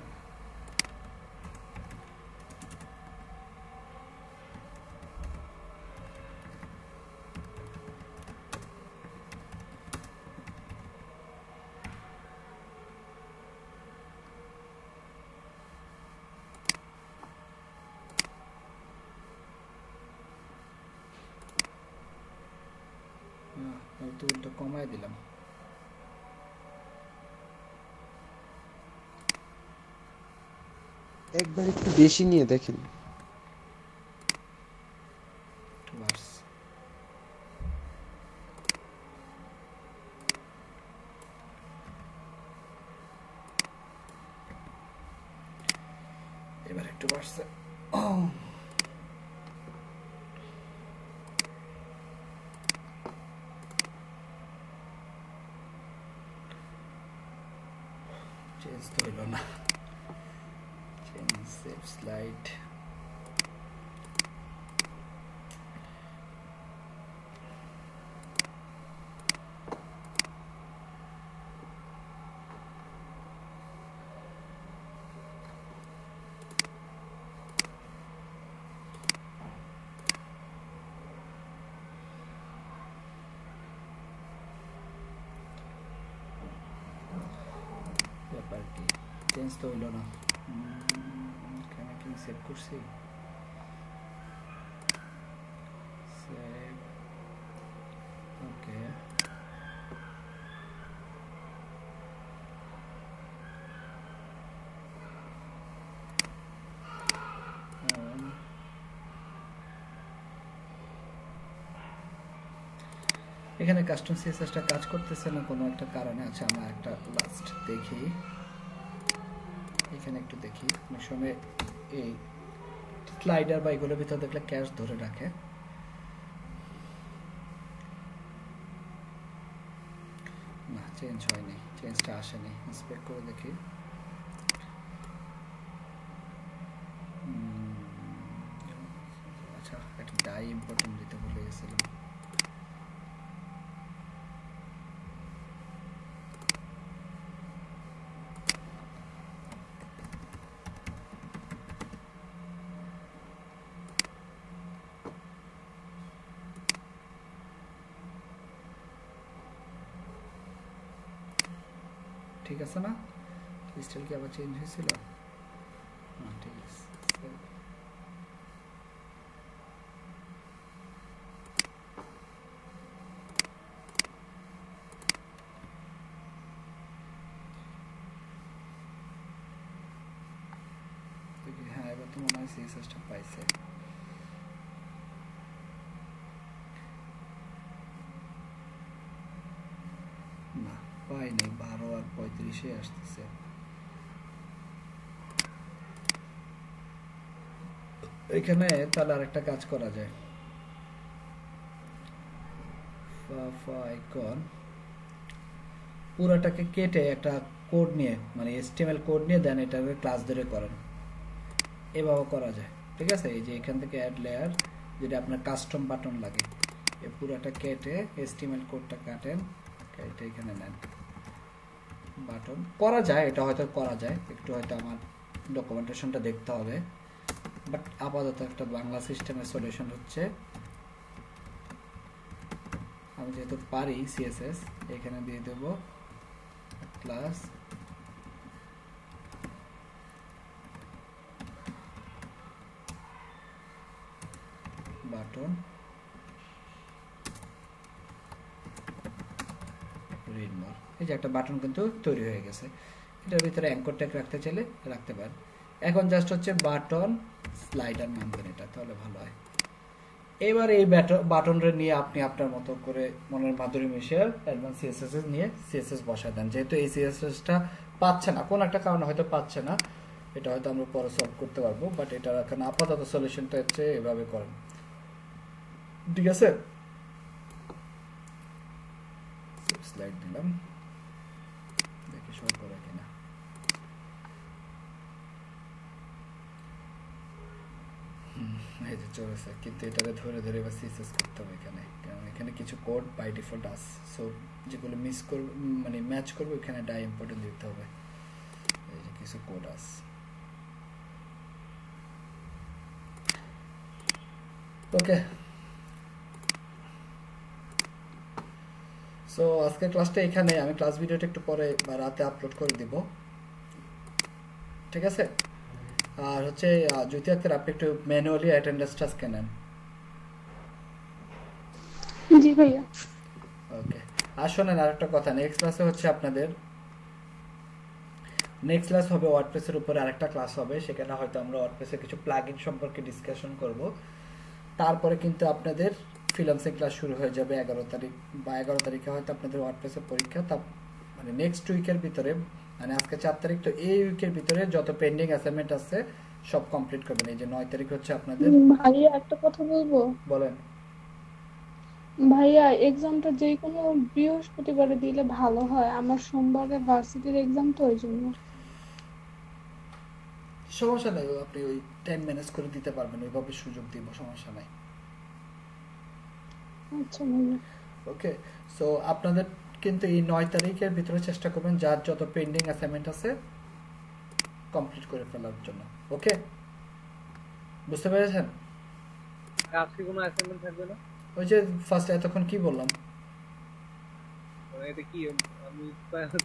S1: তুলটা কমায় দিলাম
S5: একবার একটু বেশি নিয়ে দেখেন
S1: এবার একটু বাড়ছে চেঞ্জ তো হইল না চেঞ্জ সেভ স্লাইড ব্যাপার কি চেঞ্জ তো হইল না কেন কি সেভ করছি সেভ ওকে এখানে কাস্টম সিএসএসটা কাজ করতেছে না কোনো একটা কারণে আচ্ছা আমরা একটা লাস্ট দেখি এখানে একটু দেখি অনেক সময় এই স্লাইডার বা এগুলোর ভিতরে দেখলে ক্যাশ ধরে রাখে না চেঞ্জ হয়নি চেঞ্জটা আসেনি ইন্সপেক্ট করে দেখি আচ্ছা একটা ডাই ইম্পর্টেন্ট দিতে ভুলে গেছিলাম ঠিক আছে না? স্টাইল কি আবার চেঞ্জ হয়েছিল? ঠিক আছে। হ্যাঁ, এবার তো মনে হয় সিএসএসটা পাইছে। না, পাইনি। 12 আর 35 আসতেছে। এখানে তাহলে আরেকটা কাজ করা যায়। আইকন পুরাটাকে কেটে একটা কোড নিয়ে, মানে HTML কোড নিয়ে দেন এটাকে ক্লাস ধরে করেন, এভাবে করা যায়। ঠিক আছে, এই যে এখান থেকে অ্যাড লেয়ার, যেটা আপনার কাস্টম বাটন লাগে, এই পুরাটা কেটে HTML কোডটা কাটেন, এটা এখানে নেন, বাটন করা যায়। এটা হয়তো করা যায়, একটু হয়তো আমার ডকুমেন্টেশনটা দেখতে হবে, বাট আপাতত একটা বাংলা সিস্টেমের সলিউশন হচ্ছে, আমি যেহেতু পারি সিএসএস, এখানে দিয়ে দেব ক্লাস বাটন রিড মোর। এই যে একটা বাটন কিন্তু তৈরি হয়ে গেছে। এটার ভিতরে অ্যাঙ্কর ট্যাগ রাখতে চাইলে রাখতে পারেন। এখন জাস্ট হচ্ছে বাটন স্লাইডার নাম দেন, এটা তাহলে ভালো হয়। এবার এই বাটনটা নিয়ে আপনি আপনার মতো করে মনের মাধুরী মিশিয়ে অ্যাডভান্স সিএসএস নিয়ে সিএসএস বসায় দেন। যেহেতু এই সিএসএসটা পাচ্ছে না, কোন একটা কারণে হয়তো পাচ্ছে না, এটা হয়তো আমরা পরে সলভ করতে পারবো, বাট এটা এখন আপাতত সলিউশনটা হচ্ছে এভাবে করেন। ঠিক আছে, স্লাইড দিলাম, দেখি শো করে কিনা। এই যে চলেছে, কিন্তু এটাকে ধরে ধরে এবার সিএসএস করতে হবে এখানে, কারণ এখানে কিছু কোড বাই ডিফল্ট আছে, সো যেগুলো মিস করবে মানে ম্যাচ করবে ওখানে ডাই ইম্পর্টেন্ট দিতে হবে। এই যে কিছু কোড আছে। ওকে, সো আজকের ক্লাসটা এখানে, আমি ক্লাস ভিডিওটা একটু পরে বা রাতে আপলোড করে দিব। ঠিক আছে, আর হচ্ছে জ্যোতি আক্তার, আপনি একটু ম্যানুয়ালি অ্যাটেন্ডেন্সটা স্ক্যান নেন।
S7: জি ভাইয়া।
S1: ওকে, আর শোনেন আরেকটা কথা, নেক্সট ক্লাসে হচ্ছে আপনাদের নেক্সট ক্লাস হবে ওয়ার্ডপ্রেসের উপরে আরেকটা ক্লাস হবে, সেখানে হয়তো আমরা ওয়ার্ডপ্রেসের কিছু প্লাগইন সম্পর্কে ডিসকাশন করব। তারপরে কিন্তু আপনাদের ফ্রিল্যান্সিং ক্লাস শুরু হয়ে যাবে 11 তারিখ, বা 11 তারিখে হয়তো আপনাদের ওয়ার্ডপ্রেসের পরীক্ষা। তা মানে নেক্সট উইকের ভিতরে, মানে আজকে 4 তারিখ, তো এই উইকের ভিতরে যত পেন্ডিং অ্যাসাইনমেন্ট আছে সব কমপ্লিট করবেন। এই যে 9 তারিখ হচ্ছে আপনাদের।
S7: ভাইয়া একটা কথা বলবো?
S1: বলেন।
S7: ভাইয়া এক্সামটা যে কোনো বৃহস্পতিবারে দিলে ভালো হয়, আমার সোমবারে ভার্সিটির এক্সাম, তো ওই জন্য।
S1: সমস্যা নাই, আপনি ওই টাইম ম্যানেজ করে দিতে পারবেন, ওইভাবে সুযোগ দিব, সমস্যা নাই।
S7: আচ্ছা ভাইয়া।
S1: ওকে, সো আপনাদের কিন্তু এই 9 তারিখের ভিতরে চেষ্টা করবেন যার যত পেন্ডিং অ্যাসাইনমেন্ট আছে কমপ্লিট করে ফেলার জন্য। ওকে, বুঝতে পেরেছেন?
S6: আজকে কোনো অ্যাসাইনমেন্ট থাকবে না?
S1: ওই যে ফার্স্ট এতক্ষণ কি বললাম,
S6: এটা কি আমি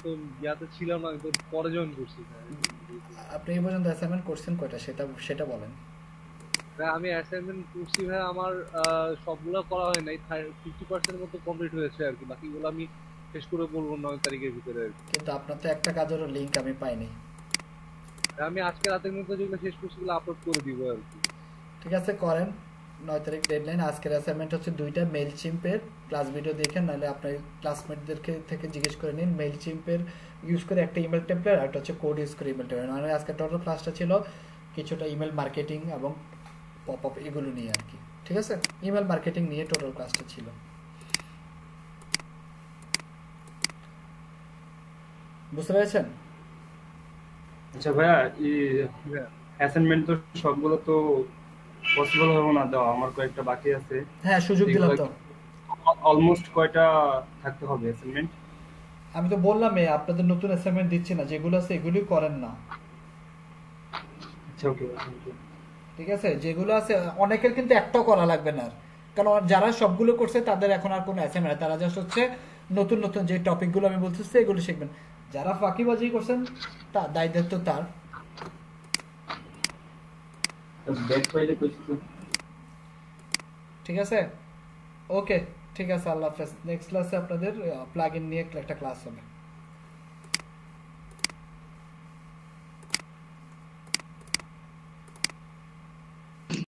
S6: তো ইয়াতে ছিলাম না, তো পরে জয়েন করছি।
S1: আপনি এই পর্যন্ত অ্যাসাইনমেন্ট করছেন কয়টা সেটা বলেন।
S6: আমি অ্যাসাইনমেন্ট করছি ভাই, আমার সবগুলো করা হয় নাই, 50% মতো কমপ্লিট হয়েছে আর কি, বাকিগুলো আমি শেষ করে বলবো 9 তারিখের ভিতরে আর কি।
S1: কিন্তু আপনার তো একটা কাজেরও লিংক আমি পাইনি।
S6: আমি আজকে রাতের মধ্যে যেগুলো শেষ করছি সেগুলো আপলোড করে দিব আর কি।
S1: ঠিক আছে, করেন। 9 তারিখ ডেডলাইন। আজকের অ্যাসাইনমেন্ট হচ্ছে 2টা মেইলচিম্পের ক্লাস ভিডিও দেখেন, নাহলে আপনার ক্লাসমেটদেরকে থেকে জিজ্ঞেস করে নিন। মেইলচিম্পের ইউজ করে একটা ইমেল টেমপ্লেট, আর একটা হচ্ছে কোড ইউজ করে ইমেল টেমপ্লেট। মানে আজকে টোটাল ক্লাসটা ছিল কিছুটা ইমেল মার্কেটিং এবং পপ আপ এগুলো নিয়ে আর কি। ঠিক আছে, ইমেল মার্কেটিং নিয়ে টোটাল ক্লাসটা ছিল। বুঝতে পেরেছেন?
S4: আচ্ছা ভাইয়া, এই অ্যাসাইনমেন্ট তো সবগুলো তো পসিবল হবে না দেওয়া, আমার কয়েকটা বাকি আছে।
S1: হ্যাঁ, সুযোগ দিলাম তো।
S4: অলমোস্ট কয়টা থাকতে হবে অ্যাসাইনমেন্ট?
S1: আমি তো বললাম আপনাদের নতুন অ্যাসাইনমেন্ট দিচ্ছি না, যেগুলো আছে এগুলি করেন না।
S4: আচ্ছা ওকে,
S1: ঠিক আছে, যেগুলো আছে অনেকের কিন্তু একটাও করা লাগবে না, কারণ যারা সবগুলো করছে তাদের এখন আর কোনো অ্যাসাইনমেন্ট, তারা জাস্ট হচ্ছে নতুন নতুন যে টপিকগুলো আমি বলতেছি এগুলো শিখবেন। যারা ফাঁকিবাজি করছেন তা দায় দায়িত্ব তার। ঠিক আছে, ওকে, ঠিক আছে, আল্লাহ হাফেজ। নেক্সট ক্লাসে আপনাদের প্লাগইন নিয়ে একটা ক্লাস হবে।